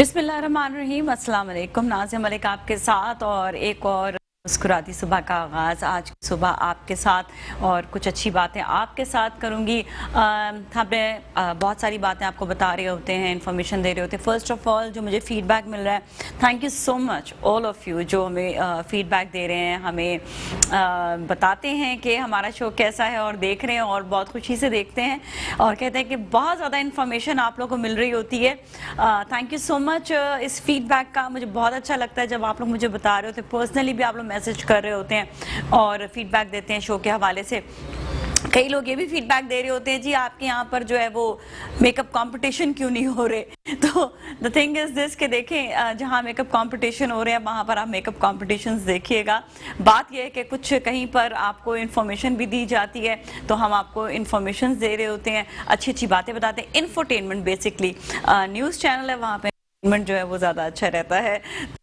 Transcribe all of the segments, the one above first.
बिस्मिल्लाहिर्रहमानिर्रहीम, अस्सलाम वालेकुम। नाज़िया मलिक आपके साथ और एक और मुस्कुराती सुबह का आगाज़। आज की सुबह आपके साथ और कुछ अच्छी बातें आपके साथ करूँगी। हमें बहुत सारी बातें आपको बता रहे होते हैं, इन्फॉर्मेशन दे रहे होते हैं। फ़र्स्ट ऑफ़ ऑल जो मुझे फ़ीडबैक मिल रहा है, thank you so much all of you जो हमें फ़ीडबैक दे रहे हैं, हमें बताते हैं कि हमारा शो कैसा है और देख रहे हैं और बहुत खुशी से देखते हैं और कहते हैं कि बहुत ज़्यादा इन्फॉर्मेशन आप लोगों को मिल रही होती है। थैंक यू सो मच इस फीडबैक का। मुझे बहुत अच्छा लगता है जब आप लोग मुझे बता रहे होते हैं, पर्सनली भी आप लोग मैसेज कर रहे होते हैं और फीडबैक देते हैं शो के हवाले से। कई लोग ये भी फीडबैक दे रहे होते हैं, जी आपके यहाँ पर जो है वो मेकअप कंपटीशन क्यों नहीं हो रहे। तो द थिंग इज दिस कि देखें, जहाँ मेकअप कंपटीशन हो रहे हैं वहाँ पर आप मेकअप कंपटीशंस देखिएगा। बात यह है कि कुछ कहीं पर आपको इन्फॉर्मेशन भी दी जाती है तो हम आपको इन्फॉर्मेशन दे रहे होते हैं, अच्छी अच्छी बातें बताते हैं। इन्फोटेनमेंट बेसिकली न्यूज़ चैनल है, वहाँ पे जो है वो ज़्यादा अच्छा रहता है।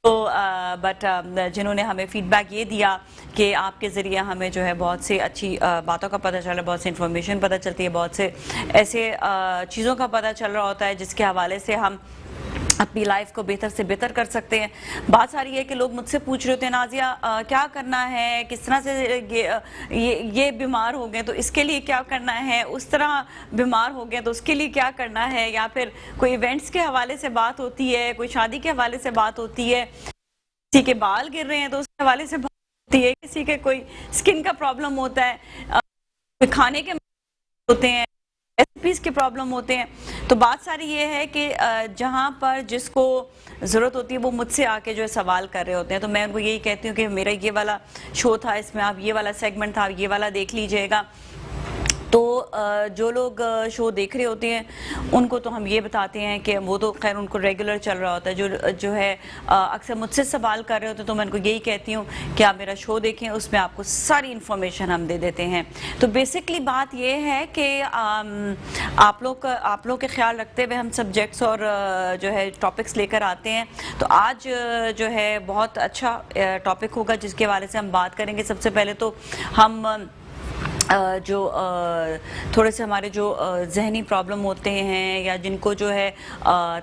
तो बट जिन्होंने हमें फीडबैक ये दिया कि आपके ज़रिए हमें जो है बहुत सी अच्छी बातों का पता चल रहा है, बहुत सी इन्फॉर्मेशन पता चलती है, बहुत से ऐसे चीज़ों का पता चल रहा होता है जिसके हवाले से हम अपनी लाइफ को बेहतर से बेहतर कर सकते हैं। बात सारी है कि लोग मुझसे पूछ रहे होते हैं, नाज़िया क्या करना है, किस तरह से ये बीमार हो गए तो इसके लिए क्या करना है, उस तरह बीमार हो गए तो उसके लिए क्या करना है, या फिर कोई इवेंट्स के हवाले से बात होती है, कोई शादी के हवाले से बात होती है, किसी के बाल गिर रहे हैं तो उसके हवाले से बात होती है, किसी के कोई स्किन का प्रॉब्लम होता है, खाने के होते हैं, रेसिपीज़ के प्रॉब्लम होते हैं। तो बात सारी ये है कि जहाँ पर जिसको ज़रूरत होती है वो मुझसे आके जो है सवाल कर रहे होते हैं। तो मैं उनको यही कहती हूँ कि मेरा ये वाला शो था, इसमें आप ये वाला सेगमेंट था, ये वाला देख लीजिएगा। तो जो लोग शो देख रहे होते हैं उनको तो हम ये बताते हैं कि वो तो खैर उनको रेगुलर चल रहा होता है। जो है अक्सर मुझसे सवाल कर रहे होते हैं तो मैं उनको यही कहती हूँ कि आप मेरा शो देखें, उसमें आपको सारी इन्फॉर्मेशन हम दे देते हैं। तो बेसिकली बात ये है कि आप लोग के ख्याल रखते हुए हम सब्जेक्ट्स और जो है टॉपिक्स लेकर आते हैं। तो आज जो है बहुत अच्छा टॉपिक होगा जिसके हवाले से हम बात करेंगे। सबसे पहले तो हम जो थोड़े से हमारे जो जहनी प्रॉब्लम होते हैं या जिनको जो है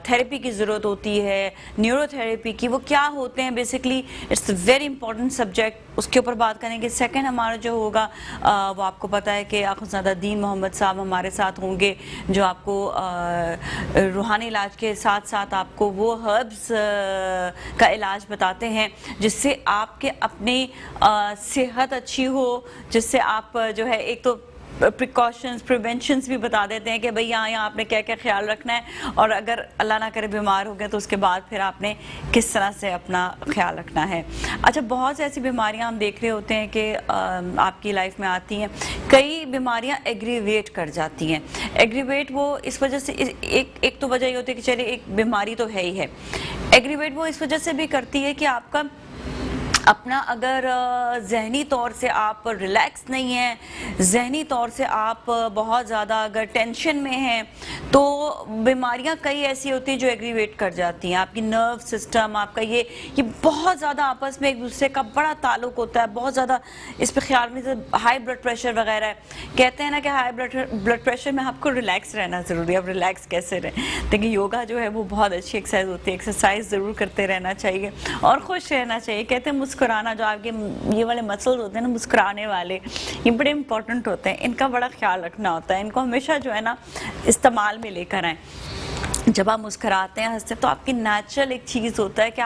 थेरेपी की ज़रूरत होती है, न्यूरोथेरेपी की, वो क्या होते हैं basically, it's a very important subject, उसके ऊपर बात करेंगे। सेकंड हमारा जो होगा वो आपको पता है कि आखुज़ादा दीन मोहम्मद साहब हमारे साथ होंगे जो आपको रूहानी इलाज के साथ साथ आपको वो हर्ब्स का इलाज बताते हैं जिससे आपके अपनी सेहत अच्छी हो, जिससे आप जो है एक तो प्रिकॉशंस प्रिवेंशंस भी बता देते हैं कि भाई यहाँ आपने क्या क्या ख्याल रखना है, और अगर अल्लाह ना करे बीमार हो गए तो उसके बाद फिर आपने किस तरह से अपना ख्याल रखना है। अच्छा, बहुत सी ऐसी बीमारियाँ हम देख रहे होते हैं कि आपकी लाइफ में आती हैं। कई बीमारियाँ एग्रीवेट कर जाती हैं। एग्रीवेट वो इस वजह से एक तो वजह ये होती है कि चलिए एक बीमारी तो है ही है। एग्रीवेट वो इस वजह से भी करती है कि आपका अपना अगर जहनी तौर से आप रिलैक्स नहीं हैं, जहनी तौर से आप बहुत ज़्यादा अगर टेंशन में हैं, तो बीमारियां कई ऐसी होती हैं जो एग्रीवेट कर जाती हैं। आपकी नर्व सिस्टम, आपका ये बहुत ज़्यादा आपस में एक दूसरे का बड़ा ताल्लुक होता है, बहुत ज़्यादा इस पर ख्याल में। हाई ब्लड प्रेशर वगैरह है, कहते हैं ना कि हाई ब्लड प्रेशर में आपको रिलैक्स रहना ज़रूरी है। अब रिलैक्स कैसे रहें? देखिए योगा जो है वो बहुत अच्छी एक्सरसाइज होती है, एक्सरसाइज ज़रूर करते रहना चाहिए और खुश रहना चाहिए। कहते हैं मुस्कुराना, जो आपके ये वाले मसल्स होते हैं ना मुस्कुराने वाले, ये बड़े इंपॉर्टेंट होते हैं, इनका बड़ा ख्याल रखना होता है। इनको हमेशा जो है ना इस्तेमाल में लेकर आएँ। जब आप मुस्कुराते हैं, हंसते हैं, तो आपकी नेचुरल एक चीज़ होता है कि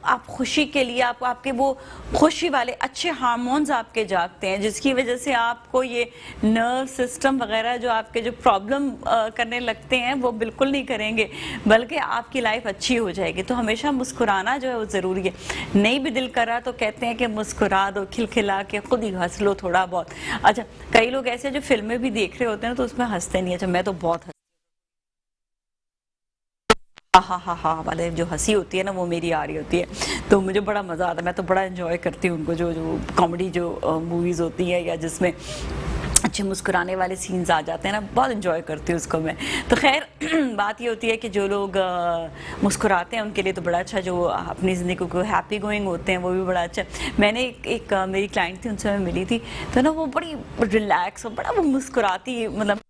आप खुशी के लिए आपके वो खुशी वाले अच्छे हार्मोन्स आपके जागते हैं, जिसकी वजह से आपको ये नर्व सिस्टम वगैरह जो आपके जो प्रॉब्लम करने लगते हैं वो बिल्कुल नहीं करेंगे, बल्कि आपकी लाइफ अच्छी हो जाएगी। तो हमेशा मुस्कुराना जो है वो ज़रूरी है। नहीं भी दिल कर रहा तो कहते हैं कि मुस्कुरा दो, खिलखिला के खुद ही हंस लो थोड़ा बहुत। अच्छा, कई लोग ऐसे जो फिल्में भी देख रहे होते हैं तो उसमें हंसते नहीं। अच्छा, मैं तो बहुत हा वाले जो हंसी होती है ना वो मेरी आ रही होती है, तो मुझे बड़ा मज़ा आता है। मैं तो बड़ा एंजॉय करती हूँ उनको, जो कॉमेडी जो मूवीज़ होती हैं या जिसमें अच्छे मुस्कुराने वाले सीन्स आ जाते हैं ना, बहुत एंजॉय करती हूँ उसको मैं। तो खैर बात ये होती है कि जो लोग मुस्कुराते हैं उनके लिए तो बड़ा अच्छा, जो अपनी ज़िंदगी को हैप्पी गोइंग होते हैं वो भी बड़ा अच्छा। मैंने एक मेरी क्लाइंट थी, उनसे मैं मिली थी, तो ना वो बड़ी रिलैक्स और बड़ा वो मुस्कुराती, मतलब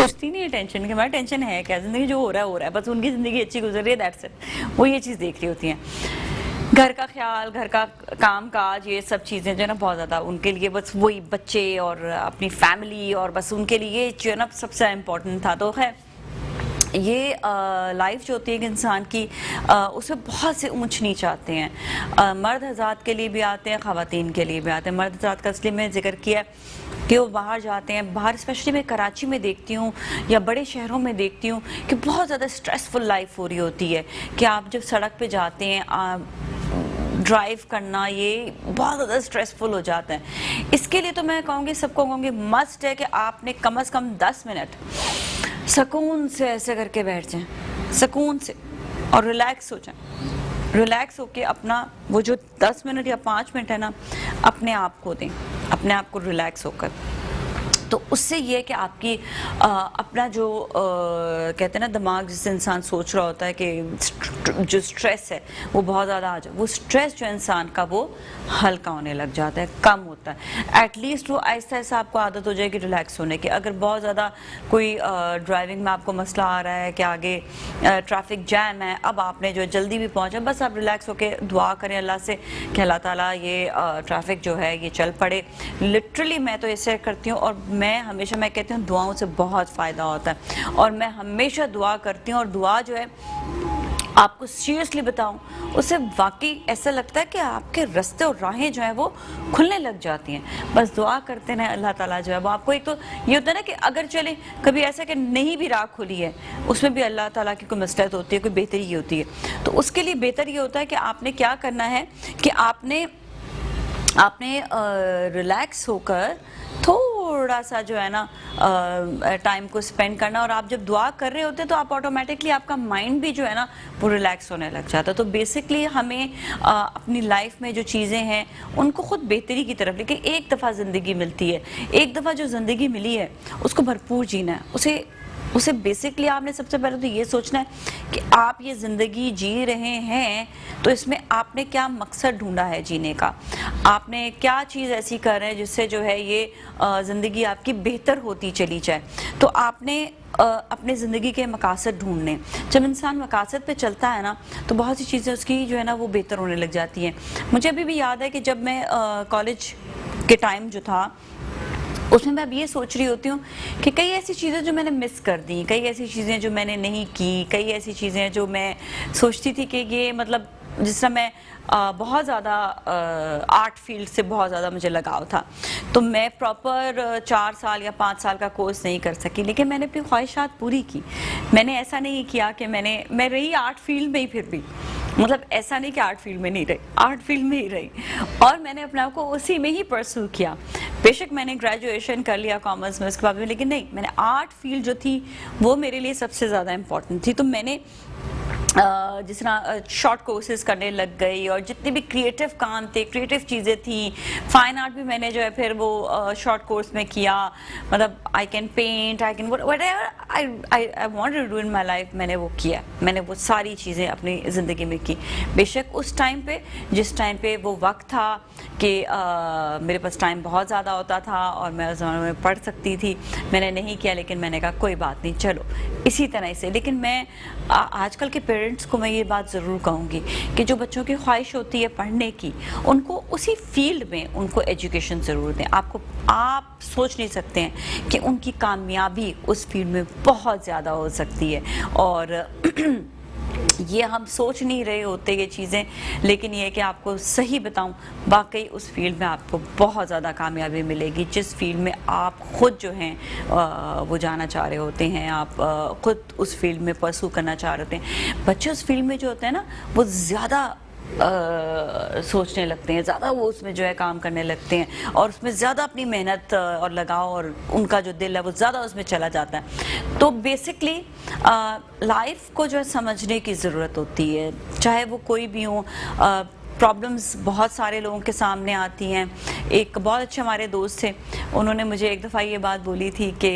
सोचती नहीं है टेंशन के, हमारा टेंशन है क्या, ज़िंदगी जो हो रहा है, बस उनकी ज़िंदगी अच्छी गुजर रही है, दैट्स इट, वो ये चीज़ देख रही होती हैं। घर का ख्याल, घर का काम काज, ये सब चीज़ें जो है ना बहुत ज़्यादा उनके लिए बस वही बच्चे और अपनी फैमिली, और बस उनके लिए जो है ना सबसे इम्पोर्टेंट था। तो है ये लाइफ जो होती है कि इंसान की उसमें बहुत से ऊंच नीच आते हैं। मर्द हज़रात के लिए भी आते हैं, ख़वातीन के लिए भी आते हैं। मर्द हज़रात का इसलिए मैं जिक्र किया कि वो बाहर जाते हैं, बाहर स्पेशली मैं कराची में देखती हूँ या बड़े शहरों में देखती हूँ कि बहुत ज़्यादा स्ट्रेसफुल लाइफ हो रही होती है कि आप जब सड़क पे जाते हैं ड्राइव करना ये बहुत ज़्यादा स्ट्रेसफुल हो जाता है। इसके लिए तो मैं कहूँगी, सबको कहूँगी मस्ट है कि आपने कम से कम 10 मिनट सुकून से ऐसे करके बैठ जाएं, सुकून से, और रिलैक्स हो जाएं। रिलैक्स होके अपना वो जो 10 मिनट या 5 मिनट है ना अपने आप को दें, अपने आप को रिलैक्स होकर। तो उससे ये है कि आपकी अपना जो कहते हैं ना दिमाग जिससे इंसान सोच रहा होता है कि जो स्ट्रेस है वो बहुत ज़्यादा आ जाए, वो स्ट्रेस जो इंसान का वो हल्का होने लग जाता है, कम होता है। एटलीस्ट वो आहिस्ता आहिस्ता आपको आदत हो जाएगी रिलैक्स होने की। अगर बहुत ज़्यादा कोई ड्राइविंग में आपको मसला आ रहा है कि आगे ट्रैफिक जैम है, अब आपने जो जल्दी भी पहुँचा, बस आप रिलैक्स होकर दुआ करें अल्लाह से कि अल्लाह ताला ये ट्रैफिक जो है ये चल पड़े। लिटरली मैं तो ऐसे करती हूँ, और मैं हमेशा मैं कहती हूँ दुआओं से बहुत फ़ायदा होता है, और मैं हमेशा दुआ करती हूँ। और दुआ जो है आपको सीरियसली बताऊं, उससे वाकई ऐसा लगता है कि आपके रास्ते और राहें जो हैं वो खुलने लग जाती हैं। बस दुआ करते हैं, अल्लाह ताला जो है वो आपको, एक तो ये होता है ना कि अगर चले कभी ऐसा कि नहीं भी राह खुली है, उसमें भी अल्लाह ताला की कोई मसलहत होती है, कोई बेहतरी होती है, तो उसके लिए बेहतर ये होता है कि आपने क्या करना है कि आपने रिलैक्स होकर थोड़ा सा जो है ना टाइम को स्पेंड करना। और आप जब दुआ कर रहे होते हैं तो आप ऑटोमेटिकली आपका माइंड भी जो है ना वो रिलैक्स होने लग जाता है। तो बेसिकली हमें अपनी लाइफ में जो चीज़ें हैं उनको खुद बेहतरी की तरफ, लेकिन एक दफ़ा ज़िंदगी मिलती है, एक दफ़ा जो ज़िंदगी मिली है उसको भरपूर जीना है। उसे बेसिकली आपने सबसे पहले तो ये सोचना है कि आप ये ज़िंदगी जी रहे हैं तो इसमें आपने क्या मकसद ढूंढा है जीने का, आपने क्या चीज़ ऐसी कर रहे हैं जिससे जो है ये ज़िंदगी आपकी बेहतर होती चली जाए। तो आपने अपने ज़िंदगी के मकासद ढूंढने, जब इंसान मकासद पे चलता है ना तो बहुत सी चीज़ें उसकी जो है ना वो बेहतर होने लग जाती हैं। मुझे अभी भी याद है कि जब मैं कॉलेज के टाइम जो था उसमें मैं अब ये सोच रही होती हूँ कि कई ऐसी चीज़ें जो मैंने मिस कर दी, कई ऐसी चीज़ें जो मैंने नहीं की, कई ऐसी चीज़ें जो मैं सोचती थी कि ये मतलब जिस तरह मैं बहुत ज़्यादा आर्ट फील्ड से बहुत ज़्यादा मुझे लगाव था, तो मैं प्रॉपर 4 साल या 5 साल का कोर्स नहीं कर सकी, लेकिन मैंने अपनी ख्वाहिशात पूरी की। मैंने ऐसा नहीं किया कि मैं रही आर्ट फील्ड में ही, फिर भी मतलब ऐसा नहीं कि आर्ट फील्ड में नहीं रही, आर्ट फील्ड में ही रही, और मैंने अपने आप को उसी में ही परस्यू किया। बेशक मैंने ग्रेजुएशन कर लिया कॉमर्स में उसके बाद में, लेकिन नहीं, मैंने आर्ट फील्ड जो थी वो मेरे लिए सबसे ज़्यादा इम्पोर्टेंट थी। तो मैंने जिस तरह शॉर्ट कोर्सेज करने लग गई, और जितने भी क्रिएटिव काम थे, क्रिएटिव चीज़ें थी, फाइन आर्ट भी मैंने जो है फिर वो शॉर्ट कोर्स में किया। मतलब I can paint, I can whatever I wanted to do in my life, मैंने वो किया, मैंने वो सारी चीज़ें अपनी ज़िंदगी में की। बेशक उस टाइम पे, जिस टाइम पे वो वक्त था कि मेरे पास टाइम बहुत ज़्यादा होता था और मैं उस ज़माने में पढ़ सकती थी, मैंने नहीं किया, लेकिन मैंने कहा कोई बात नहीं, चलो इसी तरह से। लेकिन मैं आजकल के पेरेंट्स को मैं ये बात ज़रूर कहूँगी कि जो बच्चों की ख्वाहिश होती है पढ़ने की, उनको उसी फील्ड में उनको एजुकेशन ज़रूर दें। आप सोच नहीं सकते हैं कि उनकी कामयाबी उस फील्ड में बहुत ज़्यादा हो सकती है, और ये हम सोच नहीं रहे होते ये चीज़ें, लेकिन ये कि आपको सही बताऊं, वाकई उस फील्ड में आपको बहुत ज़्यादा कामयाबी मिलेगी जिस फील्ड में आप ख़ुद जो हैं वो जाना चाह रहे होते हैं, आप ख़ुद उस फील्ड में परसू करना चाह रहे होते हैं। बच्चे उस फील्ड में जो होते हैं ना वो ज़्यादा सोचने लगते हैं, ज़्यादा वो उसमें जो है काम करने लगते हैं, और उसमें ज़्यादा अपनी मेहनत और लगाव और उनका जो दिल है वो ज़्यादा उसमें चला जाता है। तो बेसिकली लाइफ को जो है समझने की ज़रूरत होती है, चाहे वो कोई भी हो। प्रॉब्लम्स बहुत सारे लोगों के सामने आती हैं। एक बहुत अच्छे हमारे दोस्त थे, उन्होंने मुझे एक दफ़ा ये बात बोली थी कि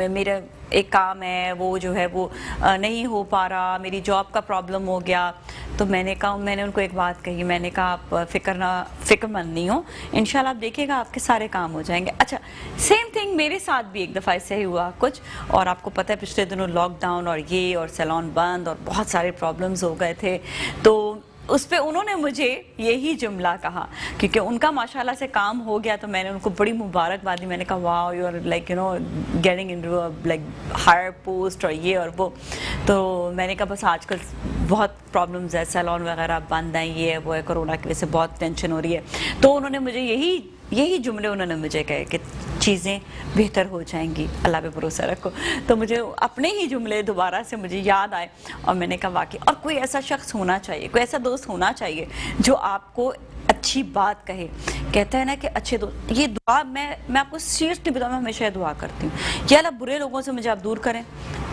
मेरा एक काम है वो जो है वो नहीं हो पा रहा, मेरी जॉब का प्रॉब्लम हो गया, تو میں نے ان کو ایک بات کہی, میں نے کہا آپ فکر مند نہیں ہو, انشاءاللہ آپ دیکھیے گا آپ کے سارے کام ہو جائیں گے. اچھا سیم تھنگ میرے ساتھ بھی ایک دفعہ ایسے ہی ہوا کچھ, اور آپ کو پتہ ہے پچھلے دنوں لاک ڈاؤن اور یہ اور سیلون بند اور بہت سارے پرابلمز ہو گئے تھے, تو اس پہ انہوں نے مجھے یہی جملہ کہا, کیونکہ ان کا ماشاءاللہ سے کام ہو گیا, تو میں نے ان کو بڑی مبارکباد دی. میں نے کہا wow you are like you know getting into like higher post اور یہ اور وہ. تو میں نے کہا بس آج کل بہت پرابلمز ہے, سیلون وغیرہ بند ہیں, یہ ہے وہ ہے, کرونا کی وجہ سے بہت ٹینشن ہو رہی ہے. تو انہوں نے مجھے یہی جملے انہوں نے مجھے کہے کہ چیزیں بہتر ہو جائیں گی, اللہ پہ بھروسہ رکھو. تو مجھے اپنے ہی جملے دوبارہ سے مجھے یاد آئے, اور میں نے کہا واقعی, اور کوئی ایسا شخص ہونا چاہیے, کوئی ایسا دوست ہونا چاہیے جو آپ کو اچھی بات کہے. کہتے ہیں نا کہ اچھے دوست, یہ دعا میں آپ کو سیریسلی بتاؤں, میں ہمیشہ دعا کرتی ہوں, یا اللہ برے لوگوں سے مجھے آپ دور کریں,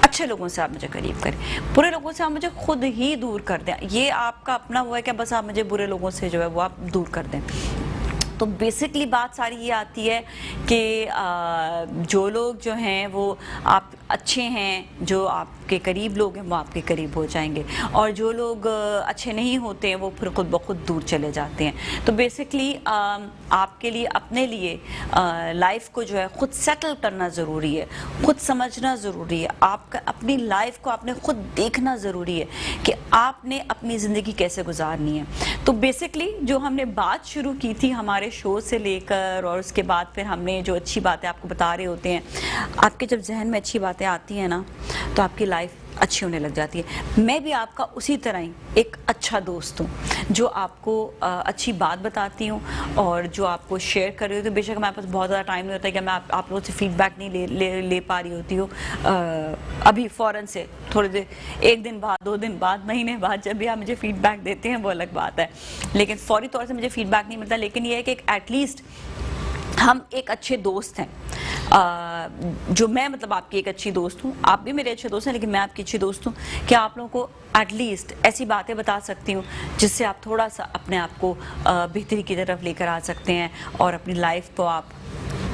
اچھے لوگوں سے آپ مجھے قریب کریں, برے لوگوں سے آپ مجھے خود ہی دور کر دیں. یہ آپ کا اپنا وہ ہے کہ بس آپ مجھے برے لوگوں سے جو ہے وہ آپ دور کر دیں. تو بیسکلی بات ساری یہ آتی ہے کہ جو لوگ جو ہیں وہ آپ اچھے ہیں, جو آپ کے قریب لوگ ہیں وہ آپ کے قریب ہو جائیں گے, اور جو لوگ اچھے نہیں ہوتے ہیں وہ پھر خود بخود دور چلے جاتے ہیں. تو بیسکلی آپ کے لیے اپنے لیے لائف کو جو ہے خود سیٹل کرنا ضروری ہے, خود سمجھنا ضروری ہے, آپ کا اپنی لائف کو آپ نے خود دیکھنا ضروری ہے کہ آپ نے اپنی زندگی کیسے گزارنی ہے. تو بیسکلی جو ہم نے بات شروع کی تھی ہمارے شو سے لے کر, اور اس کے بعد پھر ہم نے جو اچھی باتیں آپ کو بتا رہے ہوتے ہیں, آپ کے جب ذہن میں اچھی باتیں آتی ہیں نا تو آپ کی لائف اچھی ہونے لگ جاتی ہے. میں بھی آپ کا اسی طرح ہی ایک اچھا دوست ہوں, جو آپ کو اچھی بات بتاتی ہوں اور جو آپ کو شیئر کر رہی ہوتی ہوں. بے شک ہمارے پاس بہت زیادہ ٹائم نہیں ہوتا ہے کہ میں آپ لوگوں سے فیڈ بیک نہیں لے پا رہی ہوتی ہوں ابھی فوراً سے, تھوڑے دیر, ایک دن بعد, 2 دن بعد, مہینے بعد, جب بھی آپ مجھے فیڈ بیک دیتے ہیں وہ الگ بات ہے, لیکن فوری طور سے مجھے فیڈ بیک نہیں ملتا. لیکن یہ ہے کہ ایٹ لیسٹ ہم ایک اچھے دوست ہیں, جو میں مطلب آپ کی ایک اچھی دوست ہوں, آپ بھی میرے اچھے دوست ہیں, لیکن میں آپ کی اچھی دوست ہوں کہ آپ لوگوں کو ایٹ لیسٹ ایسی باتیں بتا سکتی ہوں جس سے آپ تھوڑا سا اپنے آپ کو بہتری کی طرف لے کر آ سکتے ہیں اور اپنی لائف کو آپ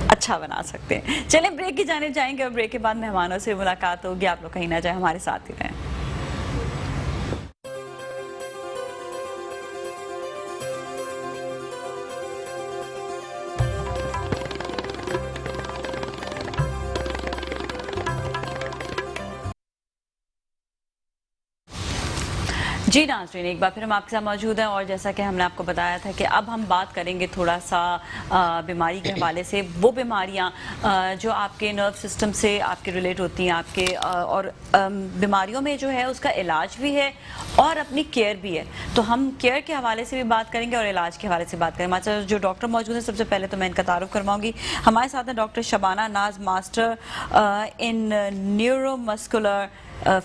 اچھا بنا سکتے ہیں. چلیں بریک کی جانب جائیں گے, اور بریک کے بعد مہمانوں سے ملاقات ہوگی. آپ لوگ کہیں نہ جائیں, ہمارے ساتھ ہی رہیں. جی ناظرین, ایک بار پھر ہم آپ کے ساتھ موجود ہیں, اور جیسا کہ ہم نے آپ کو بتایا تھا کہ اب ہم بات کریں گے تھوڑا سا بیماری کے حوالے سے, وہ بیماریاں جو آپ کے نرو سسٹم سے آپ کے ریلیٹ ہوتی ہیں, آپ کے اور بیماریوں میں جو ہے اس کا علاج بھی ہے اور اپنی کیئر بھی ہے. تو ہم کیئر کے حوالے سے بھی بات کریں گے اور علاج کے حوالے سے بات کریں گے. ہمارے ساتھ جو ڈاکٹر موجود ہیں, سب سے پہلے تو میں ان کا تعارف کرواؤں گی. ہمارے ساتھ ہیں doctor Shabana Naz, master in neuro muscular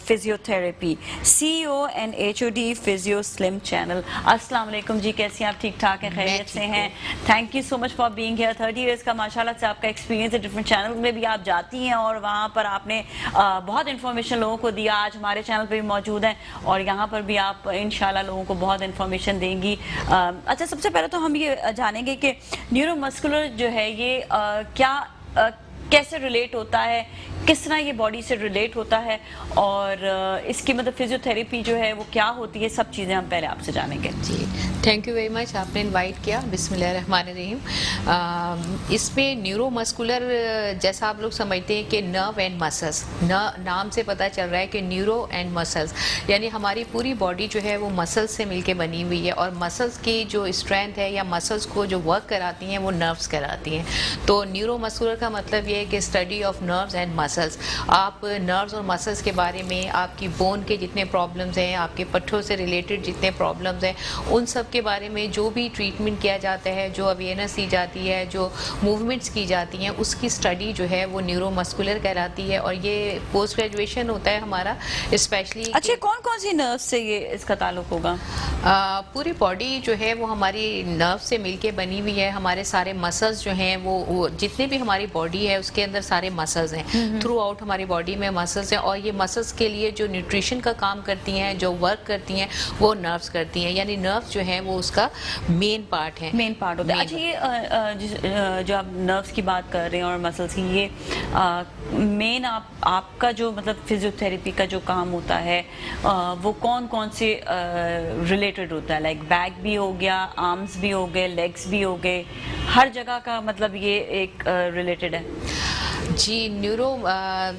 physiotherapy, CEO and HOD physio سلم چینل. السلام علیکم جی, کیسی ہیں آپ؟ ٹھیک ٹھاک ہیں, خیریت سے ہیں؟ Thank you so much for being here. 30 years کا ماشاءاللہ سے آپ کا ایکسپیرینس ہے, ڈفرنٹ چینل میں بھی آپ جاتی ہیں اور وہاں پر آپ نے بہت انفارمیشن لوگوں کو دیا. آج ہمارے چینل پہ بھی موجود ہیں اور یہاں پر بھی آپ انشاءاللہ لوگوں کو بہت انفارمیشن دیں گی. اچھا, سب سے پہلے تو ہم یہ جانیں گے کہ نیورو مسکولر جو ہے یہ کیا کیسے ریلیٹ ہوتا ہے, کس طرح یہ باڈی سے ریلیٹ ہوتا ہے, اور اس کی مطلب فزیوتھراپی جو ہے وہ کیا ہوتی ہے, سب چیزیں ہم پہلے آپ سے جانیں گے. جی تھینک یو ویری مچ, آپ نے انوائٹ کیا. بسم اللہ الرحمن الرحیم. اس میں نیورو مسکولر جیسا آپ لوگ سمجھتے ہیں کہ نرو اینڈ مسلس, نام سے پتہ چل رہا ہے کہ نیورو اینڈ مسلس, یعنی ہماری پوری باڈی جو ہے وہ مسلس سے مل کے بنی ہوئی ہے, اور مسلس کی جو اسٹرینتھ ہے یا مسلس کو جو ورک کراتی ہیں وہ نروس کراتی ہیں. تو نیورو مسکولر کا مطلب یہ ہے کہ study of nerves and muscles. آپ نروز اور مسلس کے بارے میں, آپ کی بون کے جتنے پرابلمز ہیں, آپ کے پٹھوں سے ریلیٹڈ جتنے پرابلمز ہیں, ان سب کے بارے میں جو بھی ٹریٹمنٹ کیا جاتا ہے, جو اویئرنیس دی جاتی ہے, جو موومنٹس کی جاتی ہیں, اس کی اسٹڈی جو ہے وہ نیورو مسکولر کہلاتی ہے. اور یہ پوسٹ گریجویشن ہوتا ہے ہمارا اسپیشلی. اچھا, کون کون سی نرو سے یہ اس کا تعلق ہوگا؟ پوری باڈی جو ہے وہ ہماری نرو سے مل کے بنی ہوئی ہے. ہمارے سارے مسلس جو ہیں وہ جتنے بھی ہماری باڈی ہے اس کے اندر سارے مسلس ہیں. थ्रू आउट हमारी बॉडी में मसल्स हैं, और ये मसल्स के लिए जो न्यूट्रिशन का काम करती हैं, जो वर्क करती हैं, वो नर्व्स करती हैं, यानी नर्व्स जो हैं वो उसका मेन पार्ट है। मेन पार्ट होता है। अच्छा, ये जो आप नर्व्स की बात कर रहे हैं और मसल्स की, ये मेन आपका जो मतलब फिजियोथेरेपी का जो काम होता है वो कौन कौन से रिलेटेड होता है? लाइक बैक भी हो गया, आर्म्स भी हो गए, लेग्स भी हो गए, हर जगह का मतलब ये एक रिलेटेड है? जी, न्यूरो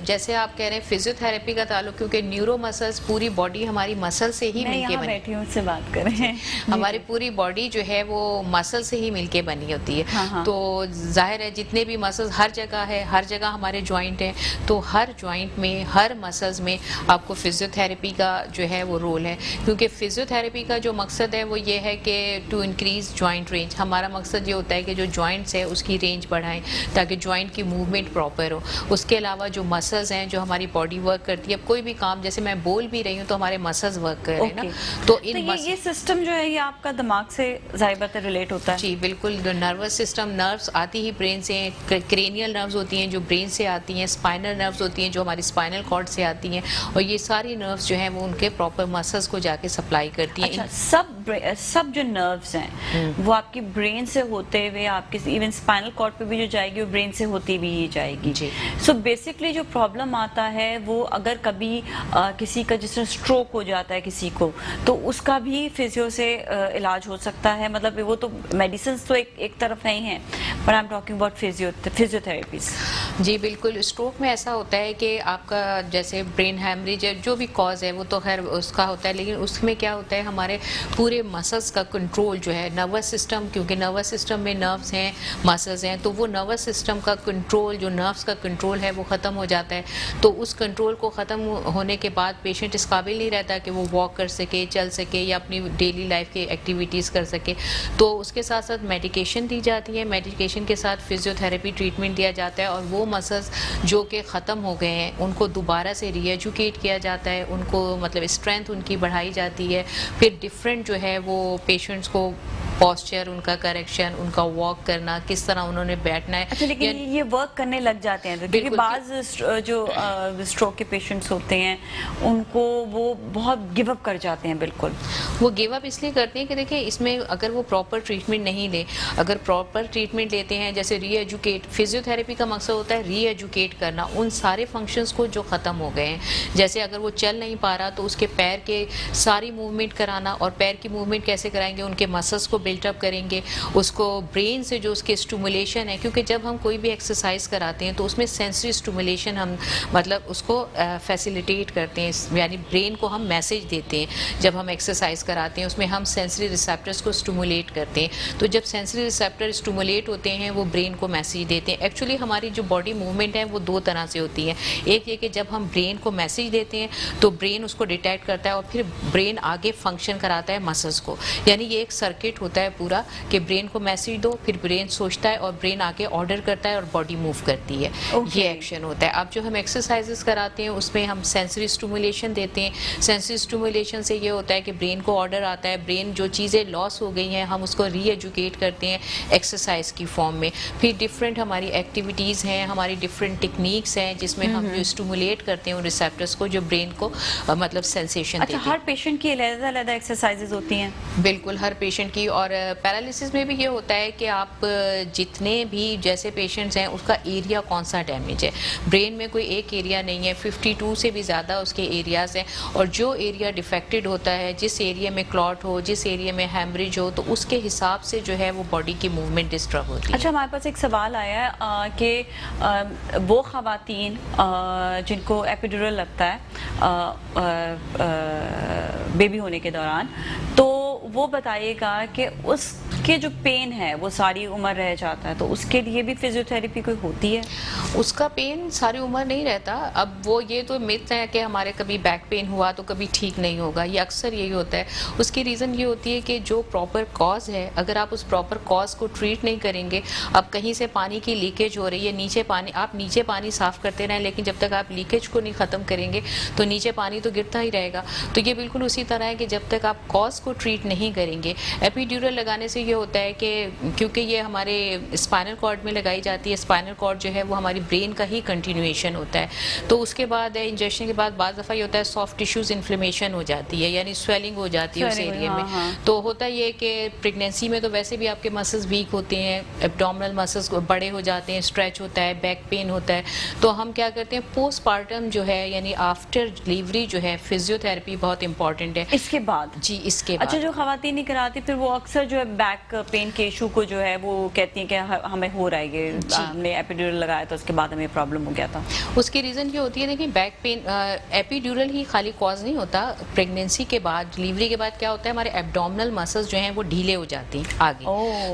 जैसे आप कह रहे हैं फिजियोथेरेपी का ताल्लुक, क्योंकि न्यूरो मसल्स पूरी बॉडी हमारी मसल से ही मिलके बनी, बैठी हूँ, उससे बात कर रहे हैं। हमारी पूरी बॉडी जो है वो मसल से ही मिलके बनी होती है। हाँ। तो जाहिर है जितने भी मसल्स हर जगह है, हर जगह हमारे जॉइंट हैं, तो हर जॉइंट में, हर मसल्स में आपको फिजियोथेरेपी का जो है वो रोल है। क्योंकि फिजियोथेरेपी का जो मकसद है वो ये है कि टू इंक्रीज जॉइंट रेंज। हमारा मकसद ये होता है कि जो जॉइंट्स है उसकी रेंज बढ़ाएं ताकि जॉइंट की मूवमेंट प्रॉपर हो। उसके अलावा जो मसल्स हैं, जो हमारी बॉडी वर्क करती है, अब कोई भी काम, जैसे मैं बोल भी रही हूँ तो हमारे मसल्स वर्क कर रहे हैं ना, तो ये सिस्टम जो है ये आपका दिमाग से ज़ाहिर रिलेट होता है? जी बिल्कुल। नर्वस सिस्टम, नर्व्स आती ही ब्रेन से, क्रेनियल नर्व्स होती हैं जो ब्रेन से आती हैं, स्पाइनल नर्व्स होती हैं जो हमारी स्पाइनल कॉर्ड से आती हैं, और ये सारी नर्व्स जो हैं वो उनके प्रॉपर मसल्स को जाके सप्लाई करती हैं। अच्छा, सब जो नर्व्स हैं वो आपकी ब्रेन से होते हुए आपके इवन स्पाइनल कॉर्ड पे भी जो जाएगी वो ब्रेन से होती भी ही जाएगी। सो बेसिकली जो प्रॉब्लम आता है वो अगर कभी किसी का जिस तरह स्ट्रोक हो जाता है किसी को, तो उसका भी फिजियो से इलाज हो सकता है? मतलब वो तो मेडिसिन तो एक तरफ नहीं है, but I am talking about physiotherapies. जी बिल्कुल। स्ट्रोक में ऐसा होता है कि आपका जैसे ब्रेन हैमरेज जो भी कॉज है वो तो खैर उसका होता है, लेकिन उसमें क्या होता है हमारे पूरे मसल्स का कंट्रोल जो है, नर्वस सिस्टम, क्योंकि नर्वस सिस्टम में नर्व्स हैं, मसल्स हैं, तो वो नर्वस सिस्टम का कंट्रोल, जो नर्व्स का कंट्रोल है वो ख़त्म हो जाता है। तो उस कंट्रोल को ख़त्म होने के बाद पेशेंट इस काबिल नहीं रहता कि वो वॉक कर सके, चल सके या अपनी डेली लाइफ की एक्टिविटीज़ कर सके। तो उसके साथ साथ मेडिकेशन दी जाती है, मेडिकेशन के साथ फिजियोथेरेपी ट्रीटमेंट दिया जाता है, और वो मसल्स जो कि ख़त्म हो गए हैं उनको दोबारा से रीएजुकेट किया जाता है, उनको मतलब स्ट्रेंथ उनकी बढ़ाई जाती है। फिर डिफरेंट जो है वो पेशेंट्स को पॉस्चर, उनका करेक्शन, उनका वॉक करना, किस तरह उन्होंने बैठना है। अच्छा, लेकिन ये वर्क करने लग जाते हैं क्योंकि बाज़ जो स्ट्रोक के पेशेंट्स होते हैं उनको वो बहुत गिव अप कर जाते हैं। बिल्कुल वो गिव अप इसलिए करते हैं कि देखिए इसमें अगर वो प्रॉपर ट्रीटमेंट नहीं ले, अगर प्रॉपर ट्रीटमेंट लेते हैं, जैसे रीएजुकेट, फिजियोथेरेपी का मकसद होता है रीएजुकेट करना उन सारे फंक्शंस को जो ख़त्म हो गए हैं। जैसे अगर वो चल नहीं पा रहा तो उसके पैर के सारी मूवमेंट कराना, और पैर की मूवमेंट कैसे कराएंगे, उनके मसल्स को बिल्टअप करेंगे, उसको ब्रेन से जो उसके स्टिमुलेशन है, क्योंकि जब हम कोई भी एक्सरसाइज कराते हैं तो उसमें सेंसरी स्टिमुलेशन हम मतलब उसको फैसिलिटेट करते हैं, यानी ब्रेन को हम मैसेज देते हैं। जब हम एक्सरसाइज कराते हैं उसमें हम सेंसरी रिसेप्टर्स को स्टिमुलेट करते हैं, तो जब सेंसरी रिसेप्टर स्टिमुलेट होते हैं वो ब्रेन को मैसेज देते हैं। एक्चुअली हमारी जो बॉडी मूवमेंट है वो दो तरह से होती है। एक ये कि जब हम ब्रेन को मैसेज देते हैं तो ब्रेन उसको डिटेक्ट करता है और फिर ब्रेन आगे फंक्शन कराता है मसल्स को, यानी ये एक सर्किट होता है पूरा कि ब्रेन को मैसेज दो, फिर ब्रेन सोचता है और ब्रेन आके ऑर्डर करता है और बॉडी मूव करती है। ये एक्शन होता है। अब जो हम एक्सरसाइजेस कराते हैं उसमें हम सेंसरी स्टिमुलेशन देते हैं। सेंसरी स्टिमुलेशन से ये होता है कि ब्रेन को ऑर्डर आता है, ब्रेन जो चीज़ें लॉस हो गई हैं हम उसको रीएजुकेट करते हैं एक्सरसाइज की फॉर्म में। फिर डिफरेंट हमारी एक्टिविटीज़ हैं, हमारी डिफरेंट टेक्निक्स हैं जिसमें हम जो स्टिमुलेट करते हैं उन रिसेप्टर्स को, जो ब्रेन को मतलब सेंसेशन देते हैं। अच्छा, हर पेशेंट की अलग-अलग एक्सरसाइजेज होती हैं? बिल्कुल, हर पेशेंट की। और पैरालिसिस में भी ये होता है कि आप जितने भी जैसे पेशेंट्स हैं उसका एरिया कौन सा डैमेज है। ब्रेन में कोई एक एरिया नहीं है, 52 से भी ज़्यादा उसके एरियाज़ हैं, और जो एरिया डिफेक्टेड होता है, जिस एरिया में क्लॉट हो, जिस एरिया में हैमरेज हो, तो उसके हिसाब से जो है वो बॉडी की मूवमेंट डिस्टर्ब होती है। अच्छा, हमारे पास एक सवाल आया है कि वो ख़वातीन जिनको एपिड्यूरल लगता है बेबी होने के दौरान, तो वो बताइएगा कि उसके जो पेन है वो सारी उम्र रह जाता है, तो उसके लिए भी फिजियोथेरेपी कोई होती है? उसका पेन सारी उम्र नहीं रहता। अब वो ये तो मिथ है कि हमारे कभी बैक पेन हुआ तो कभी ठीक नहीं होगा, ये अक्सर यही होता है। उसकी रीज़न ये होती है कि जो प्रॉपर कॉज है, अगर आप उस प्रॉपर कॉज को ट्रीट नहीं करेंगे, अब कहीं से पानी की लीकेज हो रही है, नीचे पानी, आप नीचे पानी साफ़ करते रहें, लेकिन जब तक आप लीकेज को नहीं ख़त्म करेंगे तो नीचे पानी तो गिरता ही रहेगा। तो ये बिल्कुल उसी तरह है कि जब तक आप कॉज को ट्रीट नहीं करेंगे, एपिड्यूरल लगाने से ये یہ ہوتا ہے کہ کیونکہ یہ ہمارے اسپائنل کارڈ میں لگائی جاتی ہے. اسپائنل کارڈ جو ہے وہ ہماری برین کا ہی کنٹینیویشن ہوتا ہے. تو اس کے بعد انجیکشن کے بعد بعض دفعہ یہ ہوتا ہے سافٹ ٹیشوز انفلیمیشن ہو جاتی ہے, یعنی سویلنگ ہو جاتی ہے اس ایریا میں. تو ہوتا یہ کہ پریگنینسی میں تو ویسے بھی آپ کے مسلز ویک ہوتے ہیں, ایبڈومنل مسلز بڑے ہو جاتے ہیں, اسٹریچ ہوتا ہے, بیک پین ہوتا ہے. تو ہم کیا کرتے ہیں پوسٹ پارٹم جو ہے یعنی آفٹر ڈلیوری جو ہے فزیو تھراپی بہت امپورٹنٹ ہے. اس کے بعد جی اس کے بعد اچھا, جو خواتین نہیں کراتی پھر وہ اکثر جو ہے بیک پین کے ایشو کو جو ہے وہ کہتی ہیں کہ ہمیں ہو رہا ہے یہ ہم نے ایپیڈیورل لگایا تو اس کے بعد ہمیں پرابلم ہو گیا تھا. اس کی ریزن یہ ہوتی ہے دیکھیں بیک پین ایپیڈیورل ہی خالی کاز نہیں ہوتا. پریگنینسی کے بعد ڈلیوری کے بعد کیا ہوتا ہے ہمارے ایبڈومنل مسلز جو ہیں وہ ڈھیلے ہو جاتے ہیں آگے.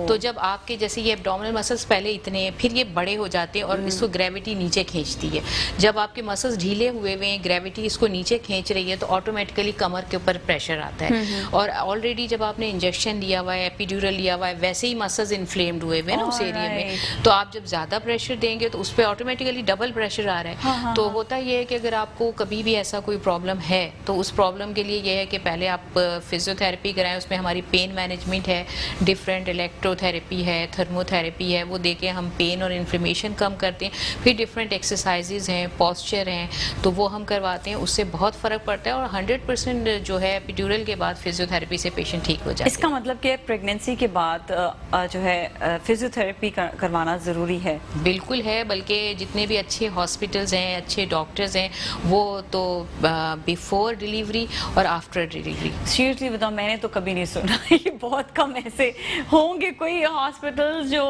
تو جب آپ کے جیسے یہ ایبڈومنل مسلز پہلے اتنے ہیں پھر یہ بڑے ہو جاتے ہیں اور اس کو گریوٹی نیچے کھینچتی ہے. جب آپ کے مسلز ڈھیلے ہوئے ہوئے ہیں گریوٹی اس کو نیچے کھینچ رہی ہے تو آٹومیٹکلی کمر کے اوپر پریشر آتا ہے. اور آلریڈی جب آپ نے انجیکشن لیا ہوا ہے ایپیڈیورل لیا ہوا ہے ویسے ہی مسلز انفلیمڈ ہوئے ہوئے ہیں نا اس ایریا میں, تو آپ جب زیادہ پریشر دیں گے تو اس پہ آٹومیٹکلی ڈبل پریشر آ رہا ہے. تو ہوتا یہ ہے کہ اگر آپ کو کبھی بھی ایسا کوئی پرابلم ہے تو اس پرابلم کے لیے یہ ہے کہ پہلے آپ فزیو تھراپی کرائیں. اس میں ہماری پین مینجمنٹ ہے, ڈفرینٹ الیکٹرو تھراپی ہے, تھرمو تھراپی ہے, وہ دے کے ہم پین اور انفلیمیشن کم کرتے ہیں. پھر ڈفرینٹ ایکسرسائزز ہیں, پوسچر ہیں, تو وہ ہم کرواتے ہیں. اس سے بہت فرق پڑتا ہے اور 100% جو ہے ایپیڈیورل کے بعد فزیو تھراپی سے پیشنٹ ٹھیک ہو جاتا ہے. اس کا مطلب کہ پریگنینسی کے بعد جو ہے فزیو تھراپی کروانا ضروری ہے؟ بالکل ہے, بلکہ جتنے بھی اچھے ہاسپٹلز ہیں, اچھے ڈاکٹرز ہیں, وہ تو بیفور ڈلیوری اور آفٹر ڈلیوری. سیریسلی بتاؤ میں نے تو کبھی نہیں سنا. یہ بہت کم ایسے ہوں گے کوئی ہاسپٹل جو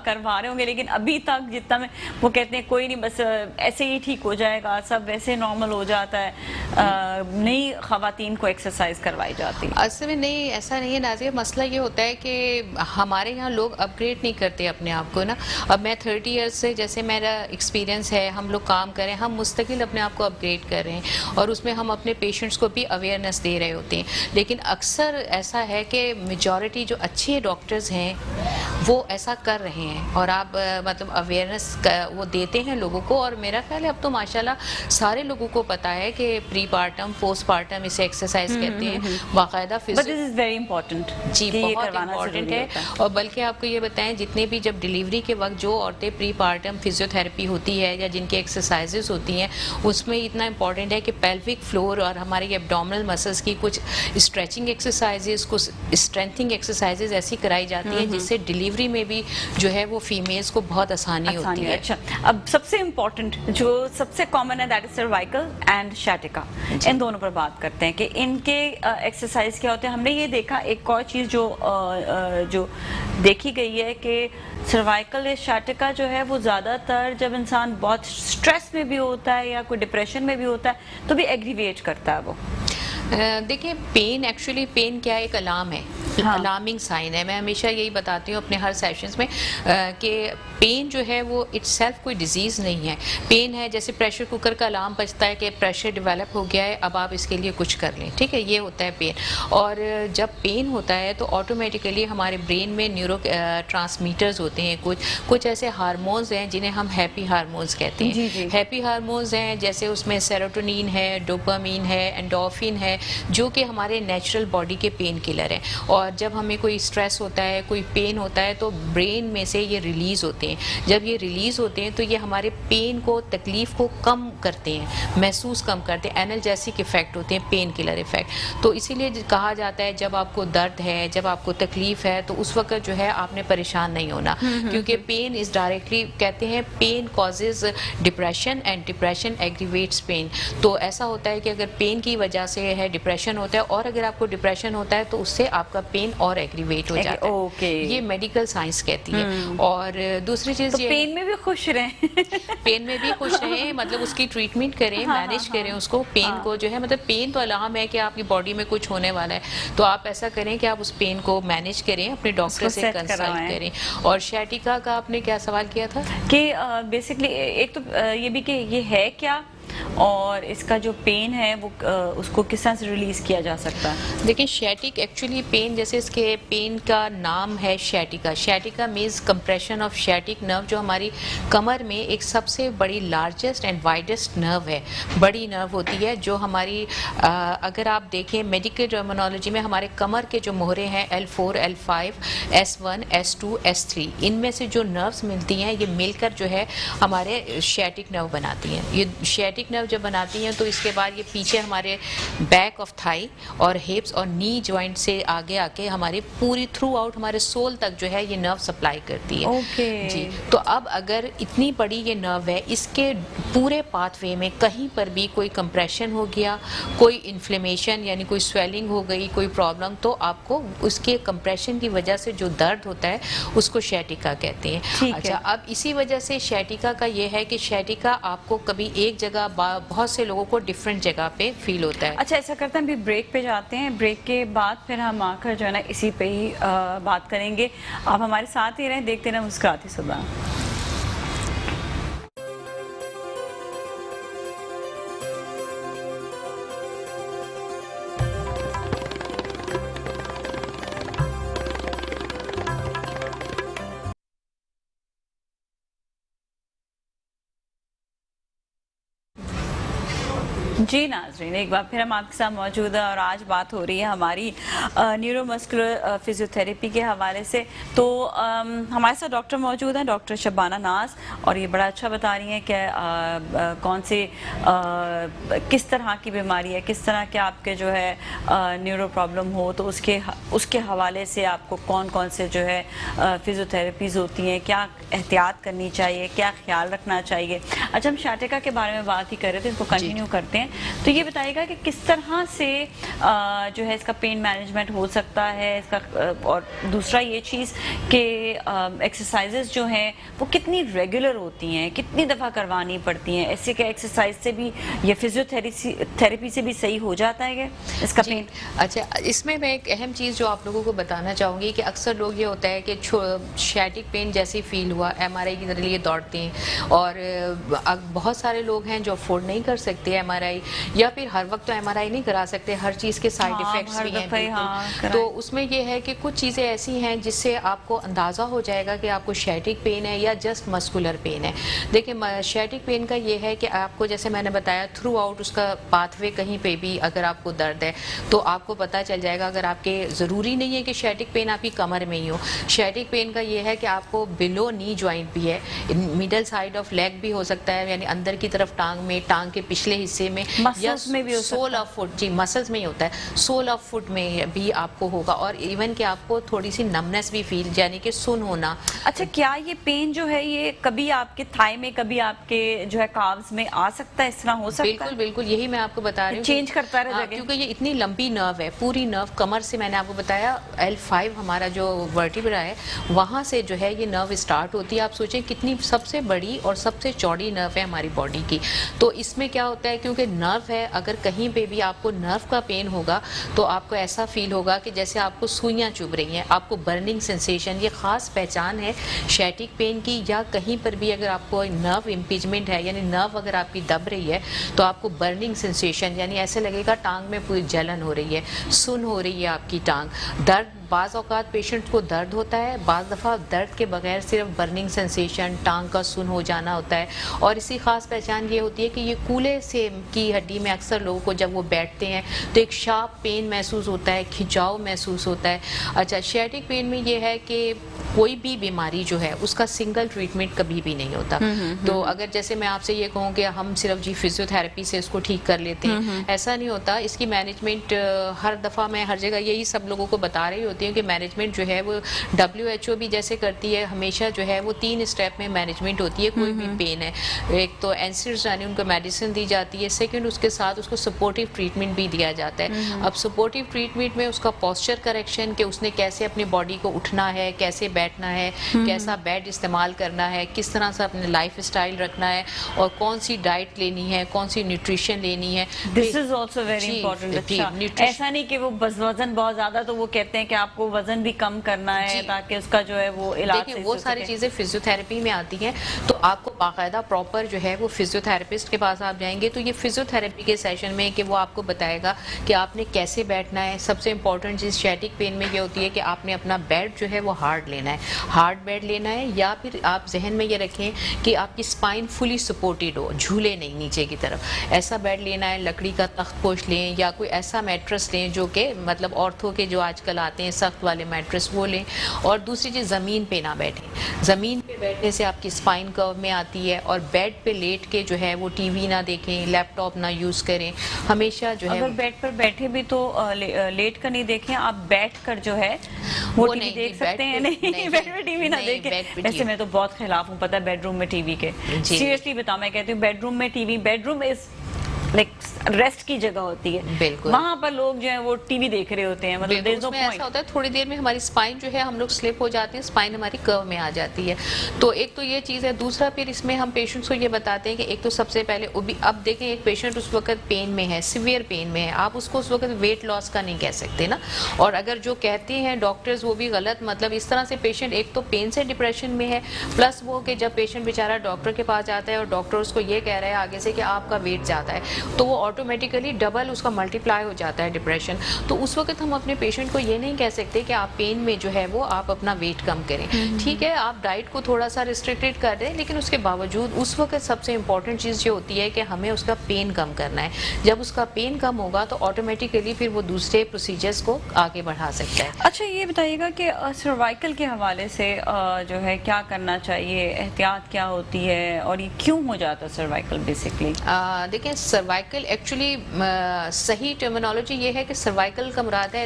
کروا رہے ہوں گے, لیکن ابھی تک جتنا میں وہ کہتے ہیں کوئی نہیں بس ایسے ہی ٹھیک ہو جائے گا, سب ویسے نارمل ہو جاتا ہے. نئی خواتین کو ایکسرسائز کروائی جاتی ہے. اصل میں نہیں, ایسا نہیں ہے نازیہ. مسئلہ یہ ہوتا ہے کہ ہمارے یہاں لوگ اپ گریڈ نہیں کرتے اپنے آپ کو نا. اب میں 30 ایئرس سے جیسے میرا ایکسپیرینس ہے, ہم لوگ کام کریں, ہم مستقل اپنے آپ کو اپ گریڈ کر رہے ہیں اور اس میں ہم اپنے پیشنٹس کو بھی اویئرنیس دے رہے ہوتے ہیں. لیکن اکثر ایسا ہے کہ میجورٹی جو اچھے ڈاکٹرز ہیں وہ ایسا کر رہے ہیں اور آپ مطلب اویئرنیس وہ دیتے ہیں لوگوں کو. اور میرا خیال ہے اب تو ماشاءاللہ سارے لوگوں کو پتہ ہے کہ پری پارٹم پوسٹ پارٹم اسے ایکسرسائز کہتے ہیں باقاعدہ. But this is very important. جی بہت امپورٹنٹ ہے. اور بلکہ آپ کو یہ بتائیں جتنے بھی جب ڈلیوری کے وقت جو عورتیں پری پارٹم فزیو تھراپی ہوتی ہے یا جن کی ایکسرسائزز ہوتی ہیں اس میں اتنا امپورٹنٹ ہے کہ پیلوک فلور اور ہمارے ایبڈومنل مسلس کی کچھ اسٹریچنگ ایکسرسائزز, کچھ اسٹرینتھنگ ایکسرسائزز ایسی کرائی جاتی ہیں جس سے ڈلیوری میں بھی جو ہے وہ فیمیلز کو بہت آسانی ہوتی ہے. اچھا, اب سب سے امپورٹنٹ جو سب سے کامن ہے دیٹ از سروائکل اینڈ شیٹیکا. ان دونوں پر بات کرتے ہیں کہ ان کے ایکسرسائز کیا ہوتے ہیں. ہم نے یہ دیکھا ایک اور چیز جو دیکھی گئی ہے کہ سروائکل یا شیٹیکا جو ہے وہ زیادہ تر جب انسان بہت اسٹریس میں بھی ہوتا ہے یا کوئی ڈپریشن میں بھی ہوتا ہے تو بھی ایگریویٹ کرتا ہے. وہ دیکھیں پین ایکچولی پین کیا ایک الارم ہے, الارمنگ سائن ہے. میں ہمیشہ یہی بتاتی ہوں اپنے ہر سیشنز میں کہ پین جو ہے وہ اٹ سیلف کوئی ڈیزیز نہیں ہے. پین ہے جیسے پریشر کوکر کا الارم بجتا ہے کہ پریشر ڈیولپ ہو گیا ہے, اب آپ اس کے لیے کچھ کر لیں, ٹھیک ہے, یہ ہوتا ہے پین. اور جب پین ہوتا ہے تو آٹومیٹیکلی ہمارے برین میں نیورو ٹرانسمیٹرز ہوتے ہیں, کچھ ایسے ہارمونز ہیں جنہیں ہم ہیپی ہارمونز کہتے ہیں. ہیپی ہارمونز ہیں جیسے اس میں سیروٹونین ہے, ڈوپامین ہے, اینڈورفن ہے, جو کہ ہمارے نیچرل باڈی کے پین کلر ہیں. اور جب ہمیں کوئی اسٹریس ہوتا ہے, کوئی پین ہوتا ہے تو برین میں سے یہ ریلیز ہوتے ہیں. جب یہ ریلیز ہوتے ہیں تو یہ ہمارے پین کو, تکلیف کو کم کرتے ہیں, محسوس کم کرتے ہیں. اینالجیسک افیکٹ ہوتے ہیں, پین کلر افیکٹ. تو اسی لیے کہا جاتا ہے جب آپ کو درد ہے, جب آپ کو تکلیف ہے تو اس وقت جو ہے آپ نے پریشان نہیں ہونا, کیونکہ پین از ڈائریکٹلی کہتے ہیں pain causes depression and depression aggravates pain. تو ایسا ہوتا ہے کہ اگر پین کی وجہ سے ہے ڈپریشن ہوتا ہے اور اگر آپ کو ڈپریشن ہوتا ہے تو اس سے آپ کا پین اور ایگریویٹ ہو جاتا ہے. یہ میڈیکل سائنس کہتی ہے. اور دوسری چیز یہ پین میں بھی خوش رہیں, پین میں بھی خوش رہیں, مطلب اس کی ٹریٹمنٹ کریں, مینیج کریں اس کو. پین کو جو ہے مطلب پین تو الارم ہے کہ آپ کی باڈی میں کچھ ہونے والا ہے, تو آپ ایسا کریں کہ آپ اس پین کو مینیج کریں, اپنے ڈاکٹر سے کنسلٹ کریں. اور شیٹیکا کا آپ نے کیا سوال کیا تھا؟ کہ بیسکلی ایک تو یہ بھی کہ یہ ہے کیا, اور اس کا جو پین ہے وہ اس کو کس طرح سے ریلیز کیا جا سکتا ہے؟ دیکھیں شیٹک ایکچولی پین جیسے اس کے پین کا نام ہے شیٹیکا. شیٹیکا مینز کمپریشن آف شیٹک نرو, جو ہماری کمر میں ایک سب سے بڑی لارجسٹ اینڈ وائڈسٹ نرو ہے, بڑی نرو ہوتی ہے جو ہماری اگر آپ دیکھیں میڈیکل ٹرمینالوجی میں ہمارے کمر کے جو مہرے ہیں L4, L5, S1, S2, S3, ان میں سے جو نروز ملتی ہیں یہ مل کر جو ہے ہمارے شیٹک نرو بناتی ہیں. یہ شیٹک نرو جب بناتی ہیں تو اس کے بعد یہ پیچھے ہمارے بیک آف تھائی اور ہپس اور نی جوائنٹ سے آگے آ کے ہماری پوری تھرو آؤٹ ہمارے سول تک جو ہے یہ نرو سپلائی کرتی ہے. جی تو اب اگر اتنی بڑی یہ نرو ہے, اس کے پورے پاتھ وے میں کہیں پر بھی کوئی کمپریشن ہو گیا, کوئی انفلیمیشن یعنی کوئی سویلنگ ہو گئی, کوئی پرابلم, تو آپ کو اس کے کمپریشن کی وجہ سے جو درد ہوتا ہے اس کو شیٹیکا کہتے ہیں. اچھا, اب اسی وجہ سے شیٹیکا کا یہ ہے کہ شیٹیکا آپ کو کبھی ایک جگہ, بہت سے لوگوں کو ڈفرینٹ جگہ پہ فیل ہوتا ہے. اچھا ایسا کرتے ہیں ابھی بریک پہ جاتے ہیں, بریک کے بعد پھر ہم آ کر جو ہے نا اسی پہ ہی بات کریں گے. آپ ہمارے ساتھ ہی رہیں, دیکھتے رہیں مسکراتی صبح. جی ناظرین, ایک بار پھر ہم آپ کے ساتھ موجود ہیں اور آج بات ہو رہی ہے ہماری نیورو مسکولر فزیوتھیراپی کے حوالے سے. تو ہمارے ساتھ ڈاکٹر موجود ہیں, ڈاکٹر شبانہ ناز, اور یہ بڑا اچھا بتا رہی ہیں کہ کون سی کس طرح کی بیماری ہے, کس طرح کے آپ کے جو ہے نیورو پرابلم ہو تو اس کے حوالے سے آپ کو کون کون سے جو ہے فزیوتھیراپیز ہوتی ہیں, کیا احتیاط کرنی چاہیے, کیا خیال رکھنا چاہیے. اچھا ہم شیٹیکا کے بارے میں بات ہی کر رہے تھے, اس کو کنٹینیو کرتے ہیں. تو یہ بتائیے گا کہ کس طرح سے جو ہے اس کا پین مینجمنٹ ہو سکتا ہے اس کا, اور دوسرا یہ چیز کہ ایکسرسائزز جو ہیں وہ کتنی ریگولر ہوتی ہیں, کتنی دفعہ کروانی پڑتی ہیں, ایسے کہ ایکسرسائز سے بھی یا فزیوتھیراپی سے بھی صحیح ہو جاتا ہے اس کا پین؟ اچھا, اس میں ایک اہم چیز جو آپ لوگوں کو بتانا چاہوں گی کہ اکثر لوگ یہ ہوتا ہے کہ شیٹک پین جیسے فیل ہوا MRI کے لیے دوڑتے ہیں, اور بہت سارے لوگ ہیں جو افورڈ نہیں کر سکتے MRI, یا پھر ہر وقت تو MRI نہیں کرا سکتے, ہر چیز کے سائیڈ ایفیکٹس بھی ہیں بالکل. تو اس میں یہ ہے کہ کچھ چیزیں ایسی ہیں جس سے آپ کو اندازہ ہو جائے گا کہ آپ کو شیٹک پین ہے یا جسٹ مسکولر پین ہے. دیکھیں شیٹک پین کا یہ ہے کہ آپ کو جیسے میں نے بتایا تھرو آؤٹ اس کا پاتھ وے کہیں پہ بھی اگر آپ کو درد ہے تو آپ کو پتہ چل جائے گا. اگر آپ کے ضروری نہیں ہے کہ شیٹک پین آپ کی کمر میں ہی ہو, شیٹک پین کا یہ ہے کہ آپ کو بلو نی جوائنٹ بھی ہے, مڈل سائڈ آف لیگ بھی ہو سکتا ہے, یعنی اندر کی طرف ٹانگ میں, ٹانگ کے پچھلے حصے میں, یا سول آف فٹ, جی مسلز میں ہی ہوتا ہے, سول آف فٹ میں بھی آپ کو ہوگا, اور ایون کہ آپ کو تھوڑی سی نمنس بھی فیل یعنی کہ سن ہونا. اچھا کیا یہ پین جو ہے یہ کبھی آپ کے تھائی میں, کبھی آپ کے جو ہے کاوز میں آ سکتا ہے, اس طرح ہو سکتا ہے؟ بالکل بالکل, یہی میں آپ کو بتا رہی ہوں, چینج کرتا رہے جگہ, کیونکہ یہ اتنی لمبی نرو ہے, پوری نرو کمر سے, میں نے آپ کو بتایا L5 ہمارا جو ورٹیبرا ہے وہاں سے جو ہے یہ نرو اسٹارٹ ہوتی ہے. آپ سوچیں کتنی سب سے بڑی اور سب سے چوڑی نرو ہے ہماری باڈی کی. تو اس میں کیا ہوتا ہے, کیونکہ نرو ہے, اگر کہیں پہ بھی آپ کو نرو کا پین ہوگا تو آپ کو ایسا فیل ہوگا کہ جیسے آپ کو سوئیاں چبھ رہی ہیں, آپ کو برننگ سینسیشن, یہ خاص پہچان ہے شیٹک پین کی. یا کہیں پر بھی اگر آپ کو نرو امپیجمنٹ ہے, یعنی نرو اگر آپ کی دب رہی ہے تو آپ کو برننگ سینسیشن, یعنی ایسے لگے گا ٹانگ میں پوری جلن ہو رہی ہے, سن ہو رہی ہے آپ کی ٹانگ, درد, بعض اوقات پیشنٹ کو درد ہوتا ہے, بعض دفعہ درد کے بغیر صرف برننگ سینسیشن, ٹانگ کا سن ہو جانا ہوتا ہے. اور اسی خاص پہچان یہ ہوتی ہے کہ یہ کولے سے کی ہڈی میں اکثر لوگوں کو جب وہ بیٹھتے ہیں تو ایک شارپ پین محسوس ہوتا ہے, کھنچاؤ محسوس ہوتا ہے. اچھا شیٹک پین میں یہ ہے کہ کوئی بھی بیماری جو ہے اس کا سنگل ٹریٹمنٹ کبھی بھی نہیں ہوتا. تو اگر جیسے میں آپ سے یہ کہوں کہ ہم صرف جی فزیوتھیراپی سے اس کو ٹھیک کر لیتے ہیں, ایسا نہیں ہوتا. اس کی مینجمنٹ ہر دفعہ میں ہر جگہ یہی سب لوگوں کو بتا رہی ہوتی ہوں کہ مینجمنٹ جو ہے وہ WHO بھی جیسے کرتی ہے, ہمیشہ جو ہے وہ 3 اسٹیپ میں مینجمنٹ ہوتی ہے کوئی بھی پین ہے. ایک تو اینسرز یعنی ان کو میڈیسن دی جاتی ہے, سیکنڈ اس کے ساتھ اس کو سپورٹیو ٹریٹمنٹ بھی دیا جاتا ہے. اب سپورٹیو ٹریٹمنٹ میں اس کا پوسچر کریکشن, کہ اس نے کیسے اپنی باڈی کو اٹھنا ہے, کیسے بیٹھنا ہے, کیسا بیڈ استعمال کرنا ہے, کس طرح سے اپنے لائف اسٹائل رکھنا ہے, اور کون سی ڈائٹ لینی ہے, کون سی نیوٹریشن لینی ہے. دس از آلسو ویری امپورٹنٹ. ایسا نہیں کہ وہ وزن بہت زیادہ تو وہ کہتے ہیں کہ آپ کو وزن بھی کم کرنا ہے تاکہ اس کا جو ہے وہ علاج. دیکھیں وہ ساری چیزیں فزیوتھیراپی میں آتی ہیں. تو آپ کو باقاعدہ پراپر جو ہے وہ فزیو تھراپسٹ کے پاس آپ جائیں گے تو یہ فزیو تھراپی کے سیشن میں کہ وہ آپ کو بتائے گا کہ آپ نے کیسے بیٹھنا ہے. سب سے امپورٹنٹ چیز اسٹیٹک پین میں یہ ہوتی ہے کہ آپ نے اپنا بیڈ جو ہے وہ ہارڈ لینا ہے, ہارڈ بیڈ لینا ہے, یا پھر آپ ذہن میں یہ رکھیں کہ آپ کی اسپائن فلی سپورٹڈ ہو, جھولے نہیں نیچے کی طرف, ایسا بیڈ لینا ہے. لکڑی کا تخت پوش لیں یا کوئی ایسا میٹرس لیں جو کہ مطلب آرتھو کے جو آج کل آتے ہیں سخت والے میٹرس وہ لیں. اور دوسری چیز زمین پہ نہ بیٹھیں, زمین پہ بیٹھنے سے آپ کی اسپائن کرو میں آتی ہے. اور بیڈ پہ لیٹ کے جو ہے وہ ٹی وی نہ دیکھیں, لیپ ٹاپ نہ یوز کریں, ہمیشہ جو ہے اگر بیڈ پر بیٹھے بھی تو لیٹ کر نہیں دیکھیں, آپ بیٹھ کر جو ہے وہ ٹی وی دیکھ سکتے ہیں. نہیں, بیڈ میں ٹی وی نہ دیکھیں. ویسے میں تو بہت خلاف ہوں پتہ ہے بیڈ روم میں ٹی وی کے, سیریسلی بتاؤں, میں کہتی ہوں بیڈ روم میں TV, bedroom is like rest کی جگہ ہوتی ہے, بالکل وہاں پر لوگ جو ہیں وہ ٹی وی دیکھ رہے ہوتے ہیں, مطلب اس میں ایسا ہوتا ہے تھوڑی دیر میں ہماری اسپائن جو ہے ہم لوگ سلپ ہو جاتے ہیں, اسپائن ہماری کرو میں آ جاتی ہے. تو ایک تو یہ چیز ہے. دوسرا پھر اس میں ہم پیشنٹس کو یہ بتاتے ہیں کہ ایک تو سب سے پہلے اب دیکھیں ایک پیشنٹ اس وقت پین میں ہے, سیویئر پین میں ہے, آپ اس کو اس وقت ویٹ لاس کا نہیں کہہ سکتے نا. اور اگر جو کہتے ہیں ڈاکٹرز وہ بھی غلط, مطلب اس طرح سے پیشنٹ ایک تو پین سے ڈپریشن میں ہے, پلس وہ کہ جب پیشنٹ بیچارہ ڈاکٹر کے پاس جاتا ہے اور ڈاکٹر اس کو یہ کہہ رہا ہے آگے سے کہ آپ کا ویٹ زیادہ ہے, تو وہ آٹومیٹیکلی ڈبل اس کا ملٹیپلائی ہو جاتا ہے ڈپریشن. تو اس وقت ہم اپنے پیشنٹ کو یہ نہیں کہہ سکتے کہ آپ پین میں جو ہے وہ آپ اپنا ویٹ کم کریں. ٹھیک ہے آپ ڈائٹ کو تھوڑا سا ریسٹرکٹڈ کر دیں, لیکن اس کے باوجود اس وقت سب سے امپورٹنٹ چیز یہ ہوتی ہے کہ ہمیں اس کا پین کم کرنا ہے. جب اس کا پین کم ہوگا تو آٹومیٹیکلی پھر وہ دوسرے پروسیجرز کو آگے بڑھا سکتا ہے. اچھا یہ بتائیے گا کہ سروائیکل کے حوالے سے جو ہے کیا کرنا چاہیے, احتیاط کیا ہوتی ہے, اور یہ کیوں ہو جاتا ہے سروائیکل بیسکلی؟ دیکھیں سروائیکل ایکچولی صحیح ٹرمینالوجی یہ ہے کہ سروائیکل کا مراد ہے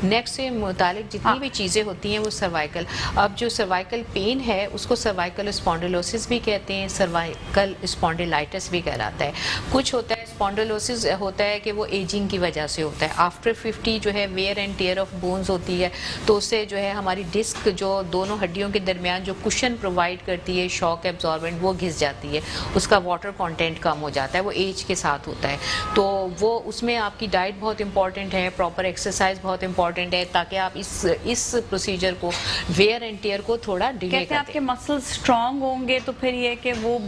نیک سے متعلق جتنی بھی چیزیں ہوتی ہیں وہ سروائیکل. اب جو سروائیکل پین ہے اس کو سروائیکل اسپونڈیلوسس بھی کہتے ہیں, سروائیکل اسپونڈیلائٹس بھی کہلاتا ہے. کچھ ہوتا ہے اسپونڈیلوسس ہوتا ہے کہ وہ ایجنگ کی وجہ سے ہوتا ہے, آفٹر 50 جو ہے where and tear of bones ہوتی ہے, تو اس سے جو ہے ہماری ڈسک جو دونوں ہڈیوں کے درمیان جو کشن پرووائڈ کرتی ہے شاک ایبزاربنٹ وہ گھس جاتی ہے, اس کا واٹر کانٹینٹ کم ہو جاتا ہے, وہ ایج کے ساتھ ہوتا ہے. تو وہ اس میں آپ کی ڈائٹ بہت امپورٹنٹ ہے, پراپر ایکسرسائز بہت امپورٹنٹ ہے, تاکہ آپ اس پروسیجر کو ویئر اینڈ ٹیئر کو تھوڑا ڈیلے کہتے ہیں آپ کے مسل اسٹرانگ ہوں گے تو پھر یہ کہ وہ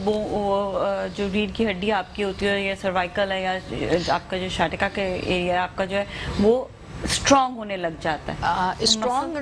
جو ریڑھ کی ہڈی آپ کی ہوتی ہے یا سروائیکل ہے یا آپ کا جو شاٹکا کے ایریا آپ کا جو ہے وہ اسٹرانگ ہونے لگ جاتا ہے. اسٹرانگ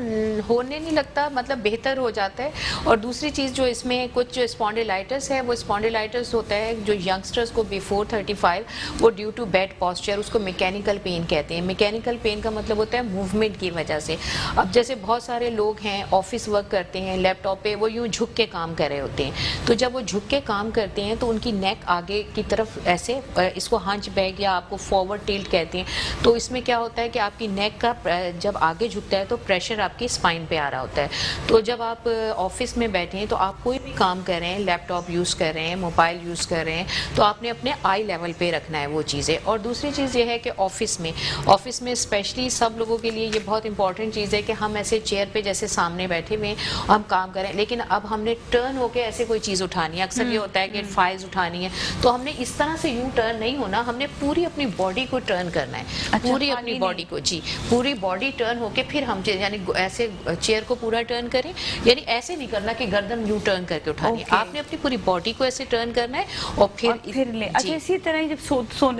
ہونے نہیں لگتا, مطلب بہتر ہو جاتا ہے. اور دوسری چیز جو اس میں کچھ اسپونڈیلائٹس ہے, وہ اسپونڈیلائٹس ہوتا ہے جو ینگسٹرز کو بیفور 35 وہ ڈیو ٹو بیڈ پاسچر, اس کو میکینیکل پین کہتے ہیں. میکینیکل پین کا مطلب ہوتا ہے موومنٹ کی وجہ سے. اب جیسے بہت سارے لوگ ہیں آفس ورک کرتے ہیں لیپ ٹاپ پہ, وہ یوں جھک کے کام کر رہے ہوتے ہیں, تو جب وہ جھک کے کام کرتے ہیں تو ان کی نیک آگے کی طرف ایسے, اس کو ہنچ بیک یا آپ کو فارورڈ ٹلٹ کہتے ہیں. تو اس میں کیا ہوتا ہے کہ آپ کی نیک کا جب آگے جھکتا ہے تو پریشر آپ کی اسپائن پہ آ رہا ہوتا ہے. تو جب آپ آفس میں بیٹھے ہیں تو آپ کوئی بھی کام کر رہے ہیں, لیپ ٹاپ یوز کر رہے ہیں, موبائل یوز کر رہے ہیں, تو آپ نے اپنے آئی لیول پہ رکھنا ہے وہ چیزیں. اور دوسری چیز یہ ہے کہ آفس میں اسپیشلی سب لوگوں کے لیے یہ بہت امپورٹنٹ چیز ہے کہ ہم ایسے چیئر پہ جیسے سامنے بیٹھے ہوئے ہیں ہم کام کریں, لیکن اب ہم نے ٹرن ہو کے ایسے کوئی چیز اٹھانی ہے. اکثر یہ ہوتا ہے کہ فائلز اٹھانی ہے, تو ہم نے اس طرح سے یوں ٹرن نہیں ہونا, ہم نے پوری اپنی باڈی کو ٹرن کرنا ہے, پوری اپنی باڈی کو, جی پوری باڈی ٹرن ہو کے پھر ہم یعنی ایسے چیئر کو پورا ٹرن کریں, یعنی ایسے نہیں کرنا کہ گردن یوں ٹرن کر کے اٹھانی ہے, آپ نے اپنی پوری باڈی کو ایسے ٹرن کرنا ہے اور پھر لیں. اچھا اسی طرح جب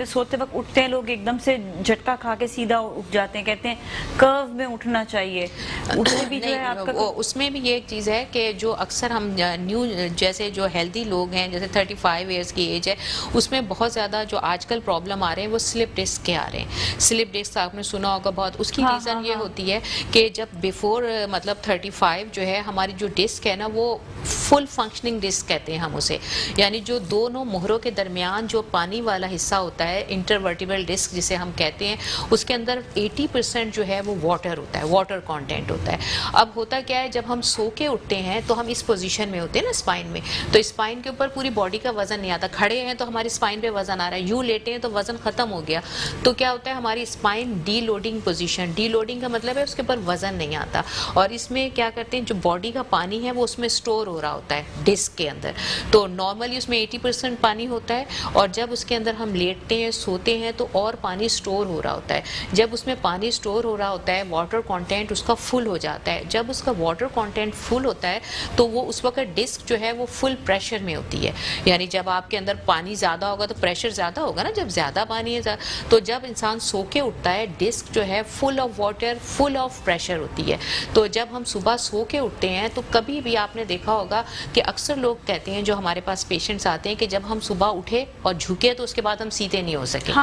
سوتے وقت اٹھتے ہیں لوگ ایک دم سے جھٹکا کھا کے سیدھا اٹھ جاتے ہیں, کہتے ہیں کرو میں اٹھنا چاہیے, اس میں بھی جو ہے آپ کا اس میں بھی یہ ایک چیز ہے کہ جو اکثر ہم نیو جیسے جو ہیلدی لوگ ہیں جیسے 35 ایئرس کی ایج ہے, اس میں بہت زیادہ جو آج کل پرابلم آ رہے ہیں وہ سلپ ڈسک کے آ رہے ہیں. سلپ ڈسک آپ نے سنا ہوگا بہت, اس کی ریزن یہ ہوتی ہے کہ جب بیفور مطلب 35 جو ہے ہماری جو ڈسک ہے نا وہ فل فنکشننگ ڈسک کہتے ہیں ہم اسے, یعنی جو دونوں مہروں کے درمیان جو پانی والا حصہ ہوتا ہے انٹرورٹیبرل ڈسک جسے ہم کہتے ہیں, اس کے اندر 80% جو ہے وہ واٹر ہوتا ہے, واٹر کانٹینٹ ہوتا ہے. اب ہوتا کیا ہے جب ہم سو کے اٹھتے ہیں تو ہم اس پوزیشن میں ہوتے ہیں نا اسپائن میں, تو اسپائن کے اوپر پوری باڈی کا وزن نہیں آتا, کھڑے ہیں تو ہماری اسپائن پہ وزن آ رہا ہے, یوں لیٹے ہیں تو وزن ختم ہو گیا, تو کیا ہوتا ہے ہماری spine D loading loading position. D loading کا مطلب ہے اس کے اوپر وزن نہیں آتا, اور اس میں کیا کرتے ہیں جو باڈی کا پانی ہے وہ اس میں اسٹور ہو رہا ہوتا ہے ڈسک کے اندر. تو نارملی اس میں 80% پانی ہوتا ہے, اور جب اس کے اندر ہم لیٹتے ہیں سوتے ہیں تو اور پانی اسٹور ہو رہا ہوتا ہے. جب اس میں پانی اسٹور ہو رہا ہوتا ہے واٹر کانٹینٹ اس کا فل ہو جاتا ہے. جب اس کا واٹر کانٹینٹ فل ہوتا ہے تو وہ اس وقت ڈسک جو ہے وہ فل پریشر میں ہوتی ہے. یعنی جب آپ کے اندر پانی زیادہ ہوگا تو پریشر زیادہ ہوگا نا, جب زیادہ پانی ہے تو جب انسان سو کے اٹھتا ہے ڈسک جو ہے full of water full of pressure ہوتی ہے. تو جب ہم صبح سو کے اٹھتے ہیں تو کبھی بھی آپ نے دیکھا ہوگا کہ اکثر لوگ کہتے ہیں جو ہمارے پاس پیشنٹس آتے ہیں کہ جب ہم صبح اٹھے اور جھکے تو اس کے بعد ہم سیدھے نہیں ہو سکے.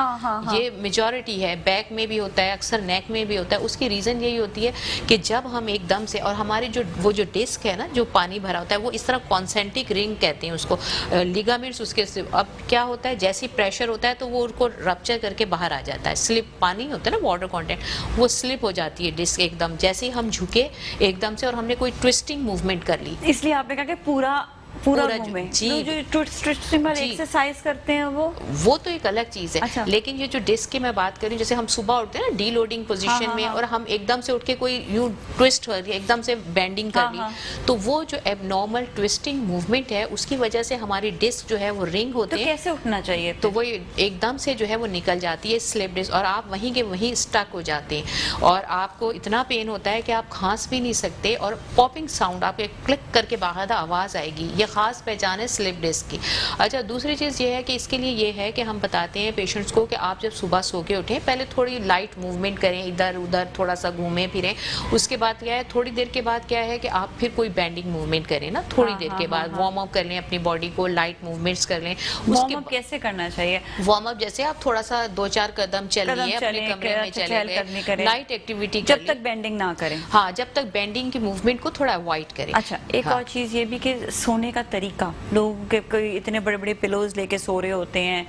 یہ میجورٹی ہے, بیک میں بھی ہوتا ہے, اکثر نیک میں بھی ہوتا ہے. اس کی ریزن یہی ہوتی ہے کہ جب ہم ایک دم سے, اور ہماری وہ جو ڈسک ہے نا جو پانی بھرا ہوتا ہے وہ اس طرح کانسنٹرک رنگ کہتے ہیں اس کو, لیگامنٹس اس کے, اب کیا ہوتا ہے جیسی پریشر ہوتا ہے تو وہ ان کو رپچر کر کے باہر آ جاتا ہے. سلپ پانی ہوتا ہے نا واٹر کانٹینٹ وہ سلپ ہو جاتی ہے ڈسک ایک دم, جیسے ہی ہم جھکے ایک دم سے اور ہم نے کوئی ٹوسٹنگ موومنٹ کر لی. اس لیے آپ نے کہا کہ پورا گھومیں. جو ٹوسٹنگ والی ایکسرسائز کرتے ہیں وہ تو ایک الگ چیز ہے. لیکن یہ جو ڈسک کی میں بات کر رہی ہوں, جیسے ہم صبح اٹھتے ہیں نا ڈی لوڈنگ پوزیشن میں, اور ہم ایک دم سے اٹھ کے کوئی یوں ٹوسٹ کر ایک دم سے بینڈنگ کر لی, تو وہ جو ایب نارمل ٹوسٹنگ موومنٹ ہے اس کی وجہ سے ہماری ڈسک جو ہے وہ رنگ ہوتے ہیں. کیسے اٹھنا چاہیے؟ تو وہ ایک دم سے جو ہے وہ نکل جاتی ہے سلپ ڈسک, اور آپ وہیں کے وہیں اسٹک ہو جاتے ہیں, اور آپ کو اتنا پین ہوتا ہے کہ آپ کھانس بھی نہیں سکتے, اور پاپنگ ساؤنڈ آپ کلک کر کے باقاعدہ آواز آئے گی. یہ خاص پہچان ہے سلپ ڈسک کی. اچھا, دوسری چیز یہ ہے کہ اس کے لیے یہ ہے کہ ہم بتاتے ہیں پیشنٹس کو کہ آپ جب صبح سو کے اٹھیں پہلے تھوڑی لائٹ موومنٹ کریں, ادھر ادھر تھوڑا سا گھومیں پھریں. اس کے بعد کیا ہے, تھوڑی دیر کے بعد کیا ہے کہ آپ پھر کوئی بینڈنگ موومنٹ کریں نا, تھوڑی دیر کے بعد وارم اپ کر لیں اپنی باڈی کو, لائٹ موومنٹس کر لیں. وارم اپ کیسے کرنا چاہیے؟ وارم اپ جیسے آپ تھوڑا سا 2-4 قدم چلیے, اپنے کمرے میں چلے گئے, لائٹ ایکٹیویٹی جب تک بینڈنگ نہ کریں. ہاں, جب تک بینڈنگ کی موومنٹ کو تھوڑا اوائڈ کریں. اچھا, ایک اور چیز یہ بھی کہ سونے کا طریقہ, لوگ کوئی اتنے بڑے بڑے پلوز لے کے سو رہے ہوتے ہیں,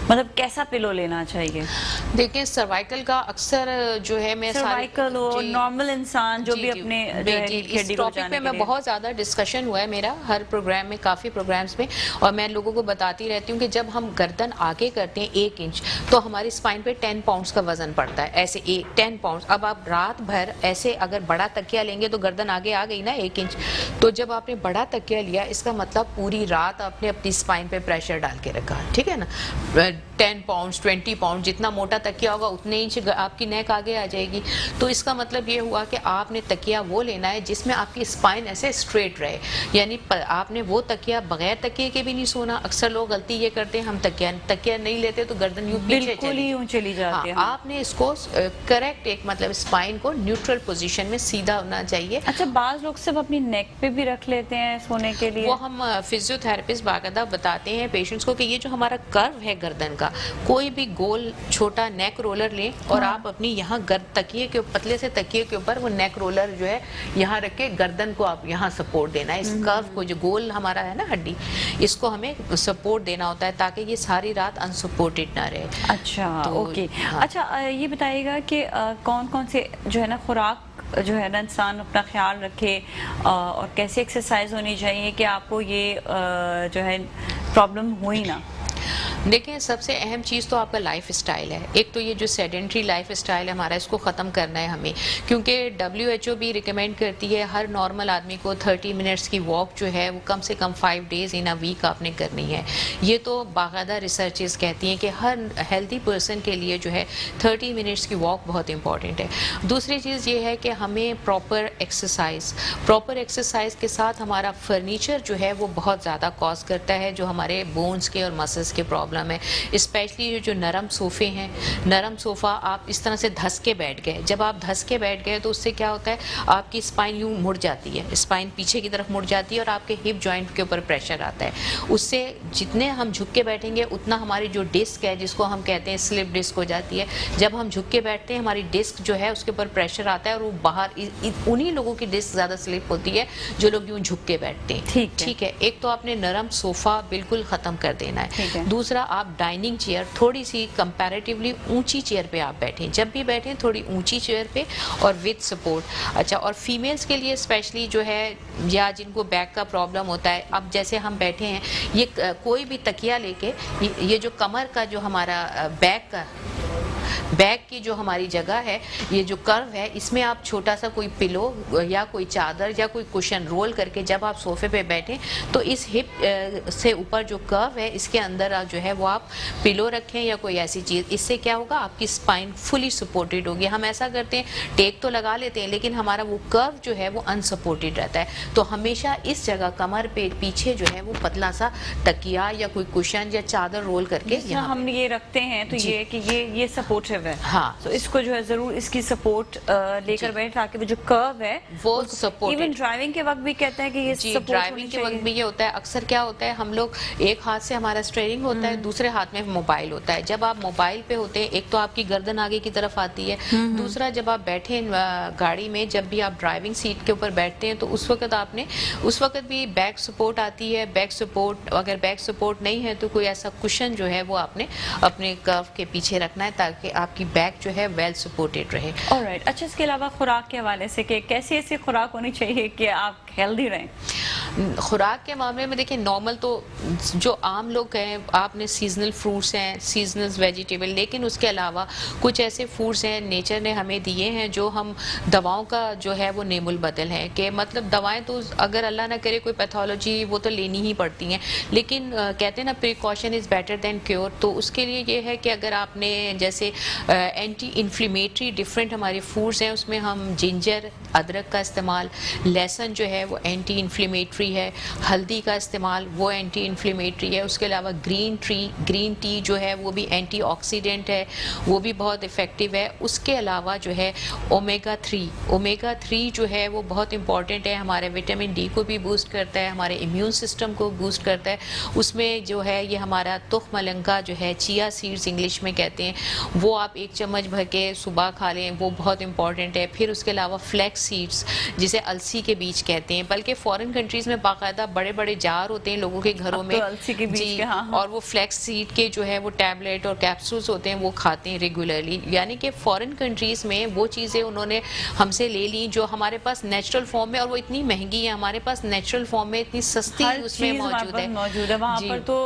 مطلب کیسا پلو لینا چاہیے؟ دیکھیں سروائکل کا اکثر جو ہے میں سروائکل ہو, نارمل انسان جو بھی اپنے اس ٹاپک پہ میں بہت زیادہ ڈسکشن ہوا ہے میرا ہر پروگرام میں, کافی پروگرامز میں, اور میں لوگوں کو بتاتی رہتی ہوں کہ جب ہم گردن آگے کرتے ہیں 1 انچ تو ہماری اسپائن پہ 10 پاؤنڈز کا وزن پڑتا ہے, ایسے 10 پاؤنڈز. اب آپ رات بھر ایسے اگر بڑا تکیہ لیں گے تو گردن آگے آ گئی نا 1 انچ, تو جب آپ نے بڑا تکیہ لیا اس کا مطلب پوری رات آپ نے اپنی اسپائن پہ پریشر ڈال کے رکھا, ٹھیک ہے نا. 10 پاؤنڈز 20 پاؤنڈ جتنا موٹا تکیہ ہوگا اتنے انچ آپ کی نیک آگے آ جائے گی. تو اس کا مطلب یہ ہوا کہ آپ نے تکیہ وہ لینا ہے جس میں آپ کی اسپائن ایسے اسٹریٹ رہے, یعنی آپ نے وہ تکیہ بغیر تکیے کے بھی نہیں سونا. اکثر لوگ غلطی یہ کرتے ہیں, ہم تکیہ نہیں لیتے تو گردن یوں پیچھے چلی جاتی ہے. آپ نے اس کو کریکٹ ایک مطلب اسپائن کو نیوٹرل پوزیشن میں سیدھا ہونا چاہیے. اچھا, بعض لوگ صرف اپنی نیک پہ بھی رکھ لیتے ہیں سونے کے لیے. وہ ہم فزیو تھراپسٹ باقاعدہ بتاتے ہیں پیشنٹس کو کہ یہ جو ہمارا کرو ہے گردن کا, کوئی بھی گول چھوٹا نیک رولر لیں اور آپ اپنی یہاں تکیے کے پتلے سے تکیے کے اوپر وہ نیک رولر جو ہے یہاں رکھ کے گردن کو آپ یہاں سپورٹ دینا ہے. اس کرو کو جو گول ہمارا ہے نا ہڈی, اس کو ہمیں سپورٹ دینا ہوتا ہے تاکہ یہ ساری رات انسپورٹڈ نہ رہے. اچھا, اوکے. اچھا, یہ بتائیے گا کہ کون کون سے جو ہے نا خوراک جو ہے نا انسان اپنا خیال رکھے, اور کیسے ایکسرسائز ہونی چاہیے کہ آپ کو یہ جو ہے پرابلم ہوئی نا؟ دیکھیں, سب سے اہم چیز تو آپ کا لائف اسٹائل ہے. ایک تو یہ جو سیڈنٹری لائف اسٹائل ہے ہمارا, اس کو ختم کرنا ہے ہمیں, کیونکہ WHO بھی ریکمینڈ کرتی ہے ہر نارمل آدمی کو 30 منٹس کی واک جو ہے وہ کم سے کم 5 days in a week آپ نے کرنی ہے. یہ تو باقاعدہ ریسرچز کہتی ہیں کہ ہر ہیلتھی پرسن کے لیے جو ہے 30 منٹس کی واک بہت امپورٹنٹ ہے. دوسری چیز یہ ہے کہ ہمیں پراپر ایکسرسائز کے ساتھ ہمارا فرنیچر جو ہے وہ بہت زیادہ کاز کرتا ہے جو ہمارے بونز کے اور مسلس کے پرابلم ہے. اسپیشلی جو نرم صوفے ہیں, نرم صوفہ آپ اس طرح سے دھس کے بیٹھ گئے, جب آپ دھس کے بیٹھ گئے تو اس سے کیا ہوتا ہے, آپ کی اسپائن یوں مڑ جاتی ہے, اسپائن پیچھے کی طرف مڑ جاتی ہے اور آپ کے ہپ جوائنٹ کے اوپر پریشر آتا ہے. اس سے جتنے ہم جھک کے بیٹھیں گے اتنا ہماری جو ڈسک ہے جس کو ہم کہتے ہیں سلپ ڈسک ہو جاتی ہے. جب ہم جھک کے بیٹھتے ہیں ہماری ڈسک جو ہے اس کے اوپر پریشر آتا ہے اور وہ باہر, انہی لوگوں کی ڈسک زیادہ سلپ ہوتی ہے جو لوگ یوں جھک کے بیٹھتے ہیں. ٹھیک ہے, ایک تو آپ نے نرم صوفہ بالکل ختم کر دینا ہے. دوسرا, آپ ڈائننگ چیئر تھوڑی سی کمپیریٹیولی اونچی چیئر پہ آپ بیٹھیں, جب بھی بیٹھیں تھوڑی اونچی چیئر پہ اور وتھ سپورٹ. اچھا, اور فیمیلز کے لیے اسپیشلی جو ہے یا جن کو بیک کا پرابلم ہوتا ہے, اب جیسے ہم بیٹھے ہیں یہ کوئی بھی تکیہ لے کے, یہ جو کمر کا جو ہمارا بیک کا बैक की जो हमारी जगह है, ये जो कर्व है, इसमें आप छोटा सा कोई पिलो या कोई चादर या कोई कुशन रोल करके जब आप सोफे पे बैठें तो इस हिप से ऊपर जो कर्व है इसके अंदर जो है वो आप पिलो रखें या कोई ऐसी चीज़। इससे क्या होगा, आपकी स्पाइन फुली सपोर्टेड होगी। हम ऐसा करते हैं, टेक तो लगा लेते हैं लेकिन हमारा वो कर्व जो है वो अनसपोर्टेड रहता है। तो हमेशा इस जगह कमर पे पीछे जो है वो पतला सा तकिया या कोई कुशन या चादर रोल करके यहाँ हम ये रखते हैं तो ये कि ये सपोर्टिव है। हाँ, तो इसको जो है जरूर इसकी सपोर्ट लेकर बैठ, ताकि वो जो कर्व है वो सपोर्ट। इवन ड्राइविंग के वक्त भी कहते हैं कि ये सपोर्ट ड्राइविंग के वक्त भी ये होता है। अक्सर क्या होता है, हम लोग एक हाथ से हमारा स्टीयरिंग होता है, दूसरे हाथ में मोबाइल होता है। जब आप मोबाइल पे होते हैं, एक तो आपकी गर्दन आगे की तरफ आती है, दूसरा जब आप बैठे गाड़ी में, जब भी आप ड्राइविंग सीट के ऊपर बैठते हैं तो उस वक्त भी बैक सपोर्ट आती है। बैक सपोर्ट, अगर बैक सपोर्ट नहीं है तो कोई ऐसा कुशन जो है वो आपने अपने कर्व के पीछे रखना है ताकि आपकी बैक जो है वेल सपोर्टेड रहे। ऑलराइट। अच्छा, इसके अलावा खुराक के हवाले से कि कैसी ऐसी खुराक होनी चाहिए कि आप हेल्दी रहें? खुराक के मामले में देखिए, नॉर्मल तो जो आम लोग हैं, आपने सीजनल फ्रूट्स हैं, सीजनल वेजिटेबल, लेकिन उसके अलावा कुछ ऐसे फूड्स हैं नेचर ने हमें दिए हैं जो हम दवाओं का जो है वो नेमुल बदल है। कि मतलब दवाएं तो अगर अल्लाह ना करे कोई पैथोलॉजी, वो तो लेनी ही पड़ती हैं, लेकिन कहते हैं ना precaution is better than cure. तो उसके लिए ये है कि अगर आपने जैसे एंटी इन्फ्लेमेटरी डिफरेंट हमारे फूड्स हैं, उसमें हम जिंजर, अदरक का इस्तेमाल, लहसुन जो है वो एंटी इन्फ्लेमेटरी है, हल्दी का इस्तेमाल वो एंटी इन्फ्लेमेटरी है। उसके अलावा ग्रीन टी जो है वो भी एंटी ऑक्सीडेंट है, वो भी बहुत इफ़ेक्टिव है। उसके अलावा जो है ओमेगा 3 जो है वो बहुत इंपॉर्टेंट है, हमारे विटामिन डी को भी बूस्ट करता है, हमारे इम्यून सिस्टम को बूस्ट करता है। उसमें जो है ये हमारा तुखमलंगा जो है, चिया सीड्स इंग्लिश में कहते हैं, वो आप 1 चम्मच भर के सुबह खा लें, वो बहुत इंपॉर्टेंट है। फिर उसके अलावा फ्लैक्स सीड्स जिसे अलसी के बीज कहते हैं, बल्कि फॉरेन कंट्रीज़ में बाकायदा बड़े बड़े जार होते हैं लोगों के घरों में, तो अलसी के बीज जी, के, हाँ। और वो फ्लैक्स सीड के जो है वो टैबलेट और कैप्सूल्स होते हैं, वो खाते हैं रेगुलरली। यानी कि फॉरेन कंट्रीज़ में वो चीज़ें उन्होंने हमसे ले ली जो हमारे पास नेचुरल फॉर्म में, और वो इतनी महंगी है, हमारे पास नेचुरल फॉर्म में इतनी सस्ती उसमें मौजूद है। वहाँ पर तो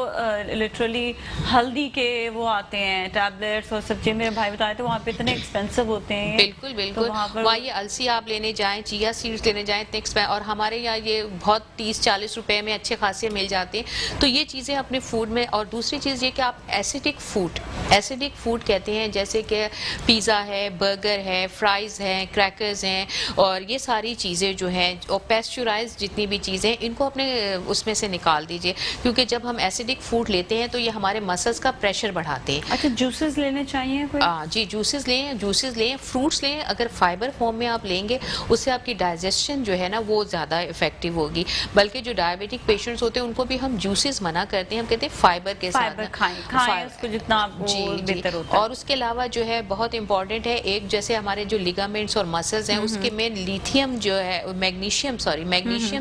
लिटरली हल्दी के वो आते हैं टैबलेट्स और सब चीज़, मेरे भाई बताए थे वहाँ पे इतने एक्सपेंसिव होते हैं। बिल्कुल बिल्कुल, तो वहाँ ये अलसी आप लेने जाएं, चिया सीड्स लेने जाएं, इतने और हमारे यहाँ ये बहुत 30-40 रुपए में अच्छे खासे मिल जाते हैं। तो ये चीज़ें अपने फूड में। और दूसरी चीज़ ये कि आप एसिडिक फूड कहते हैं, जैसे कि पिज़्ज़ा है, बर्गर है, फ्राइज़ हैं, क्रैकर्स हैं, और ये सारी चीज़ें जो हैं, और पेस्चुराइज जितनी भी चीज़ें, इनको अपने उसमें से निकाल दीजिए, क्योंकि जब हम एसिडिक फूड लेते हैं तो ये हमारे मसल्स का प्रेशर बढ़ाते हैं। अच्छा, जूसेस लेने चाहिए कोई? जी, जूसेस लें, फ्रूट्स लें। अगर फाइबर फॉर्म में आप लेंगे उससे आपकी डाइजेशन जो है ना वो ज़्यादा इफेक्टिव होगी। बल्कि जो डायबिटिक पेशेंट्स होते हैं उनको भी हम जूसेस मना करते हैं, हम कहते हैं फाइबर के साथ खाएं उसको जितना आपको बेहतर होता है। और उसके अलावा जो है बहुत इंपॉर्टेंट है, एक जैसे हमारे जो लिगामेंट्स और मसल्स हैं उसके में लिथियम जो है, मैग्नीशियम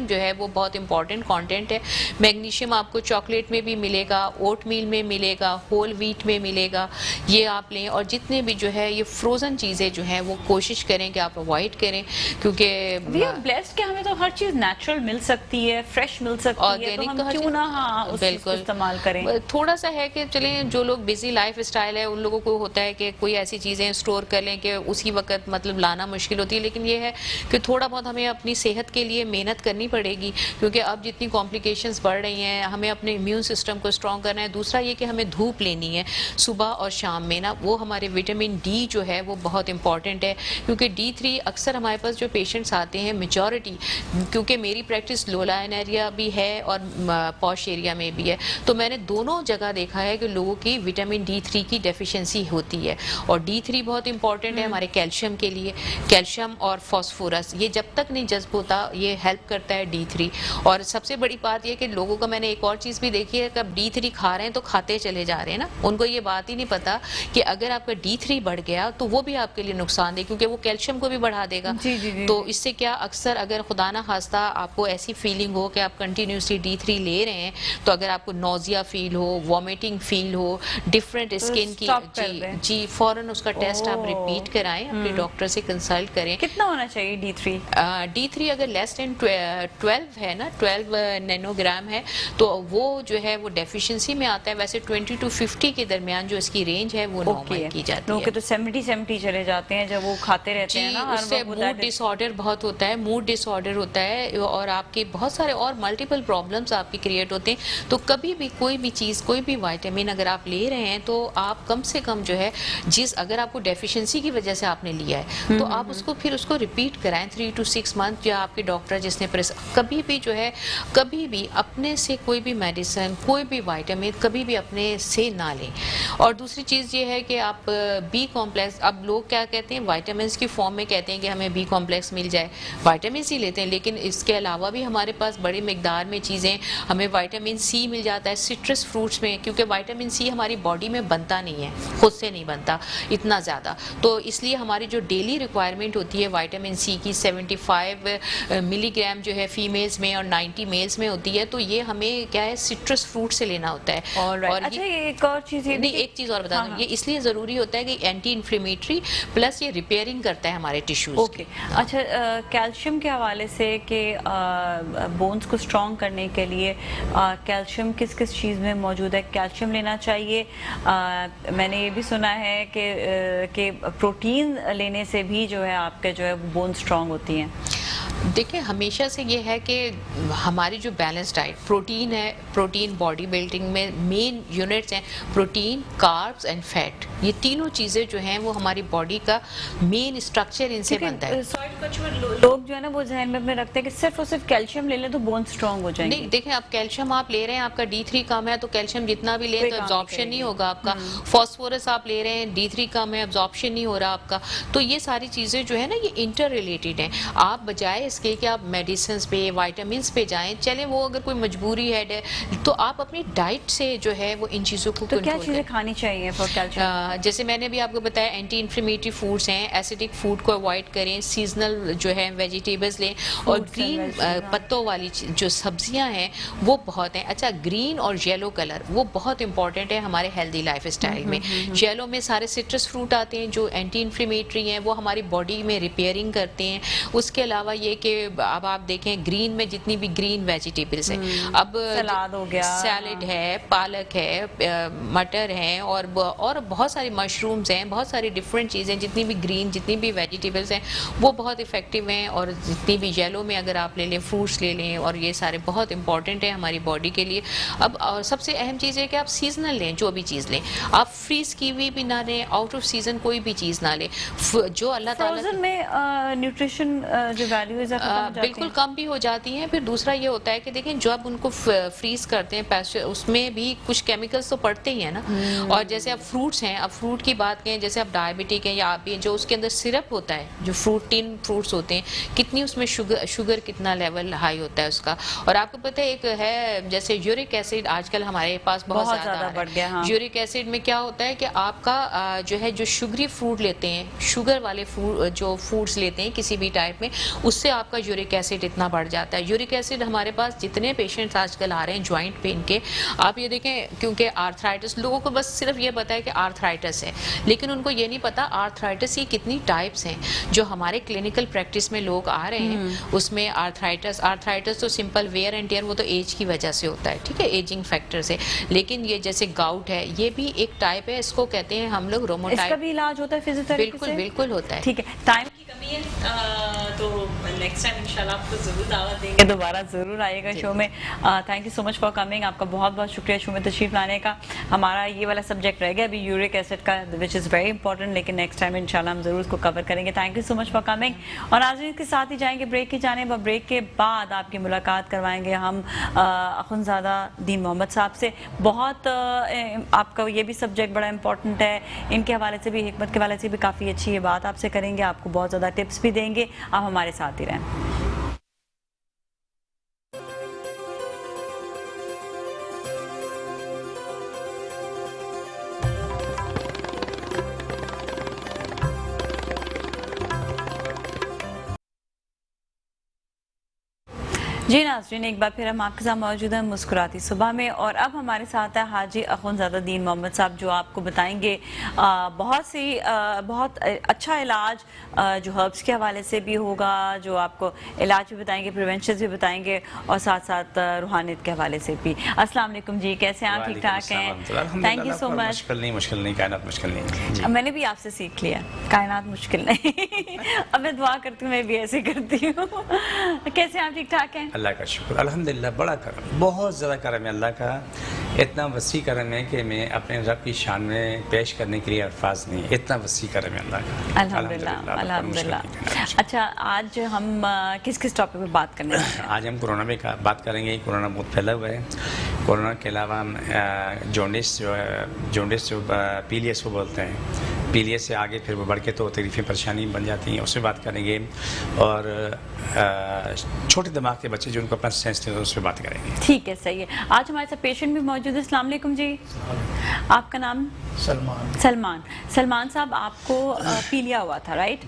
जो है वो बहुत इंपॉर्टेंट कंटेंट है। मैग्नीशियम आपको चॉकलेट में भी मिलेगा, ओट मील में मिलेगा, होल व्हीट में मिलेगा, ये आप लें। और जितने भी जो है ये फ्रोजन चीज़ें जो हैं वो कोशिश करें कि आप अवॉइड करें, क्योंकि वी आर ब्लेस्ड कि हमें तो हर चीज़ नेचुरल मिल सकती है, फ्रेश मिल सकती है, तो हम क्यों ना उस चीज़ को इस्तेमाल करें। थोड़ा सा है कि चलें, जो लोग बिजी लाइफ स्टाइल है उन लोगों को होता है कि कोई ऐसी चीज़ें स्टोर कर लें कि उसी वक्त मतलब लाना मुश्किल होती है, लेकिन ये है कि थोड़ा बहुत हमें अपनी सेहत के लिए मेहनत करनी पड़ेगी, क्योंकि अब जितनी कॉम्प्लिकेशंस बढ़ रही हैं, हमें अपने इम्यून सिस्टम को स्ट्रॉन्ग करना है। दूसरा ये कि हमें धूप लेनी है सुबह और शाम में ना, वो हमारे विटामिन डी जो है वो बहुत इंपॉर्टेंट है, क्योंकि D3 अक्सर हमारे पास जो पेशेंट्स आते हैं मेजॉरिटी, क्योंकि मेरी प्रैक्टिस लो लाइन एरिया भी है और पॉश एरिया में भी है, तो मैंने दोनों जगह देखा है कि लोगों की विटामिन D3 की डेफिशिएंसी होती है। और D3 बहुत इंपॉर्टेंट है हमारे कैल्शियम के लिए, कैल्शियम और फास्फोरस, ये जब तक नहीं जज्ब होता ये हेल्प करता है D3। और सबसे बड़ी बात ये कि लोगों का, मैंने एक और चीज़ भी देखी है कि अब D3 खा रहे हैं तो खाते चले जा रहे हैं ना, उनको ये बात ही नहीं पता कि अगर आपका D3 बढ़ गया तो वो भी आपके लिए नुकसान दे, क्योंकि वो कैल्शियम को भी बढ़ा देगा। जी, जी, जी, तो इससे क्या, अक्सर अगर खुदा ना खास्ता आपको ऐसी फीलिंग हो कि आप कंटिन्यूसली D3 ले रहे हैं, तो अगर आपको नोजिया फील हो, वॉमिटिंग फील हो, डिफरेंट स्किन की, stop कर जी दें। जी, फौरन उसका टेस्ट आप ओह। रिपीट कराएं, अपने डॉक्टर से कंसल्ट करें। कितना होना चाहिए D3? D3 अगर लेस देन 12 है ना, 12 नैनोग्राम है, तो वो जो है वो डेफिशिएंसी में आता है। वैसे 20 to 50 के दरमियान जो इसकी रेंज है वो नॉर्मल की जाती लोग है। के तो 70 चले जाते हैं जब वो खाते रहते हैं जी, ना हर उससे वक्त, वो मूड that is- डिसऑर्डर बहुत होता है, मूड डिसऑर्डर होता है, और आपके बहुत सारे और मल्टीपल प्रॉब्लम्स आपके क्रिएट होते हैं। तो कभी भी कोई भी चीज़, कोई भी विटामिन अगर आप ले रहे हैं, तो आप कम से कम जो है, अगर आपको डेफिशिएंसी की वजह से आपने लिया है, तो आप उसको फिर उसको रिपीट कराएं 3 to 6 मंथ, या आपके डॉक्टर जिसने कभी भी जो है, कभी भी अपने से कोई भी मेडिसिन, कोई भी विटामिन कभी भी अपने से ना लें। और दूसरी चीज़ ये है कि आप बी कॉम्प्लेक्स, अब लोग क्या कहते हैं, विटामिन्स की फॉर्म में कहते हैं कि हमें बी कॉम्प्लेक्स मिल जाए, विटामिन सी लेते हैं, लेकिन इसके अलावा भी हमारे पास बड़ी मिकदार में चीज़ें, हमें विटामिन सी मिल जाता है सिट्रस फ्रूट्स में, क्योंकि विटामिन सी हमारी बॉडी में बनता नहीं है, खुद से नहीं बनता इतना ज़्यादा, तो इसलिए हमारी जो डेली रिक्वायरमेंट होती है विटामिन सी की 75 मिलीग्राम जो है फीमेल्स में और 90 मेल्स में होती है, तो ये हमें क्या है, सिट्रस फ्रूट से लेना होता है। Alright. और अच्छा, ये ये एक और चीज़ ये नहीं, भी एक चीज़ और बता हाँ, दूं, हाँ। ये इसलिए ज़रूरी होता है कि एंटी इन्फ्लेमेटरी प्लस ये रिपेयरिंग करता है हमारे टिश्यूज। ओके। अच्छा, कैल्शियम के हवाले से कि बोन्स को स्ट्रॉन्ग करने के लिए कैल्शियम किस किस चीज़ में मौजूद है, कैल्शियम लेना चाहिए? मैंने ये भी सुना है कि प्रोटीन लेने से भी जो है आपके जो है बोन स्ट्रॉन्ग होती हैं। देखिए, हमेशा से ये है कि हमारी जो बैलेंस डाइट, प्रोटीन है, प्रोटीन बॉडी बिल्डिंग में मेन यूनिट्स हैं, प्रोटीन, कार्ब्स एंड फैट, ये तीनों चीज़ें जो हैं वो हमारी बॉडी का मेन स्ट्रक्चर इनसे बनता है। लोग जो है ना वो जहन में अपने रखते हैं कि सिर्फ और सिर्फ कैल्शियम ले लें तो बोन स्ट्रॉन्ग हो जाएंगे। नहीं, देखें, आप कैल्शियम आप ले रहे हैं, आपका D3 कम है, तो कैल्शियम जितना भी लें कोई तो काम एब्जॉर्प्शन नहीं नहीं होगा आपका। फॉस्फोरस आप ले रहे हैं, D3 कम है, एब्जॉर्प्शन नहीं हो रहा आपका। तो ये सारी चीज़ें जो है ना, ये इंटर रिलेटेड हैं। आप बजाय इसके कि आप मेडिसिन पे, विटामिन पे जाएं, चलें, वो अगर कोई मजबूरी है तो आप अपनी डाइट से जो है वो इन चीज़ों को तो क्या कंट्रोल चीज़ें करें। खानी चाहिए फॉर कैल्शियम? जैसे मैंने भी आपको बताया, एंटी इन्फ्लेमेटरी फूड्स हैं, एसिडिक फूड को अवॉइड करें, सीजनल जो है वेजिटेबल्स लें, और Fruits and ग्रीन vegetables, हाँ। पत्तों वाली जो सब्जियां हैं वो बहुत हैं। अच्छा, ग्रीन और येलो कलर वो बहुत इंपॉर्टेंट है हमारे हेल्दी लाइफ स्टाइल में। येलो में सारे सिट्रस फ्रूट आते हैं जो एंटी इन्फ्लेमेटरी हैं, वो हमारी बॉडी में रिपेयरिंग करते हैं। उसके अलावा ये कि अब आप देखें, ग्रीन में जितनी भी ग्रीन वेजिटेबल्स हैं, अब सलाद हो गया, सैलड है, पालक है, मटर हैं, और बहुत सारी मशरूम्स हैं, बहुत सारी डिफरेंट चीज़ें, जितनी भी ग्रीन, जितनी भी वेजिटेबल्स हैं वो बहुत इफेक्टिव हैं। और जितनी भी येलो में अगर आप ले लें, फ्रूट्स ले लें, और ये सारे बहुत इंपॉर्टेंट है हमारी बॉडी के लिए। अब सबसे अहम चीज़ है कि आप सीजनल लें, जो भी चीज़ लें, आप फ्रीज की हुई भी ना लें, आउट ऑफ सीजन कोई भी चीज़ ना लें। जो अल्लाह ताला फ्रोजन में न्यूट्रिशन जो वैल्यूज है बिल्कुल कम भी हो जाती हैं। फिर दूसरा ये होता है कि देखें, जब उनको फ्रीज करते हैं पैस्चर, उसमें भी कुछ केमिकल्स तो पड़ते ही हैं ना। और जैसे अब फ्रूट्स हैं, अब फ्रूट की बात करें, जैसे आप डायबिटिक हैं या आप भी, जो उसके अंदर सिरप होता है, जो टिन फ्रूट्स होते हैं, कितनी उसमें शुगर कितना लेवल हाई होता है उसका। और आपको पता है, एक है जैसे यूरिक एसिड आजकल हमारे पास बहुत ज़्यादा बढ़ गया। हाँ। यूरिक एसिड में क्या होता है कि आपका जो है, जो शुगरी फ्रूट लेते हैं, शुगर वाले जो फूड्स लेते हैं किसी भी टाइप में, उससे आपका यूरिक एसिड इतना बढ़ जाता है। यूरिक एसिड हमारे पास जितने पेशेंट्स आजकल आ रहे हैं जॉइंट पेन के, आप ये देखें, क्योंकि आर्थराइटिस, लोगों को बस सिर्फ ये पता है कि आर्थराइटिस है, लेकिन उनको ये नहीं पता आर्थराइटिस की कितनी टाइप्स हैं। जो हमारे क्लिनिकल प्रैक्टिस में लोग आ रहे हैं, उसमें आर्थराइटिस तो सिंपल वेयर एंड टेयर, वो तो एज की वजह से होता है, ठीक है, एजिंग फैक्टर से। लेकिन ये जैसे गाउट है, ये भी एक टाइप है, इसको कहते हैं हम लोग रोमोटाइड। इसका भी इलाज होता है फिजियोथेरेपी से? बिल्कुल बिल्कुल होता है। ठीक है, टाइम की कमी है, तो नेक्स्ट टाइम इंशाल्लाह आपको जरूर दावत देंगे, दोबारा जरूर आइएगा शो में। Thank you so much for coming, आपका बहुत बहुत शुक्रिया शो में तशरीफ लाने का। हमारा ये वाला सब्जेक्ट रह गया अभी यूरिक एसिड का, विच इज़ वेरी इंपॉर्टेंट, लेकिन नेक्स्ट टाइम इंशाल्लाह हम जरूर उसको कवर करेंगे। Thank you so much for coming. और नाज़रीन, के साथ ही जाएंगे ब्रेक की जानिब। ब्रेक के बाद आपकी मुलाकात करवाएंगे हम अखुनज़ादा दीन मोहम्मद साहब से। बहुत आपका ये भी सब्जेक्ट बड़ा इंपॉर्टेंट है, इनके हवाले से भी, हिकमत के हवाले से भी काफ़ी अच्छी ये बात आपसे करेंगे, आपको बहुत ज़्यादा टिप्स भी देंगे। आप हमारे साथ ही रहें। जी नाज़रीन, एक बार फिर हम आपके साथ मौजूद हैं मुस्कुराती सुबह में, और अब हमारे साथ है हाजी अख़ुंज़ादा दीन मोहम्मद साहब, जो आपको बताएंगे बहुत अच्छा इलाज जो हर्ब्स के हवाले से भी होगा, जो आपको इलाज भी बताएंगे, प्रिवेंशन भी बताएंगे, और साथ साथ रूहानियत के हवाले से भी। अस्सलाम वालेकुम जी, कैसे हैं आप? ठीक ठाक हैं? Thank you so much. मुश्किल नहीं, कायनात मुश्किल नहीं जी। मैंने भी आपसे सीख लिया, कायनात मुश्किल नहीं। अब मैं दुआ करती हूँ, मैं भी ऐसे करती हूँ। कैसे हैं आप? ठीक ठाक हैं? अल्लाह का शुक्र, अल्हम्दुलिल्लाह। बड़ा करम, बहुत ज़्यादा करम है अल्लाह का। इतना वसी करम है कि मैं अपने रब की शान में पेश करने के लिए अल्फाज नहीं, इतना वसी करम है अल्लाह का। अल्हम्दुलिल्लाह, अल्हम्दुलिल्लाह। अच्छा, आज हम किस किस टॉपिक पे बात करने वाले हैं? आज हम कोरोना में बात करेंगे। कोरोना बहुत फैला हुआ है। कोरोना के अलावा हम जॉन्डिस जो पीलियस को बोलते हैं, पीलियस से आगे फिर वो बढ़ के तो तकलीफें परेशानी बन जाती हैं, उससे बात करेंगे। और छोटे दिमाग के बच्चे जो उनको अपना सेंसिटिव है, उस पर बात करेंगे। ठीक है, सही है। आज हमारे साथ पेशेंट भी मौजूद है। अस्सलाम वालेकुम जी, आपका नाम? सलमान साहब, आपको पीलिया हुआ था, राइट?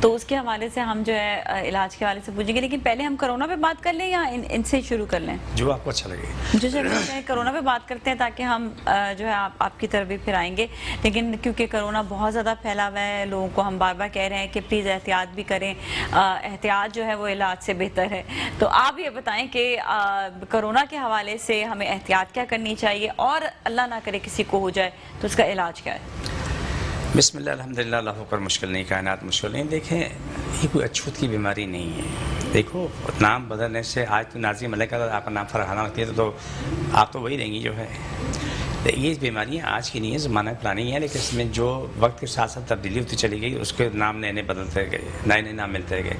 तो उसके हवाले से हम जो है इलाज के हवाले से पूछेंगे, लेकिन पहले हम कोरोना पे बात कर लें या इनसे शुरू कर लें? जो आपको अच्छा लगे। जो चलते हैं कोरोना पे बात करते हैं, ताकि हम जो है आपकी तरफ भी फिर आएंगे। लेकिन क्योंकि कोरोना बहुत ज़्यादा फैला हुआ है, लोगों को हम बार बार कह रहे हैं कि प्लीज़ एहतियात भी करें। एहतियात जो है वो इलाज से बेहतर है। तो आप ये बताएं कि कोरोना के हवाले से हमें एहतियात क्या करनी चाहिए, और अल्लाह ना करे किसी को हो जाए तो उसका इलाज क्या है? बिस्मिल्लाह, अल्हम्दुलिल्लाह, अल्लाह पर मुश्किल नहीं, कायनात मुश्किल नहीं। देखें, ये कोई अछूत की बीमारी नहीं है। देखो, नाम बदलने से, आज तो नाज़िया मलिका आपका नाम फरहाना रखती है, तो आप तो वही रहेंगी जो है। ये बीमारियाँ आज की नहीं है, ज़माना पुरानी है, लेकिन इसमें जो वक्त के साथ साथ तब्दीली होती चली गई, उसके नाम नए नए बदलते गए, नए नए नाम मिलते गए।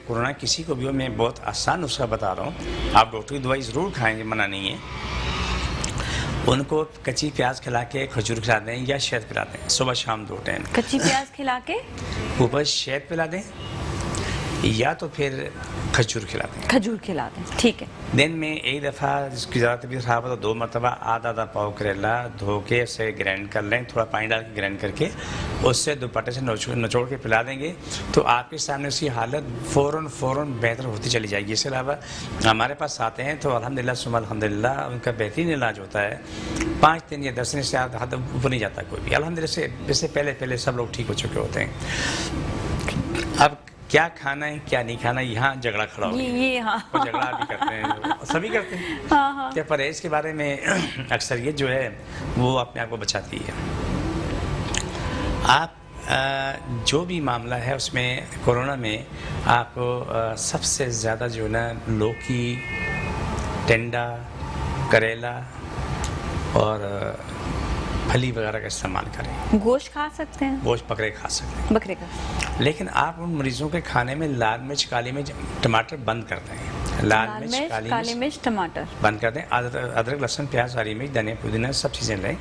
कोरोना किसी को भी हो, मैं बहुत आसान नुस्खा बता रहा हूँ, आप डॉक्टर की दवाई ज़रूर खाएँगे, मना नहीं है। उनको कच्ची प्याज खिला के खजूर खिला दें या शहद पिला दें, सुबह शाम 2 टाइम। कच्ची प्याज खिला के ऊपर शहद पिला दें, या तो फिर खजूर खिला दें। खजूर खिला दें, ठीक है। दिन में एक दफ़ा, जिसकी ज़्यादा तबीयत खराब हो तो 2 मरतबा आधा पाव करेला धो के उसे ग्राइंड कर लें, थोड़ा पानी डाल के ग्राइंड करके उससे दुपट्टे से नचोड़ के पिला देंगे, तो आपके सामने उसकी हालत फ़ौरन बेहतर होती चली जाएगी। इसके अलावा हमारे पास आते हैं तो अल्हम्दुलिल्लाह सुम्मा अल्हम्दुलिल्लाह उनका बेहतरीन इलाज होता है। 5 दिन या 10 दिन से हद ऊपर नहीं जाता कोई भी, अल्हम्दुलिल्लाह। इससे पहले सब लोग ठीक हो चुके होते हैं। अब क्या खाना है क्या नहीं खाना, यहाँ झगड़ा खड़ा हो गया। ये हाँ, झगड़ा भी करते हैं, सभी करते हैं। हाँ। क्या परहेज के बारे में अक्सरियत जो है वो अपने आप को बचाती है। आप जो भी मामला है उसमें कोरोना में आपको सबसे ज़्यादा जो है ना, लौकी, टिंडा, करेला और फली वगैरह का इस्तेमाल करें। गोश्त खा सकते हैं? गोश्त बकरे खा सकते हैं, बकरे का। लेकिन आप उन मरीजों के खाने में लाल मिर्च, काली मिर्च, टमाटर बंद कर दें। लाल मिर्च, काली मिर्च, टमाटर बंद कर दें। अदरक, लहसुन, प्याज, हरी मिर्च, धनिया, पुदीना, सब चीज़ें लें।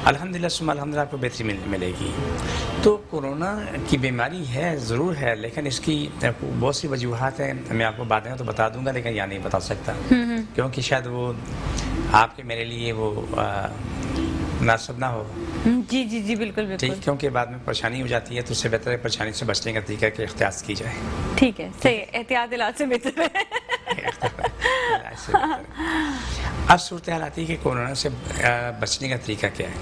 अल्हम्दुलिल्लाह सुम्मा अल्हम्दुलिल्लाह आपको बेहतरी मिलेगी। तो कोरोना की बीमारी है, ज़रूर है, लेकिन इसकी बहुत सी वजूहात हैं। मैं आपको बातें तो बता दूंगा, लेकिन यहाँ नहीं बता सकता, क्योंकि शायद वो आपके मेरे लिए वो मुनासिब ना हो। जी बिल्कुल। ठीक, क्योंकि बाद में परेशानी हो जाती है, तो उससे बेहतर है परेशानी से बचने का तरीका के इख्तियार की जाए। ठीक है, सही, एहतियात इलाज से बेहतर है। अब सूरत हाल आती है कि कोरोना से बचने का तरीका क्या है।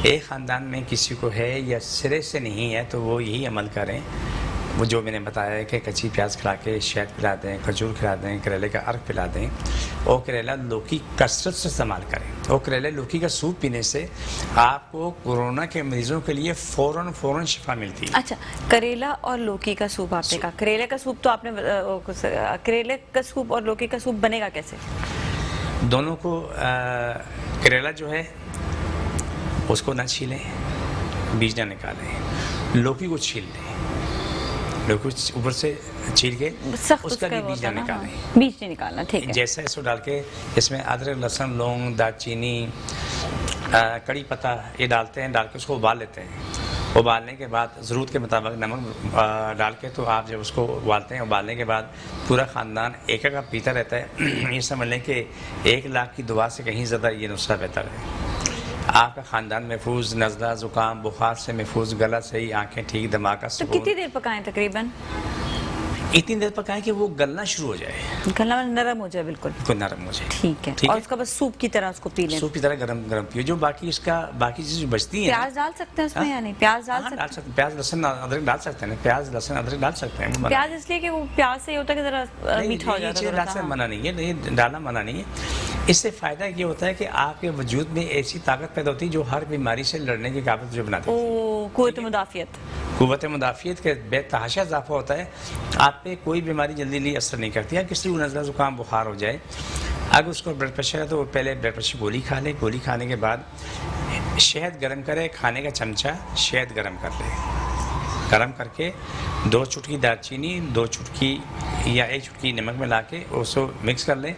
एक ख़ानदान में किसी को है या सिरे से नहीं है, तो वो यही अमल करें, वो जो मैंने बताया है कि कच्ची प्याज खिला के शहद पिला दें, खजूर खिला दें, करेले का अर्क पिला दें, और करेला लौकी कसरत से इस्तेमाल करें। और करेले लौकी का सूप पीने से आपको कोरोना के मरीजों के लिए फ़ौरन शिफा मिलती है। अच्छा, करेला और लौकी का सूप आपने कहा। करेले का सूप तो आपने करेले का सूप और लौकी का सूप बनेगा कैसे? दोनों को करेला जो है उसको ना छीलें, बीज ना निकालें। लौकी को छील लें, लौकी ऊपर से छील के उसका भी बीज ना निकालें। बीज नहीं निकालना, ठीक है। जैसा इसको डाल के इसमें अदरक, लहसुन, लौंग, दालचीनी, कड़ी पत्ता ये डालते हैं, डाल के उसको उबाल लेते हैं। उबालने के बाद ज़रूरत के मुताबिक नमक डाल के, तो आप जब उसको उबालते हैं, उबालने के बाद पूरा ख़ानदान एक कप पीता रहता है। ये समझ लें कि 1 लाख की दुआ से कहीं ज़्यादा ये नुस्खा बेहतर है। आपका ख़ानदान महफूज, नज़ला, ज़ुकाम, बुखार से महफूज, गला सही, आंखें ठीक, दिमाग का तो कितनी देर पकाएं तकरीबन? اتنی دیر پکائیں کہ وہ گلنا شروع ہو جائے، گلا میں نرم ہو جائے بالکل. کوئی نرم ہو جائے. ٹھیک ہے. اور اس کا بس سوپ کی طرح اس کو پی لیں. سوپ کی طرح گرم گرم پیو. جو باقی اس کا باقی چیزیں جو بچتی ہیں، پیاز ڈال سکتے ہیں اس میں یا نہیں؟ پیاز ڈال سکتے ڈال سکتے ہیں. پیاز لہسن ادرک ڈال سکتے ہیں. پیاز لہسن ادرک ڈال سکتے ہیں. ہیں. پیاز اس لیے کہ وہ پیاز سے یہ ہوتا ہے کہ ذرا میٹھا ہو جاتا ہے. ڈالنا منع نہیں ہے، نہیں ڈالنا منع نہیں ہے. اس سے فائدہ یہ ہوتا ہے کہ آپ کے وجود میں ایسی طاقت پیدا ہوتی ہے جو ہر بیماری سے لڑنے کی قابلیت جو بناتی ہے. قوت مدافعت. قوت مدافعت کے بے تحاشا اضافہ ہوتا ہے. آپ پہ کوئی بیماری جلدی اثر نہیں کرتی ہے. کسی کو نزلہ زکام بخار ہو جائے، اگر اس کو بلڈ پریشر ہے تو وہ پہلے بلڈ پریشر گولی کھا لے. گولی کھانے کے بعد شہد گرم کرے، کھانے کا چمچہ شہد گرم کر لے. گرم کر کے 2 چٹکی دار چینی، 2 چٹکی یا 1 چٹکی نمک میں لا کے اس کو مکس کر لیں.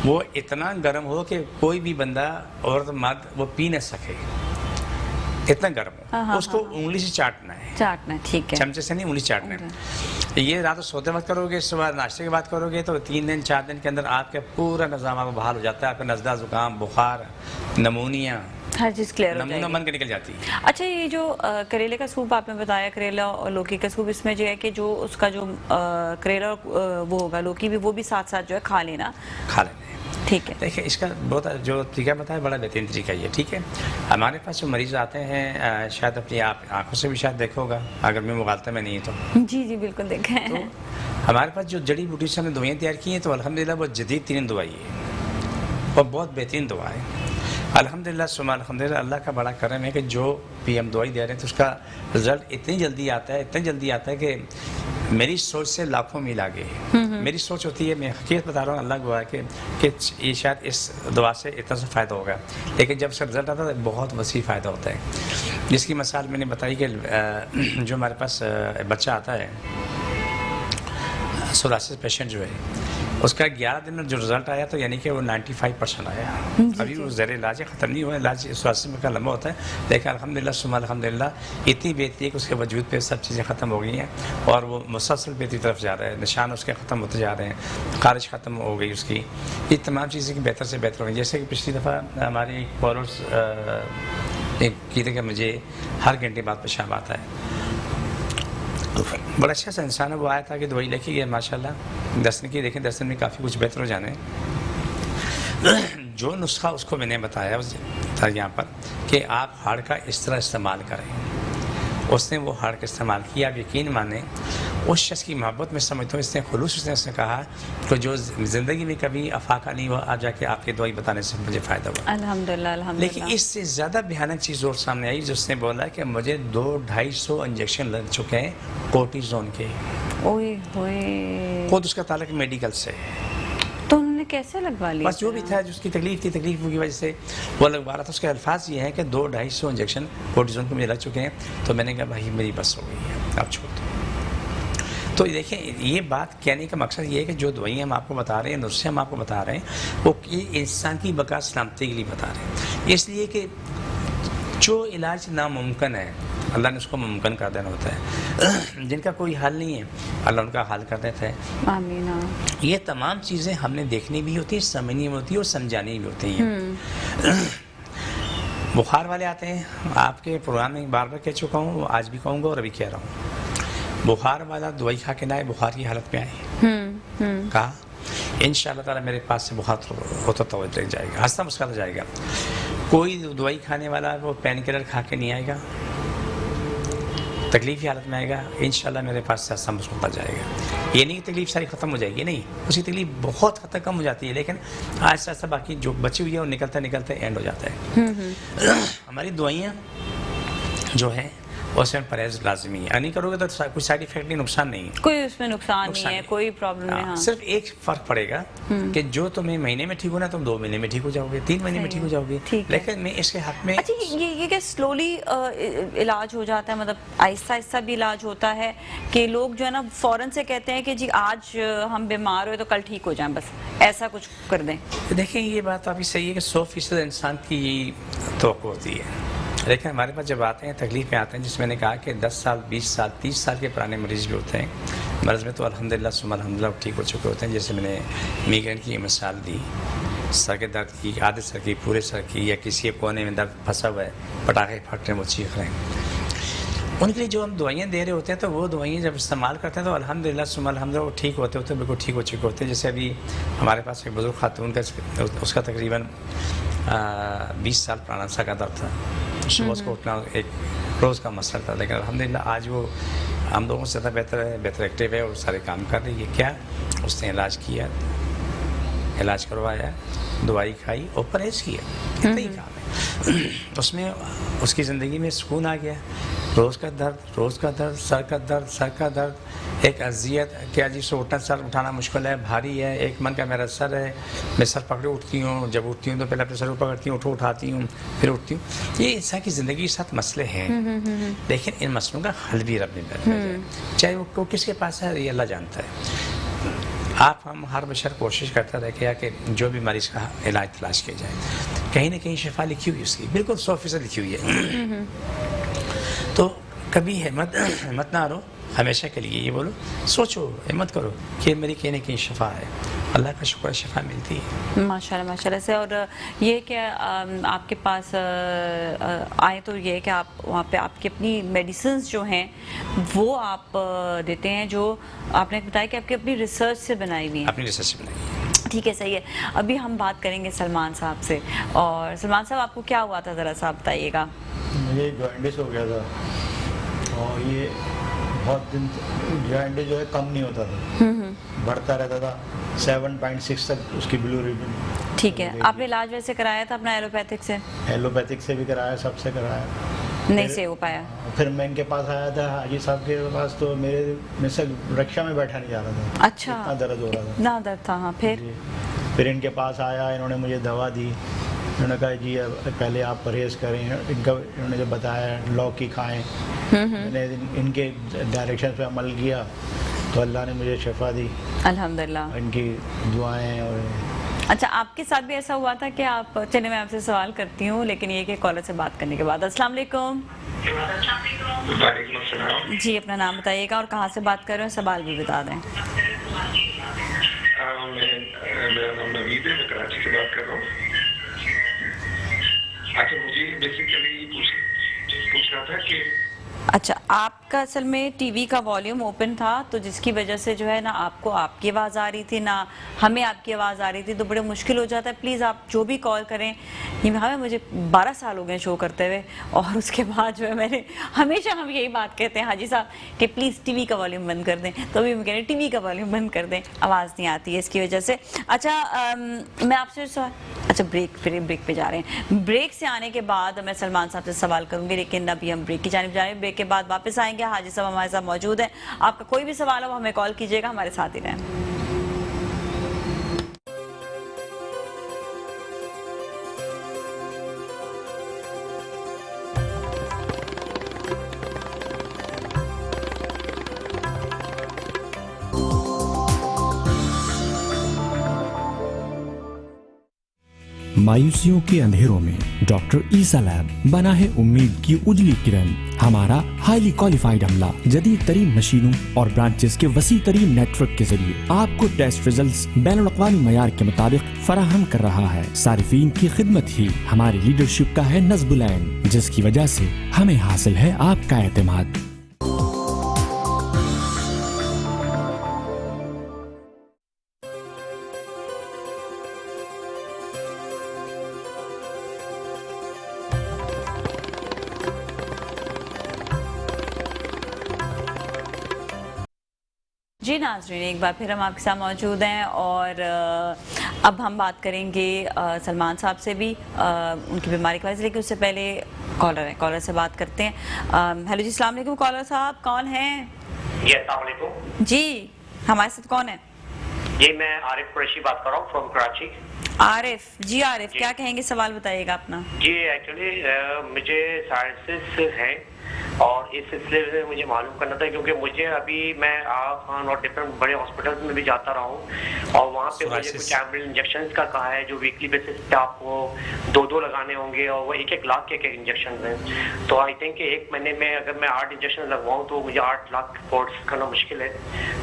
وہ اتنا گرم ہو کہ کوئی بھی بندہ عورت مرد وہ پی نہ سکے، اتنا گرم ہو. اس کو انگلی سے چاٹنا ہے. چاٹنا ہے. ٹھیک ہے. چمچے سے نہیں، انگلی چاٹنا ہے. یہ رات کو سوتے وقت کرو گے، صبح ناشتے کے بعد کرو گے تو 3 دن 4 دن کے اندر آپ کا پورا نظام آپ بحال ہو جاتا ہے. آپ کا نزلہ زکام بخار نمونیا ہر چیز کلیئر ہو جائے نمونہ گی. بن کے نکل جاتی ہے. اچھا، یہ جو کریلے کا سوپ آپ نے بتایا، کریلا اور لوکی کا سوپ، اس میں جو ہے کہ جو اس کا جو کریلا وہ ہوگا لوکی بھی، وہ بھی ساتھ ساتھ جو ہے کھا لینا. کھا لینا. ٹھیک ہے. دیکھیں اس کا بہت جو طریقہ بتایا بڑا بہترین طریقہ یہ. ٹھیک ہے. ہمارے پاس جو مریض آتے ہیں، شاید اپنی آپ آنکھوں سے بھی شاید دیکھا ہوگا اگر میں مغالطہ میں نہیں ہے تو. جی جی بالکل دیکھیں. تو ہمارے پاس جو جڑی بوٹی سے ہم نے دوائیں تیار کی ہیں تو الحمدللہ وہ جدید ترین دوائی ہے اور بہت بہترین دوا ہے. الحمدللہ ثم الحمدللہ. اللہ کا بڑا کرم ہے کہ جو بھی ہم دوائی دے رہے ہیں تو اس کا رزلٹ اتنی جلدی آتا ہے کہ میری سوچ سے لاکھوں میل آگے. میری سوچ ہوتی ہے، میں حقیقت بتا رہا ہوں، اللہ گواہ ہے کہ یہ شاید اس دوا سے اتنا سا فائدہ ہوگا، لیکن جب اس کا رزلٹ آتا ہے بہت وسیع فائدہ ہوتا ہے. جس کی مثال میں نے بتائی کہ جو ہمارے پاس بچہ آتا ہے سوراسس پیشنٹ جو ہے، اس کا 11 دن میں جو رزلٹ آیا تو یعنی کہ وہ 95% آیا. ابھی وہ زیر علاج ختم نہیں ہوا. علاج سوراسس میں کا لمبا ہوتا ہے، لیکن الحمدللہ ثم الحمدللہ اتنی بہتری ہے کہ اس کے وجود پہ سب چیزیں ختم ہو گئی ہیں اور وہ مسلسل بہتری طرف جا رہا ہے. نشان اس کے ختم ہوتے جا رہے ہیں، خارش ختم ہو گئی اس کی. یہ تمام چیزیں کی بہتر سے بہتر ہو گئی. جیسے کہ پچھلی دفعہ ہماری کالرس کی تھی کہ مجھے ہر گھنٹے بعد پیشاب آتا ہے. بڑا اچھا سا انسان ہے، وہ آیا تھا کہ دوائی لے کے گیا ماشاءاللہ. 10 دن کی دیکھیں 10 دن میں کافی کچھ بہتر ہو جانے. جو نسخہ اس کو میں نے بتایا تھا یہاں پر کہ آپ ہاڑ کا اس طرح استعمال کریں، اس نے وہ ہاڑ کا استعمال کیا. آپ یقین مانیں اس شخص کی محبت میں سمجھتا ہوں، اس نے خلوص اس نے کہا کہ جو زندگی میں کبھی افاقہ نہیں ہوا، آج جا کے آپ کی دوائی بتانے سے مجھے فائدہ ہوا. الحمدللہ الحمدللہ. لیکن اس سے زیادہ بھیانک چیز اور سامنے آئی جو اس نے بولا کہ مجھے 200-250 انجیکشن لگ چکے ہیں کورٹیزون کے. اوئے ہوئے. خود اس کا تعلق میڈیکل سے. تو انہوں نے کیسے لگوا لیا؟ بس جو بھی تھا، جو اس کی تکلیف تھی، تکلیف کی وجہ سے وہ لگوا رہا تھا. اس کے الفاظ یہ ہیں کہ 200-250 انجیکشن کورٹیزون کو مجھے لگ چکے ہیں. تو میں نے کہا بھائی میری بس ہو گئی ہے، آپ چھوڑ دو. تو دیکھیں یہ بات کہنے کا مقصد یہ ہے کہ جو دوائیں ہم آپ کو بتا رہے ہیں، نسخے ہم آپ کو بتا رہے ہیں، وہ انسان کی بقا سلامتی کے لیے بتا رہے ہیں. اس لیے کہ جو علاج ناممکن ہے اللہ نے اس کو ممکن کر دینا ہوتا ہے. جن کا کوئی حل نہیں ہے اللہ ان کا حل کر دیتا ہے. آمین. یہ تمام چیزیں ہم نے دیکھنی بھی ہوتی ہیں، سمجھنی بھی ہوتی ہے اور سمجھانی بھی ہوتی ہیں. بخار والے آتے ہیں، آپ کے پروگرام میں بار بار کہہ چکا ہوں، آج بھی کہوں گا اور ابھی کہہ رہا ہوں. بخار والا دوائی کھا کے نہ آئے بخار کی حالت میں آئے، کہا انشاءاللہ تعالی میرے پاس سے بخار ہوتا تو جائے گا، ہنستا مسکراتا جائے گا. کوئی دوائی کھانے والا وہ پین کلر کھا کے نہیں آئے گا، تکلیف کی حالت میں آئے گا، انشاءاللہ میرے پاس سے ہنستا مسکراتا جائے گا. یہ نہیں کہ تکلیف ساری ختم ہو جائے گی، نہیں، اس کی تکلیف بہت حد تک کم ہو جاتی ہے، لیکن آہستہ آہستہ باقی جو بچی ہوئی ہے وہ نکلتے اینڈ ہو جاتا ہے. ہماری دوائیاں جو ہیں اس میں پرہیز لازمی ہے. نہیں کرو گے تو کوئی سائیڈ ایفیکٹ نہیں، نقصان نہیں ہے، کوئی اس میں نقصان نہیں ہے، کوئی پرابلم نہیں. ہاں صرف ایک فرق پڑے گا کہ جو تمہیں مہینے میں ٹھیک ہونا تم 2 مہینے میں ٹھیک ہو جاؤ گے، 3 مہینے میں ٹھیک ہو جاؤ گے. لیکن میں اس کے حق میں اچھا یہ کہ سلولی علاج ہو جاتا ہے، مطلب آہستہ آہستہ بھی علاج ہوتا ہے کہ لوگ جو ہے نا فوراً سے کہتے ہیں کہ جی آج ہم بیمار ہوئے تو کل ٹھیک ہو جائیں، بس ایسا کچھ کر دیں. دیکھیں یہ بات آپ کی صحیح ہے کہ 100% انسان کی توقع ہوتی ہے، لیکن ہمارے پاس جب آتے ہیں تکلیف میں آتے ہیں، جس میں نے کہا کہ 10 سال 20 سال 30 سال کے پرانے مریض بھی ہوتے ہیں. مرض میں تو الحمدللہ ثم الحمدللہ ٹھیک ہو چکے ہوتے ہیں. جیسے میں نے میگرین کی مثال دی، سر کے درد کی، آدھے سر کی، پورے سر کی، یا کسی کونے میں درد پھنسا ہوا ہے، پٹاخے پھٹ رہے ہیں، وہ چیخ رہے ہیں. ان کے لیے جو ہم دوائیاں دے رہے ہوتے ہیں تو وہ دوائیاں جب استعمال کرتے ہیں تو الحمدللہ ثم الحمدللہ وہ ٹھیک ہوتے ہوتے بالکل ٹھیک ہو چکے ہوتے ہیں. جیسے ابھی ہمارے پاس ایک بزرگ خاتون کا اس کا تقریباً 20 سال پرانا سا کا درد تھا. صبح اس کو اٹھنا ایک روز کا مسئلہ تھا, لیکن الحمدللہ آج وہ ہم لوگوں سے زیادہ بہتر ہے, بہتر ایکٹیو ہے اور سارے کام کر رہی ہے. کیا اس نے علاج کیا, علاج کروایا, دوائی کھائی اور پرہیز کیا, اتنا ہی کام ہے. اس میں اس کی زندگی میں سکون آ گیا. روز کا درد, سر کا درد, ایک اذیت کیا جی سے اٹھانا مشکل ہے, بھاری ہے, ایک من کا میرا سر ہے, میں سر پکڑے اٹھتی ہوں, جب اٹھتی ہوں تو پہلے اپنے سر کو پکڑتی ہوں, اٹھاتی ہوں, پھر اٹھتی ہوں. یہ انسان کی زندگی کے ساتھ مسئلے ہیں, لیکن ان مسئلوں کا حل بھی رب نے بتایا ہے, چاہے وہ کس کے پاس ہے یہ اللہ جانتا ہے. آپ ہم ہر بشر کوشش کرتا رہے کہ جو بھی مریض کا علاج تلاش کیا جائے, کہیں نہ کہیں شفا لکھی ہوئی اس کی, بالکل 100% لکھی ہوئی ہے. تو کبھی ہمت نہ ہارو, ہمیشہ کے لیے یہ بولو, سوچو, ہمت کرو کہ میری کہیں نہ کہیں شفا ہے. اللہ کا شکر ہے شفا ملتی ہے ماشاءاللہ ماشاءاللہ سے. اور یہ کہ آپ کے پاس آئے تو یہ کہ آپ وہاں پہ آپ کی اپنی میڈیسنز جو ہیں وہ آپ دیتے ہیں, جو آپ نے بتایا کہ آپ کی اپنی ریسرچ سے بنائی ہوئی ہیں. اپنی ریسرچ سے بنائی ہے. ٹھیک ہے, صحیح ہے. ابھی ہم بات کریں گے سلمان صاحب سے. اور سلمان صاحب آپ کو کیا ہوا تھا ذرا سا بتائیے گا. مجھے جوائنٹس ہو گیا تھا اور یہ بہت دن جوائنٹس جو ہے کم نہیں ہوتا تھا, بڑھتا رہتا تھا. 7.6 تک اس کی بلو ریبن. ٹھیک ہے, آپ نے علاج ویسے کرایا تھا اپنا ایلوپیتھک سے؟ ایلوپیتھک سے بھی کرایا, سب سے کرایا, نہیں سے ہو پایا. پھر میں ان کے پاس آیا تھا حاجی صاحب کے پاس, تو میں سے رکشا میں بیٹھا نہیں جا رہا تھا. اچھا, اتنا درد ہو رہا تھا, اتنا درد تھا. ہاں, پھر جی. پھر ان کے پاس آیا, انہوں نے مجھے دوا دی. انہوں نے کہا جی پہلے آپ پرہیز کریں. انہوں نے جو بتایا لوکی کھائیں, میں نے ان کے ڈائریکشن پہ عمل کیا تو اللہ نے مجھے شفا دی الحمدللہ. ان کی دعائیں. اور اچھا, آپ کے ساتھ بھی ایسا ہوا تھا کہ آپ, چلے میں آپ سے سوال کرتی ہوں لیکن یہ کہ کالر سے بات کرنے کے بعد. السلام علیکم. وعلیکم السلام. جی, اپنا نام بتائیے گا اور کہاں سے بات کر رہے ہیں, سوال بھی بتا دیں. میرا نام نوید ہے, میں کراچی سے بات کر رہا ہوں. اچھا, مجھے بیسیکلی پوچھنا تھا کہ اچھا, آپ کا اصل میں ٹی وی کا والیوم اوپن تھا تو جس کی وجہ سے جو ہے نا آپ کو آپ کی آواز آ رہی تھی نہ ہمیں آپ کی آواز آ رہی تھی, تو بڑے مشکل ہو جاتا ہے. پلیز آپ جو بھی کال کریں, ہمیں مجھے 12 سال ہو گئے شو کرتے ہوئے, اور اس کے بعد جو ہے میں نے ہمیشہ ہم یہی بات کہتے ہیں حاجی صاحب کہ پلیز ٹی وی کا والیوم بند کر دیں, تو ابھی ہم کہہ رہے ہیں ٹی وی کا والیوم بند کر دیں, آواز نہیں آتی ہے اس کی وجہ سے. اچھا, میں آپ سے سوال, اچھا بریک پہ جا رہے ہیں. بریک سے آنے کے بعد میں سلمان صاحب سے سوال کروں گی, لیکن ابھی ہم بریک کی جانب جا رہے ہیں. بریک کے بعد واپس آئیں گے, حاجی صاحب ہمارے ساتھ موجود ہیں. آپ کا کوئی بھی سوال ہو ہمیں کال کیجیے گا, ہمارے ساتھ ہی رہیں. مایوسیوں کے اندھیروں میں ڈاکٹر عیسیٰ لیب بنا ہے امید کی اجلی کرن. ہمارا ہائیلی کوالیفائڈ عملہ جدید ترین مشینوں اور برانچز کے وسیع ترین نیٹ ورک کے ذریعے آپ کو ٹیسٹ ریزلٹس بین الاقوامی معیار کے مطابق فراہم کر رہا ہے. صارفین کی خدمت ہی ہماری لیڈرشپ کا ہے نصب العین, جس کی وجہ سے ہمیں حاصل ہے آپ کا اعتماد. جی ناظرین, ایک بار پھر ہم آپ کے ساتھ موجود ہیں, اور اب ہم بات کریں گے سلمان صاحب سے بھی ان کی بیماری کے وجہ سے, لیکن اس سے پہلے کالر ہے, کالر سے بات کرتے ہیں. ہیلو جی, السلام علیکم. کالر صاحب کون ہیں؟ جی السلام علیکم. جی, ہمارے ساتھ کون ہے؟ جی میں عارف قریشی بات کر رہا ہوں فرام کراچی. عارف جی, عارف کیا کہیں گے, سوال بتائیے گا اپنا. جی ایکچولی مجھے سائنسز ہیں اور اس سلسلے میں مجھے معلوم کرنا تھا, کیونکہ مجھے ابھی میں آغا خان اور ڈفرینٹ بڑے ہاسپٹلس میں بھی جاتا رہا ہوں, اور وہاں پہ مجھے کچھ ایمبل انجیکشنز کا کہا ہے جو ویکلی بیسس پہ آپ کو 2 لگانے ہوں گے, اور وہ 1 لاکھ کے انجیکشنز ہیں. تو آئی تھنک کہ 1 مہینے میں اگر میں 8 انجیکشن لگواؤں تو مجھے 8 لاکھ افورڈ کرنا مشکل ہے.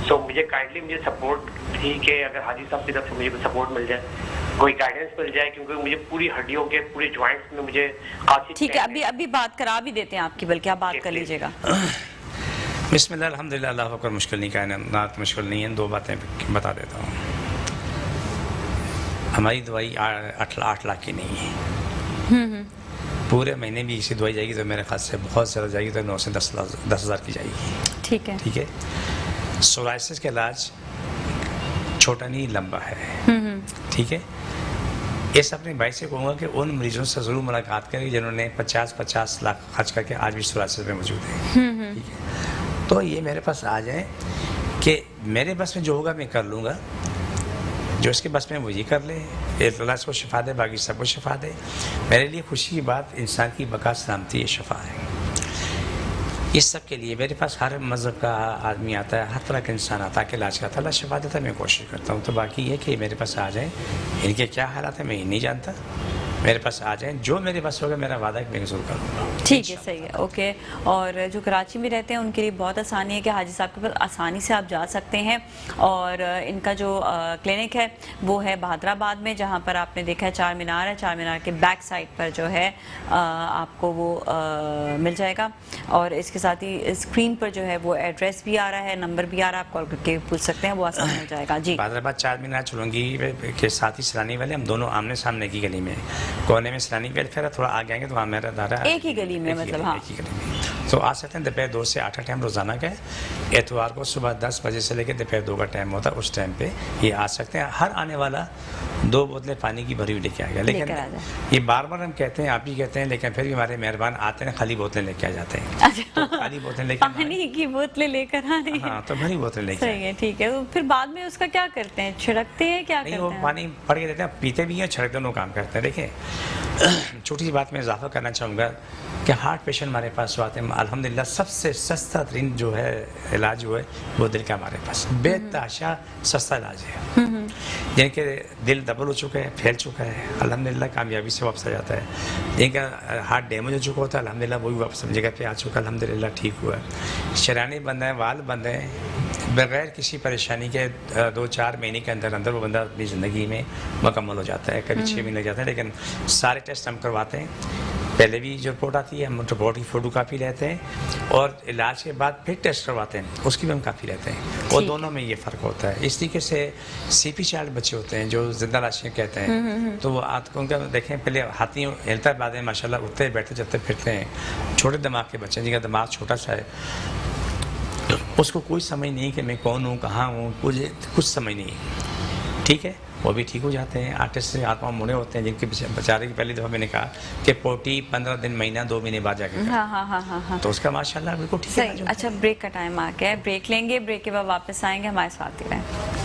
سو مجھے کائنڈلی مجھے سپورٹ تھی کہ اگر حاجی صاحب کی طرف سے مجھے سپورٹ مل جائے. कोई गाइडेंस मिल जाए, क्योंकि मुझे पूरी हड्डियों के पूरे जॉइंट्स में मुझे काफी ठीक है, pain अभी बात करा भी देते हैं आपकी, बल्कि आप बात जी, कर जी। लीजिएगा। बिस्मिल्लाह अल्हम्दुलिल्लाह, अल्लाह अकबर, मुश्किल नहीं, कायनात मुश्किल नहीं है। 2 बातें बता देता हूँ। हमारी दवाई 8 लाख की नहीं है। पूरे महीने भी किसी दवाई जाएगी तो मेरे ख्याल से बहुत ज़्यादा जाएगी तो 9 से 10 हज़ार की जाएगी। ठीक है। ठीक है। सोराइसिस का इलाज छोटा नहीं लंबा है। ठीक है। इस अपने भाई से कहूँगा कि उन मरीजों से ज़रूर मुलाकात करें जिन्होंने 50 लाख खर्च करके आज भी सोराइसिस में मौजूद है। ठीक है। तो ये मेरे पास आ जाए कि मेरे बस में जो होगा मैं कर लूँगा, जो इसके बस में वो ये कर ले, अल्लाह को शिफा दे, बाकी सबको शिफा दे। मेरे लिए खुशी की बात इंसान की बका सलामती ये शिफा है। इस सब के लिए मेरे पास हर मज़हब का आदमी आता है, हर तरह का इंसान आता है कि इलाज करता है, अल्लाह शिफा देता है, मैं कोशिश करता हूँ। तो बाकी ये कि मेरे पास आ जाएँ, इनके क्या हालात है मैं ये नहीं जानता, मेरे पास आ जाएँ, जो मेरे पास होगा मेरा वादा है कि मैं ज़रूर करूँगा। ठीक है, सही है, ओके। और जो कराची में रहते हैं उनके लिए बहुत आसानी है कि हाजी साहब के पास आसानी से आप जा सकते हैं। और इनका जो क्लिनिक है वो है बहादुराबाद में, जहाँ पर आपने देखा है चार मीनार है, चार मीनार के बैक साइड पर जो है आपको वो मिल जाएगा। और इसके साथ ही स्क्रीन पर जो है वो एड्रेस भी आ रहा है, नंबर भी आ रहा है, आप कॉल करके पूछ सकते हैं, वो आसान हो जाएगा। जी, बहादुराबाद चार मीनार चुलंगी के साथ ही सलानी वाले, हम दोनों आमने सामने की गली में, कोने में सलानी वेलफेयर है, थोड़ा आगे आएंगे तो वहाँ मेरा दारा एक ही गली में, मतलब हाँ, एक ही गली में। तो आ सकते हैं। दोपहर 2 से 8 टाइम रोज़ाना का है। एतवार को सुबह 10 बजे से लेकर दोपहर 2 का टाइम होता है, उस टाइम पे ये आ सकते हैं। हर आने वाला 2 बोतलें पानी की भरी हुई लेके आ गया। लेकिन ये बार बार हम कहते हैं, आप ही कहते हैं, लेकिन फिर भी हमारे मेहरबान आते हैं, खाली बोतलें लेके आ जाते हैं। अच्छा, तो खाली बोतलें लेके पानी की बोतलें लेकर आ रही हाँ, तो भरी बोतलें लेके सही है, ठीक है। तो फिर बाद में उसका क्या करते हैं, छिड़कते हैं, क्या नहीं, करते वो हैं? पानी पड़ के देते हैं, पीते भी हैं, छिड़क दोनों काम करते हैं। देखिए, छोटी सी बात में इजाफा करना चाहूँगा कि हार्ट पेशेंट हमारे पास आते हैं, अल्हम्दुलिल्लाह सबसे सस्ता तरीन जो है इलाज जो है वो दिल का हमारे पास बेतहाशा सस्ता इलाज है। जिनके दिल दबल हो चुका है, फैल चुका है, अल्हम्दुलिल्लाह कामयाबी से वापस आ जाता है। जिनका हार्ट डैमेज हो चुका होता है, अल्हम्दुलिल्लाह वो भी वापस अपनी जगह पे आ चुका है, अल्हम्दुलिल्लाह ठीक हुआ है। शरानी बंद है, वाल बंद है, बगैर किसी परेशानी के 2-4 महीने के अंदर अंदर वो बंदा अपनी ज़िंदगी में मुकम्मल हो जाता है। कभी 6 महीने लग जाते हैं, लेकिन सारे टेस्ट हम करवाते हैं। पहले भी जो रिपोर्ट आती है हम रिपोर्ट की फ़ोटो कापी लेते हैं, और इलाज के बाद फिर टेस्ट करवाते हैं, उसकी भी हम कापी लेते हैं। और दोनों में ये फ़र्क होता है। इस तरीके से CP चाइल्ड बच्चे होते हैं जो जिंदा लाशें कहते हैं, तो वो उनका देखें, पहले हाथी हिलता है, बाद में माशाल्लाह उठते बैठते चलते फिरते हैं। छोटे दिमाग के बच्चे जिनका दिमाग छोटा सा है, उसको कोई समझ नहीं कि मैं कौन हूँ, कहाँ हूँ, मुझे कुछ समझ नहीं। ठीक है, वो भी ठीक हो जाते हैं। आर्टिस्ट से आत्मा मुड़े होते हैं जिनके बेचारे की पहली दफ़ा मैंने कहा कि पोटी 15 दिन, महीना, 2 महीने बाद जाके हाँ हाँ हाँ हाँ हाँ, तो उसका माशाल्लाह बिल्कुल ठीक सही। है। अच्छा, ब्रेक का टाइम आ गया है, ब्रेक लेंगे, ब्रेक के बाद वापस आएंगे, हमारे साथ ही रहें।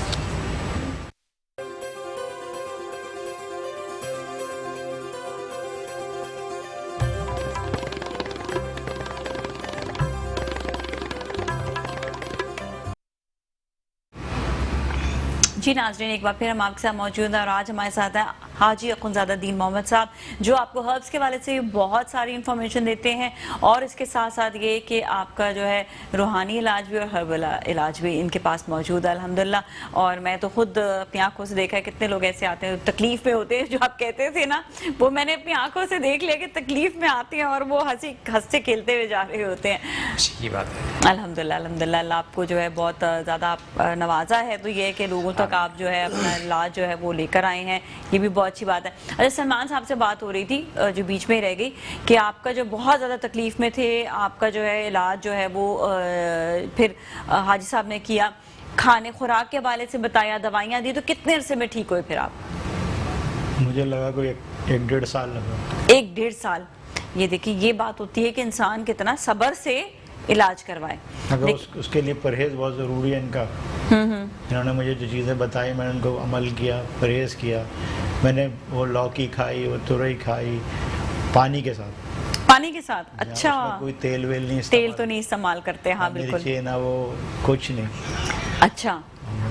जी नाज़रीन, एक बार फिर हम आपके साथ मौजूद हैं और आज हमारे साथ हैं हाजी अखुनज़ादा दीन मोहम्मद साहब, जो आपको हर्ब्स के वाले से बहुत सारी इन्फॉर्मेशन देते हैं, और इसके साथ साथ ये कि आपका जो है रूहानी इलाज भी और हर्बल इलाज भी इनके पास मौजूद है अल्हम्दुलिल्लाह। और मैं तो खुद अपनी आंखों से देखा है, कितने लोग ऐसे आते हैं तकलीफ़ में होते हैं, जो आप कहते थे ना, वो मैंने अपनी आंखों से देख लिया कि तकलीफ़ में आते हैं और वो हंसते खेलते हुए जा रहे होते हैं। अच्छी बात है, अल्हम्दुलिल्लाह अल्हम्दुलिल्लाह, अल्लाह आपको जो है बहुत ज़्यादा नवाजा है। तो ये है कि लोगों तक आप जो है अपना इलाज जो है वो लेकर आए हैं, ये भी बहुत अच्छी बात है। अच्छा, सलमान साहब से बात हो रही थी जो बीच में रह गई, कि आपका जो बहुत ज़्यादा तकलीफ़ में थे, आपका जो है इलाज जो है वो फिर हाजी साहब ने किया, खाने खुराक के हवाले से बताया, दवाइयाँ दी, तो कितने अरसे में ठीक हुए फिर आप? मुझे लगा कोई 1-1.5 साल लगा। 1-1.5 साल। ये देखिए, ये बात होती है कि इंसान कितना सब्र से इलाज करवाए। अगर उसके लिए परहेज़ बहुत ज़रूरी है इनका। इन्होंने मुझे जो चीज़ें बताई, मैंने उनको अमल किया, परहेज़ किया। मैंने वो लौकी खाई, वो तुरई खाई, पानी के साथ। पानी के साथ? अच्छा, कोई तेल वेल नहीं, तेल तो नहीं इस्तेमाल करते। हाँ बिल्कुल, मिर्ची ना वो कुछ नहीं। अच्छा,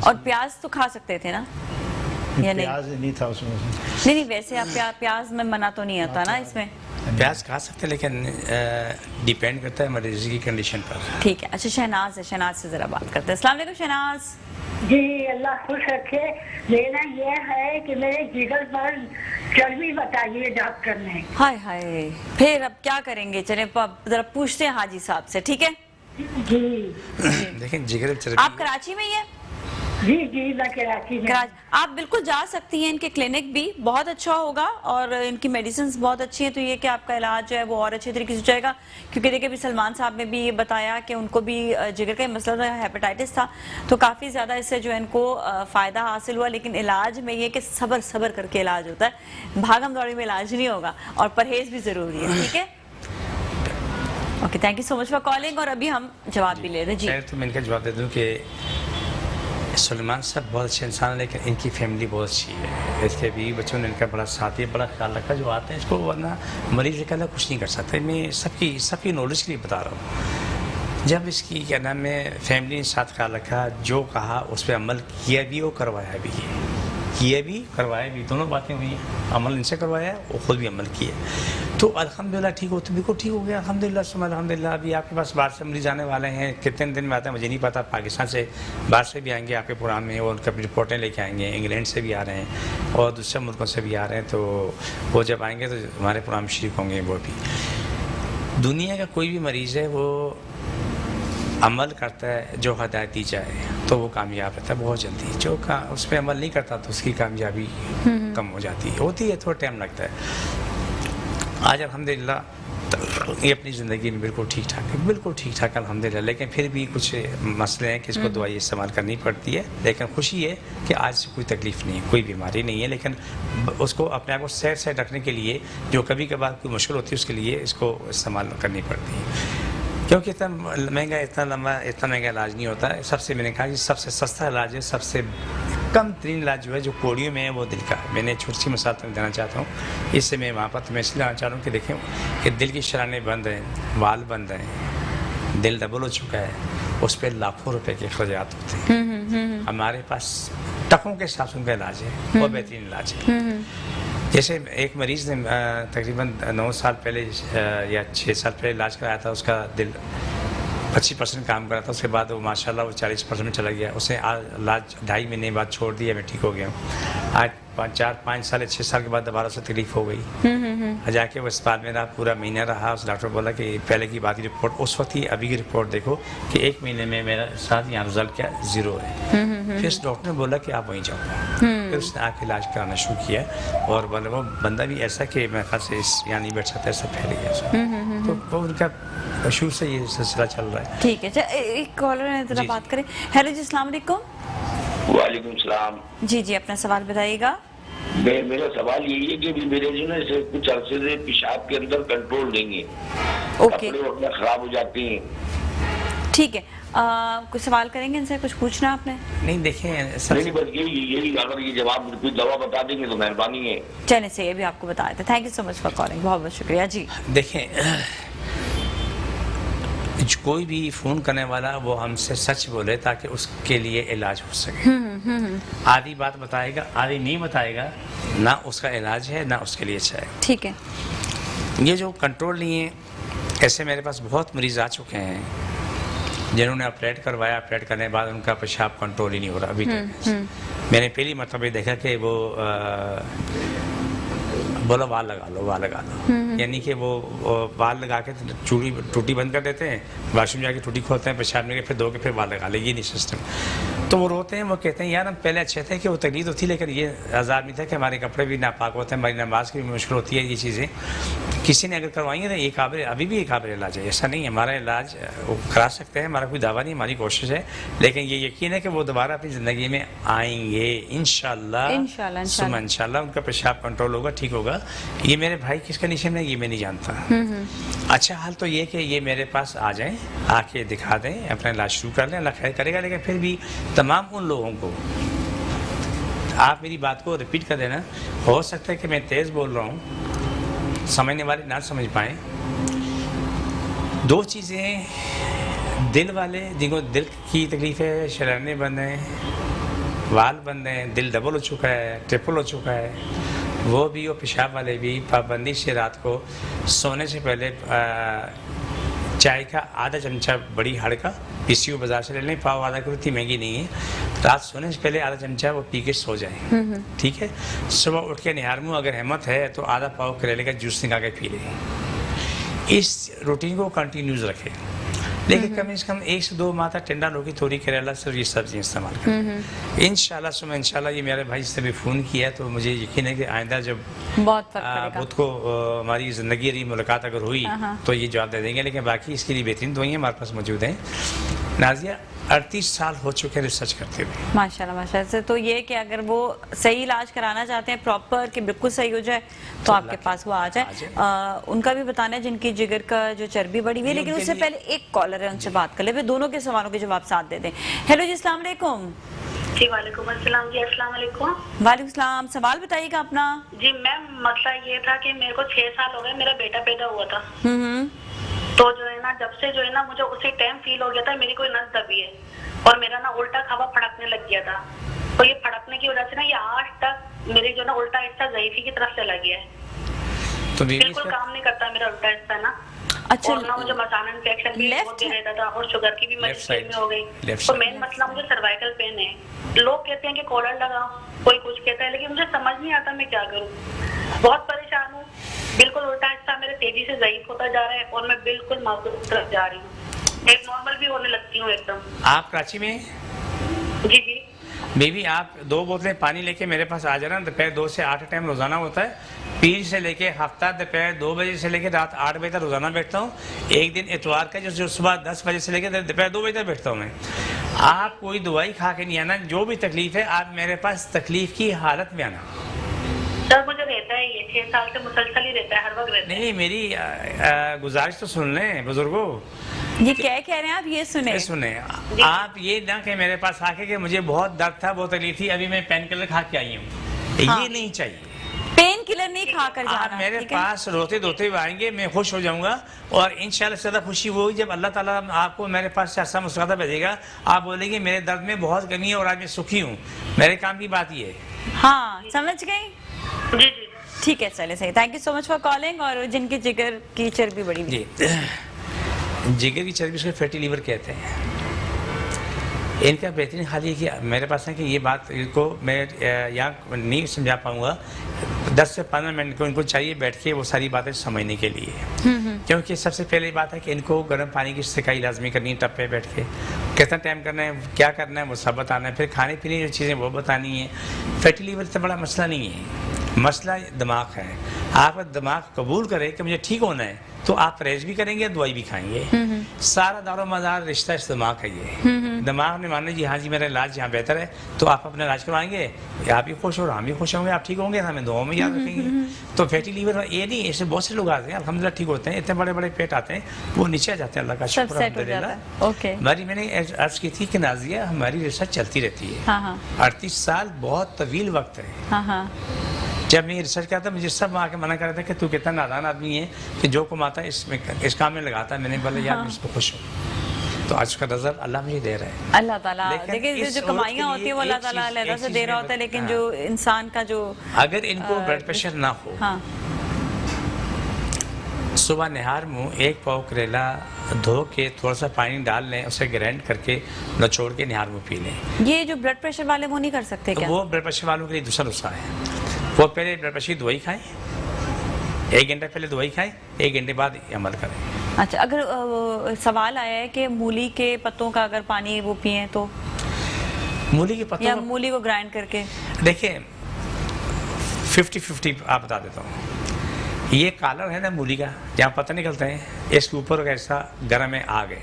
और प्याज तो खा सकते थे ना, या नहीं? प्याज नहीं था उसमें। नहीं, वैसे आप प्याज में मना तो नहीं होता ना इसमें? प्याज खा सकते हैं, लेकिन डिपेंड करता है मरीज की कंडीशन पर। ठीक है। अच्छा, शहनाज है, शहनाज से ज़रा बात करते हैं। अस्सलाम वालेकुम शहनाज। जी अल्लाह खुश रखे। लेना ये है कि मेरे जिगर पर चर्बी बताइए डॉक्टर ने। हाय हाय, फिर अब क्या करेंगे? चले जरा पूछते हैं हाजी साहब से, ठीक है? जी देखें जिगर चर्बी, आप कराची में ही हैं? जी जी मैं कराची में। आप बिल्कुल जा सकती हैं, इनके क्लिनिक भी बहुत अच्छा होगा और इनकी मेडिसिन बहुत अच्छी हैं, तो ये कि आपका इलाज जो है वो और अच्छे तरीके से हो जाएगा। क्योंकि देखिए अभी सलमान साहब ने भी ये बताया कि उनको भी जिगर का मसला था, हेपेटाइटिस था, तो काफ़ी ज़्यादा इससे जो है इनको फ़ायदा हासिल हुआ। लेकिन इलाज में ये कि सब्र करके इलाज होता है, भागम दौड़ी में इलाज नहीं होगा और परहेज़ भी ज़रूरी है, ठीक है? Okay, thank you so much for calling. और अभी हम जवाब भी ले रहे हैं जी। तो मैं इनका जवाब दे दूँ कि सलमान साहब बहुत अच्छे इंसान है, लेकिन इनकी फैमिली बहुत अच्छी है। इसके बीवी बच्चों ने इनका बड़ा साथ दिया, बड़ा ख्याल रखा। जो आते हैं इसको, वरना मरीज अकेला कुछ नहीं कर सकते। मैं सबकी नॉलेज के लिए बता रहा हूँ। जब इसकी क्या नाम है फैमिली ने साथ ख्याल रखा, जो कहा उस पर अमल किया भी और करवाया भी, किए भी करवाया भी, दोनों बातें हुई हैं। अमल इनसे करवाया और ख़ुद भी अमल किए, तो अल्हम्दुलिल्लाह ठीक हो, तो बिल्कुल ठीक हो गया अल्हम्दुलिल्लाह सुम्मा अल्हम्दुलिल्लाह। अभी आपके पास बाहर से मरीज आने वाले हैं, कितने दिन में आते हैं मुझे नहीं पता। पाकिस्तान से बाहर से भी आएंगे आपके प्रोग्राम में, और उनका रिपोर्टें लेके आएंगे। इंग्लैंड से भी आ रहे हैं और दूसरे मुल्कों से भी आ रहे हैं, तो वो जब आएंगे तो हमारे प्रोग्राम में शरीक होंगे। वो भी दुनिया का कोई भी मरीज़ है वो अमल करता है, जो हदायत दी जाए तो वो कामयाब रहता है बहुत जल्दी। जो उस पर अमल नहीं करता तो उसकी कामयाबी कम हो जाती है, होती है, थोड़ा टाइम लगता है। आज अल्हम्दुलिल्लाह ये अपनी ज़िंदगी में बिल्कुल ठीक ठाक है, बिल्कुल ठीक ठाक अल्हम्दुलिल्लाह। लेकिन फिर भी कुछ मसले हैं कि इसको दवाई इस्तेमाल करनी पड़ती है। लेकिन खुशी है कि आज कोई तकलीफ़ नहीं है, कोई बीमारी नहीं है। लेकिन उसको अपने आप को सेट रखने के लिए जो कभी कभार कोई मुश्किल होती है, उसके लिए इसको इस्तेमाल करनी पड़ती है। क्योंकि इतना महंगा, इतना लंबा, इतना महंगा इलाज नहीं होता है। सबसे मैंने कहा कि सबसे सस्ता इलाज है, सबसे कम तरीन इलाज जो है जो कोड़ियों में है वो दिल का है। मैंने छोटी सी मिसाल तुम्हें देना चाहता हूँ, इससे मैं वहाँ पर तुम्हें इसलिए आना चाह रहा हूँ कि देखें कि दिल की शरानें बंद हैं, वाल बंद हैं, दिल डबल हो चुका है, उस पर लाखों रुपए के अखराजात होते हैं। हमारे पास टकों के साथ उनका इलाज है, बहुत बेहतरीन इलाज है। जैसे एक मरीज़ ने तकरीबन 9 साल पहले या 6 साल पहले इलाज कराया था, उसका दिल 25% काम कर रहा था, उसके बाद वो माशाल्लाह वो 40% में चला गया। उसने इलाज 2.5 महीने बाद छोड़ दिया, मैं ठीक हो गया हूँ। आज 4-5 साल 6 साल के बाद दोबारा से तकलीफ हो गई। जाके वो अस्पताल में रहा, पूरा महीना रहा। उस डॉक्टर बोला कि पहले की बात की रिपोर्ट उस वक्त ही, अभी की रिपोर्ट देखो कि 1 महीने में मेरा साथ यहाँ रिजल्ट क्या 0 है। फिर उस डॉक्टर ने बोला कि आप वहीं जाओ। फिर उसने आके इलाज कराना शुरू किया, और वो बंदा भी ऐसा कि मेरे ख्याल से यहाँ नहीं बैठ सकता, ऐसा फैल गया। तो वो उनका शुरू से ये सिलसिला चल रहा है। ठीक है, एक कॉलर है, जरा बात करें। हेलो जी, अस्सलाम वालेकुम। वालेकुम सलाम। जी जी, अपना सवाल बताइएगा। मेरा सवाल यही है कि मेरे जो है कुछ अरसे से पेशाब के अंदर कंट्रोल नहीं है, ओके, कपड़े अपने खराब हो जाते हैं। ठीक है, कुछ सवाल करेंगे इनसे, कुछ पूछना आपने? नहीं देखें, नहीं बस यही अगर ये जवाब कोई दवा बता देंगे तो मेहरबानी है। चले से ये भी आपको बताया था। Thank you so much for calling, बहुत बहुत शुक्रिया जी। देखें, कोई भी फ़ोन करने वाला वो हमसे सच बोले ताकि उसके लिए इलाज हो सके। आधी बात बताएगा, आधी नहीं बताएगा, ना उसका इलाज है ना उसके लिए अच्छा है। ठीक है, ये जो कंट्रोल नहीं है, ऐसे मेरे पास बहुत मरीज आ चुके हैं जिन्होंने ऑपरेट करवाया, ऑपरेट करने के बाद उनका पेशाब कंट्रोल ही नहीं हो रहा अभी तक। मैंने पहली मरतबा देखा कि वो बोला वाल लगा लो, वाल लगा लो, यानी कि वो वाल लगा के टूटी बंद कर देते हैं, वाशरूम जाके टूटी खोलते हैं, पेशाब में फिर धो के फिर वाल लगा ले, ये नहीं सिस्टम। तो वो रोते हैं, वो कहते हैं यार हम पहले अच्छे थे कि वो तकलीफ तो थी, लेकिन ये आज़ाद नहीं था कि हमारे कपड़े भी नापाक होते हैं, हमारी नमाज की भी मुश्किल होती है। ये चीज़ें किसी ने अगर करवाई है तो ये काबिल, अभी भी ये काबिल इलाज है, ऐसा नहीं है। हमारा इलाज वो करा सकते हैं, हमारा कोई दावा नहीं, हमारी कोशिश है, लेकिन ये यकीन है कि वो दोबारा अपनी ज़िंदगी में आएंगे इंशाल्लाह। इंशाल्लाह उनका पेशाब कंट्रोल होगा, ठीक होगा। ये मेरे भाई किस कंडीशन में, ये मैं नहीं जानता। अच्छा हाल तो ये कि ये मेरे पास आ जाएं, आके दिखा दें, अपना इलाज शुरू कर लें, अल्लाह खैर करेगा। लेकिन फिर भी तमाम उन लोगों को आप मेरी बात को रिपीट कर देना। हो सकता है कि मैं तेज़ बोल रहा हूँ, समझने वाले ना समझ पाएँ। 2 चीज़ें, दिल वाले जिनको दिल की तकलीफ़ है, शरारने बंद हैं, वाल बंद हैं, दिल डबल हो चुका है, ट्रिपल हो चुका है, वो भी और पेशाब वाले भी पाबंदी से रात को सोने से पहले चाय का आधा चमचा बड़ी हड़ का पीसी हुई बाजार से ले लें, पाव आधा किलो, इतनी महंगी नहीं है। रात सोने से पहले आधा चमचा वो पी के सो जाएं, ठीक है। सुबह उठ के निहार मुँह अगर हिम्मत है तो आधा पाव करेले का जूस निकाल के पी लें। इस रूटीन को कंटिन्यूज रखें, लेकिन कम से कम 1 से 2 माह तक टिंडा लौकी थोड़ी करेला सिर्फ ये सब्जी इस्तेमाल करें। इंशाल्लाह सुबह इंशाल्लाह ये मेरे भाई से भी फ़ोन किया है तो मुझे यकीन है कि आइंदा जब बहुत फर्क पड़ेगा। खुद को हमारी ज़िंदगी रही मुलाकात अगर हुई तो ये जवाब दे देंगे, लेकिन बाकी इसके लिए बेहतरीन दवाइयाँ हमारे पास मौजूद हैं। नाजिया 38 साल हो चुके हैं रिसर्च करते हुए। माशाल्लाह माशाल्लाह से। तो ये कि अगर वो सही इलाज कराना चाहते हैं प्रॉपर कि बिल्कुल सही हो जाए तो आपके पास वो आ जाए। उनका भी बताना है जिनकी जिगर का जो चर्बी बढ़ी हुई है, लेकिन उससे पहले एक कॉलर है, उनसे बात कर ले, फिर दोनों के सवालों के जवाब साथ दे दें। हेलो जी, अस्सलाम वालेकुम। जी वालेकुम अस्सलाम जी, अस्सलाम वालेकुम। वालेकुम सलाम, सवाल बताइएगा अपना। जी मैम, मसला ये था कि मेरे को 6 साल हो गए, मेरा बेटा पैदा हुआ था। हम्म। तो जो है ना, जब से जो है ना मुझे उसी टाइम फील हो गया था मेरी कोई नस दबी है और मेरा ना उल्टा खावा फड़कने लग गया था। तो ये फड़कने की वजह से ना ये आज तक मेरी जो ना उल्टा हिस्सा ज़ईफ़ी की तरफ चला गया है, तो बिल्कुल काम नहीं करता मेरा उल्टा हिस्सा ना। अच्छा, और ना मुझे मसाना इन्फेक्शन भी Left होते रहता था और शुगर की भी Left मरीज में हो गई। Left तो side। मेन मसला मुझे सर्वाइकल पेन है। लोग कहते हैं कि कॉलर लगाओ, कोई कुछ कहता है, लेकिन मुझे समझ नहीं आता मैं क्या करूँ। बहुत परेशान हूँ, बिल्कुल उल्टा हिस्सा मेरे तेजी से ज़ईफ होता जा रहा है और मैं बिल्कुल मौत की तरफ जा रही हूँ, एक नॉर्मल भी होने लगती हूँ एकदम। आप कराची में हैं? जी जी। बेबी आप 2 बोतलें पानी लेके मेरे पास आ जाना। दोपहर 2 से 8 टाइम रोजाना होता है। पीर से लेके हफ्ता दोपहर 2 बजे से लेके रात 8 बजे तक रोजाना बैठता हूँ। एक दिन इतवार का जो सुबह 10 बजे से लेकर दोपहर 2 बजे तक बैठता हूँ मैं। आप कोई दवाई खा के नहीं आना, जो भी तकलीफ है आप मेरे पास तकलीफ की हालत में आना। सर मुझे रहता है ये 6 साल से मुसलसल ही रहता है, हर वक्त रहता है। नहीं, मेरी गुजारिश तो सुन लें बुजुर्गो। ये क्या कह रहे हैं आप, ये सुने। आप ये ना कि मेरे पास आके कि मुझे बहुत दर्द था, बहुत तकलीफ थी, अभी मैं पेन किलर खा के आई हूँ, हाँ। ये नहीं चाहिए। पेन किलर नहीं खाकर आप जाना। मेरे ठीक है? पास रोते धोते हुए आएंगे, मैं खुश हो जाऊंगा। और इंशाल्लाह से ज़्यादा खुशी वो होगी जब अल्लाह ताला आपको मेरे पास से ऐसा मुस्कुराता भेजेगा, आप बोलेंगे मेरे दर्द में बहुत कमी है और आज मैं सुखी हूँ। मेरे काम की बात ये है। हाँ, समझ गई। जी जी ठीक है, चले सही। Thank you so much for calling. और जिनकी जिगर की चर्बी बढ़ी हुई, जी, जिगर की चर्बी उसको फैटी लीवर कहते हैं। इनका बेहतरीन हाल ये कि मेरे पास है कि ये बात को मैं यहाँ नहीं समझा पाऊँगा। 10 से 15 मिनट को इनको चाहिए बैठ के वो सारी बातें समझने के लिए, क्योंकि सबसे पहली बात है कि इनको गर्म पानी की सिकाई लाजमी करनी है, टप पे बैठ के कितना टाइम करना है, क्या करना है, वो सब बताना है। फिर खाने पीने की जो चीज़ें वो बतानी है। फैटी लीवर इतना बड़ा मसला नहीं है, मसला दिमाग है। आपका दिमाग कबूल करे कि मुझे ठीक होना है तो आप परहेज भी करेंगे, दवाई भी खाएंगे। सारा दारो मदार रिश्ता इस दिमाग है। ये दिमाग ने माना जी हाँ जी मेरा इलाज यहाँ बेहतर है तो आप अपना इलाज करवाएंगे, आप भी खुश हो हम भी खुश होंगे, आप ठीक होंगे, हमें दुआओं में याद रखेंगे। तो फैटी लीवर ये नहीं, ऐसे बहुत से लोग आते हैं अल्हम्दुलिल्लाह ठीक होते हैं, इतने बड़े बड़े पेट आते हैं, वो नीचे आ जाते हैं। अल्लाह का सब शुक्र सेट हो जाता है। ओके। हमारी मैंने अर्ज की थी कि नाजिया हमारी रिसर्च चलती रहती है। हाँ हाँ 38 साल बहुत तवील वक्त है। हाँ हाँ। जब मैं रिसर्च करता मुझे सब आके मना कर रहे थे कि तू कितना नादान आदमी है कि जो कमाता है इस काम में लगाता है। मैंने बोला यार मैं इस पर खुश हूँ। तो आज का रिजल्ट अल्लाह मुझे दे रहा है। अल्लाह ताला देखिए जो कमाइयाँ होती है वो अल्लाह ताला अलग से दे रहा होता है, लेकिन जो इंसान का जो अगर इनको ब्लड प्रेशर ना हो, हाँ सुबह निहार मुँह 1 पाव करेला धो के थोड़ा सा पानी डाल लें, उसे ग्राइंड करके नचोड़ के निहार मुँह पी लें। ये जो ब्लड प्रेशर वाले वो नहीं कर सकते क्या? वो ब्लड प्रेशर वालों के लिए दूसरा नुस्खा है। वो पहले ब्लड प्रेशर की दवाई खाएं, 1 घंटा पहले दवाई खाएं, 1 घंटे बाद अमल करें। अच्छा, अगर सवाल आया है कि मूली के पत्तों का अगर पानी वो पिए तो, मूली के पत्तों या मूली को ग्राइंड करके, देखिए 50-50 आप बता देता हूँ। ये कॉलर है ना मूली का, जहाँ पत्ते निकलते हैं, इसके ऊपर का ऐसा गर्म है आग है,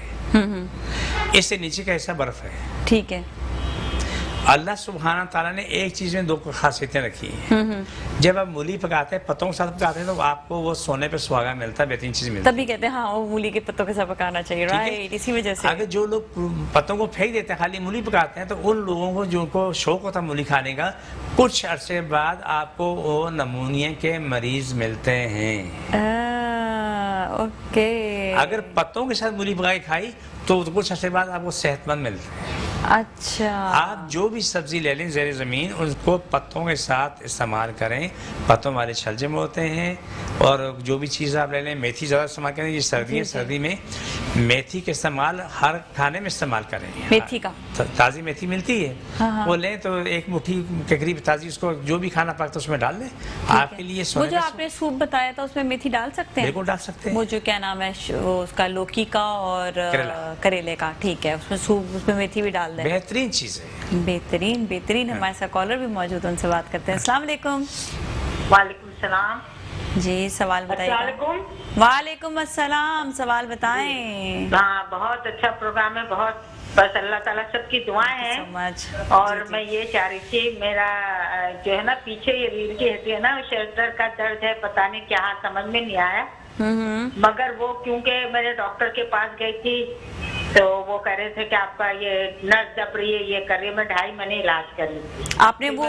इससे नीचे का ऐसा बर्फ है। ठीक है। अल्लाह सुब्हाना ताला ने एक चीज में 2 खासियतें रखी हैं। जब आप मूली पकाते हैं, पत्तों के साथ पकाते हैं, तो आपको वो सोने पे सुहागा मिलता है, बेहतरीन चीज मिलती है। तभी कहते हैं हाँ वो मूली के पत्तों के साथ पकाना चाहिए, राइट। इसी वजह से अगर जो लोग पत्तों को फेंक देते हैं, खाली मूली पकाते हैं, तो उन लोगों को जिनको शौक होता है मूली खाने का, कुछ अरसे बाद आपको वो नमूनिया के मरीज मिलते हैं। ओके। अगर पत्तों के साथ मूली पका के खाई तो कुछ अरसे बाद आपको सेहतमंद मिलते हैं। अच्छा, आप जो भी सब्जी ले लें ज़ेरे ज़मीन, उसको पत्तों के साथ इस्तेमाल करें। पत्तों वाले छलजम होते हैं। और जो भी चीज़ आप ले लें, मेथी ज़्यादा इस्तेमाल करें, ये सर्दी है, सर्दी में मेथी का इस्तेमाल हर खाने में इस्तेमाल करें। मेथी का? ताज़ी मेथी मिलती है, हाँ। वो लें तो एक मुट्ठी के करीब ताज़ी, उसको जो भी खाना पकता है उसमें डाल लें। आपके लिए वो जो आपने सूप बताया था उसमें मेथी डाल सकते हैं? बिल्कुल डाल सकते हैं। वो जो क्या नाम है वो उसका, लौकी का और करेले का, ठीक है, उसमें सूप, उसमें मेथी भी डाल दें। बेहतरीन चीज़ है। बेहतरीन बेहतरीन। हमारे साथ कॉलर भी मौजूद है, उनसे बात करते हैं। अस्सलाम वालेकुम। वालेकुम सलाम। जी, सवाल बताइए। वालेकुम अस्सलाम, सवाल बताएं। हाँ, बहुत अच्छा प्रोग्राम है, बहुत, बस अल्लाह ताला सबकी दुआएं हैं। so much. और मैं ये चाह रही थी, मेरा जो है ना पीछे ये रीढ़ की हड्डी है ना, शोल्डर का दर्द है, पता नहीं क्या, समझ में नहीं आया। मगर वो क्योंकि मैंने डॉक्टर के पास गई थी तो वो कह रहे थे कि आपका ये नस दब रही है, ये कर रही है। मैं 2.5 महीने इलाज कर रही थी। आपने वो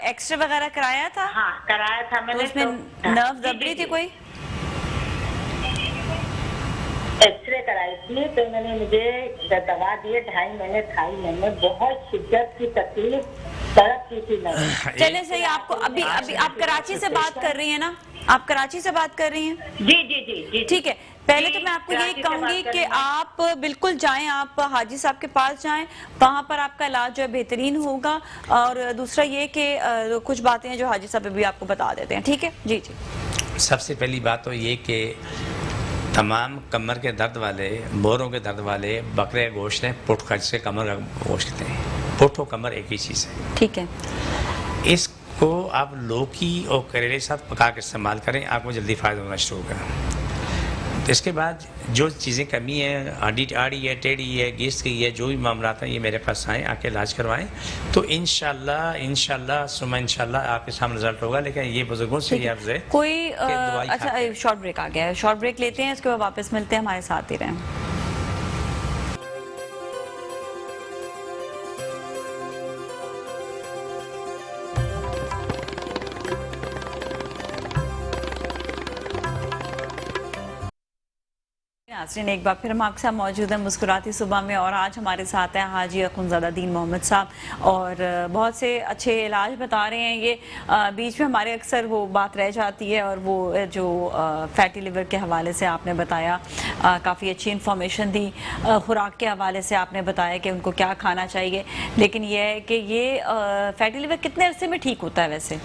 एक्सरे वगैरह कराया था? हाँ, कराया था मैंने। तो उसमें नर्व दब रही थी कोई? एक्सरे कराई थी तो मैंने, मुझे दवा दिए, 2.5 महीने खाई मैंने, बहुत शिद्दत की तकलीफ, तड़पती थी मैं। चले सही, आपको अभी आप कराची से बात कर रही हैं ना? आप कराची से बात कर रही हैं? जी जी जी जी। ठीक है, पहले तो मैं आपको यही कहूंगी कि आप बिल्कुल जाएं, आप हाजी साहब के पास जाएं, वहाँ पर आपका इलाज जो है बेहतरीन होगा। और दूसरा ये कि कुछ बातें हैं जो हाजी साहब भी आपको बता देते हैं, ठीक है? जी जी। सबसे पहली बात तो ये कि तमाम कमर के दर्द वाले, बोरों के दर्द वाले बकरे का गोश्त है, पुट का, जिससे कमर का गोश्त कहते हैं। पुट और कमर एक ही चीज़ है, ठीक है। इसको आप लौकी और करेले के साथ पका के इस्तेमाल करें, आपको जल्दी फ़ायदा होना शुरू होगा। इसके बाद जो चीज़ें कमी है, हड्डी आड़ी है, टेढ़ी है, गैस की है, जो भी मामला है, ये मेरे पास आएँ, आके इलाज करवाएं, तो इंशाल्लाह सुमा इंशाल्लाह आपके सामने रिजल्ट होगा। लेकिन ये बुजुर्गों से ये अर्ज़ है कोई अच्छा, शॉर्ट ब्रेक आ गया है, शॉर्ट ब्रेक लेते हैं, उसके बाद वापस मिलते हैं, हमारे साथ ही रहें। नाज़रीन, एक बार फिर हम आपके साथ मौजूद हैं मुस्कुराती सुबह में, और आज हमारे साथ हैं हाजी अखुंज़ादा दीन मोहम्मद साहब, और बहुत से अच्छे इलाज बता रहे हैं। ये बीच में हमारे अक्सर वो बात रह जाती है, और वो जो फैटी लिवर के हवाले से आपने बताया, काफ़ी अच्छी इन्फॉर्मेशन दी। खुराक के हवाले से आपने बताया कि उनको क्या खाना चाहिए, लेकिन यह है कि ये फैटी लिवर कितने अरसे में ठीक होता है वैसे?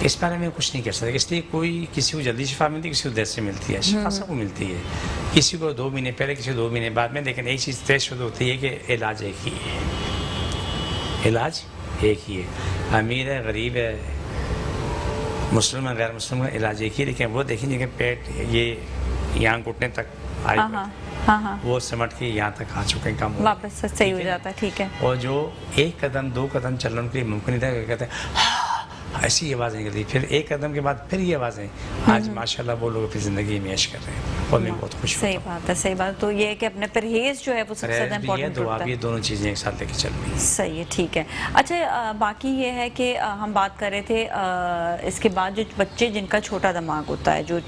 इस बारे में कुछ नहीं कह सकते, इसलिए कोई किसी को जल्दी शिफा मिलती है, किसी को देर से मिलती है। शिफा सबको मिलती है, किसी को 2 महीने पहले, किसी को 2 महीने बाद में। लेकिन एक चीज़ तय शुरू होती है कि इलाज एक ही है, इलाज एक ही है। अमीर है, गरीब है, मुस्लिम है, गैर मुस्लिम है, इलाज एक ही। लेकिन वो देखेंगे कि पेट ये यहाँ घुटने तक आई, हाँ, वो सिमट के यहाँ तक आ चुके हैं, काम वापस सही हो जाता है, ठीक है। और जो 1 कदम 2 कदम चलने के लिए मुमकिन था, कहते हैं ऐसी आवाज़ निकलती, फिर 1 कदम के बाद फिर ये आवाज़ें। आज माशाल्लाह वो लोग अपनी ज़िंदगी में ऐश कर रहे हैं, और मैं बहुत खुश हूँ। सही बात है, सही बात। तो ये है कि अपने परहेज जो है वो सबसे ज़्यादा इम्पोर्टेंट होता है। ये दोनों चीज़ें एक साथ लेके चल रही हैं। सही है, ठीक है। अच्छा, बाकी ये है कि हम बात कर रहे थे, इसके बाद जो बच्चे जिनका छोटा दिमाग होता है, जो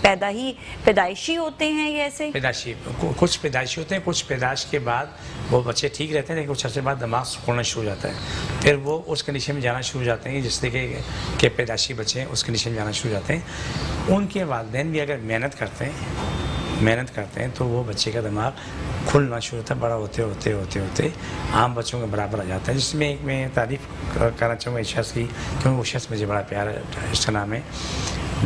पैदाइशी होते हैं, ये ऐसे पैदाइशी, कुछ पैदाइशी होते हैं, कुछ पैदाइश के बाद वो बच्चे ठीक रहते हैं, लेकिन कुछ अर्से बाद दिमाग सुखना शुरू हो जाता है, फिर वो उस कंडीशन में जाना शुरू हो जाते हैं, जिससे कि पैदाइशी बच्चे उस कंडीशन में जाना शुरू हो जाते हैं। उनके वालिदैन भी अगर मेहनत करते हैं तो वो बच्चे का दिमाग खुलना शुरू होता है, बड़ा होते आम बच्चों के बराबर आ जाता है। जिसमें एक मैं तारीफ़ करना चाहूँगा इस शख्स की, क्योंकि वो शख्स मुझे बड़ा प्यारा है। इसका नाम है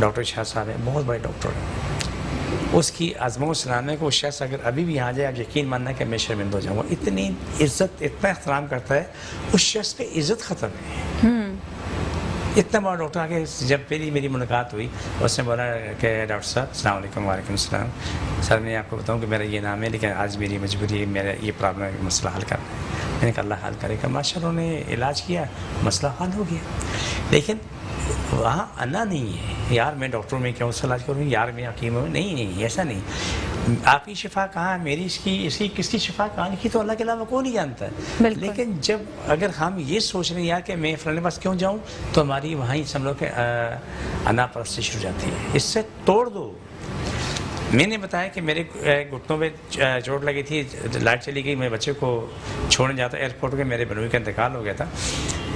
डॉक्टर शाह साहब है, बहुत बड़े डॉक्टर हैं। उसकी आज़मो सलाम है कि वो शख्स अगर अभी भी यहाँ जाए, आप यकीन मानना कि मैं शर्मिंदा हो जाऊँगा। इतनी इज़्ज़त, इतना एहतराम करता है, उस शख्स पे इज़्ज़त ख़त्म है। इतना बड़ा डॉक्टर आके, जब पहली मेरी मुलाकात हुई, उसने बोला कि डॉक्टर साहब अस्सलाम वालेकुम। वालेकुम सलाम सर, मैं आपको बताऊं कि मेरा ये नाम है, लेकिन आज मेरी मजबूरी है, मेरा ये प्रॉब्लम है, मसला हल करना है। मैंने कहा अल्लाह हल करेगा। माशाअल्लाह उन्होंने इलाज किया, मसला हल हो गया। लेकिन वहाँ आना नहीं है यार मैं डॉक्टर में क्यों से इलाज करूँ, यार मैं हकीम हूँ, नहीं, ऐसा नहीं। आपकी शिफा कहाँ है, मेरी इसकी किसकी शिफा कहाँ लिखी, तो अल्लाह के अलावा कौन नहीं जानता है। लेकिन जब अगर हम ये सोच रहे हैं यार कि मैं फलाने पास क्यों जाऊँ, तो हमारी वहीं से हम लोग के अनापरस्ती शुरू हो जाती है। इससे तोड़ दो। मैंने बताया कि मेरे घुटनों में चोट लगी थी, लाइट चली गई, मैं बच्चे को छोड़ने जाता एयरपोर्ट पे, मेरे बहनोई का इंतकाल हो गया था,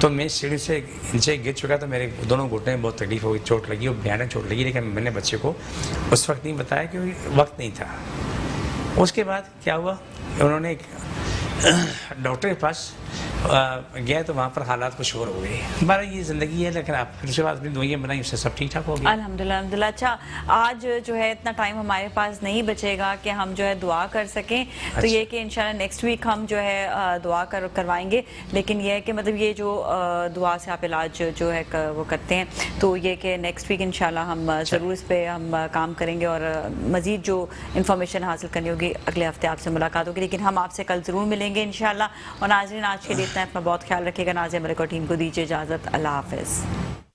तो मैं सीढ़ी से नीचे गिर चुका, तो मेरे दोनों घुटने में बहुत तकलीफ हो गई, चोट लगी और भयानक चोट लगी। लेकिन मैंने बच्चे को उस वक्त नहीं बताया क्योंकि वक्त नहीं था। اس کے بعد کیا ہوا، انہوں نے ایک ڈاکٹر کے پاس گیا تو وہاں پر حالات کچھ اور ہو گئے. ہمارا یہ زندگی ہے، لیکن آپ پھر اس کے بعد اپنی دوائیاں بنائی، اس سے سب ٹھیک ٹھاک ہو گیا. الحمدللہ الحمدللہ. اچھا آج جو ہے اتنا ٹائم ہمارے پاس نہیں بچے گا کہ ہم جو ہے دعا کر سکیں، تو یہ کہ انشاءاللہ نیکسٹ ویک ہم جو ہے دعا کروائیں گے. لیکن یہ ہے کہ مطلب یہ جو دعا سے آپ علاج جو ہے وہ کرتے ہیں، تو یہ کہ نیکسٹ ویک انشاءاللہ ہم ضرور اس پہ ہم کام کریں گے، اور مزید جو انفارمیشن حاصل کرنی ہوگی اگلے ہفتے آپ سے ملاقات ہوگی. لیکن ہم آپ سے کل ضرور ملیں گے انشاءاللہ. اور ناظرین آج کے لیے اتنا، اپنا بہت خیال رکھیے گا. ناظر ملک اور ٹیم کو دیجیے اجازت. اللہ حافظ.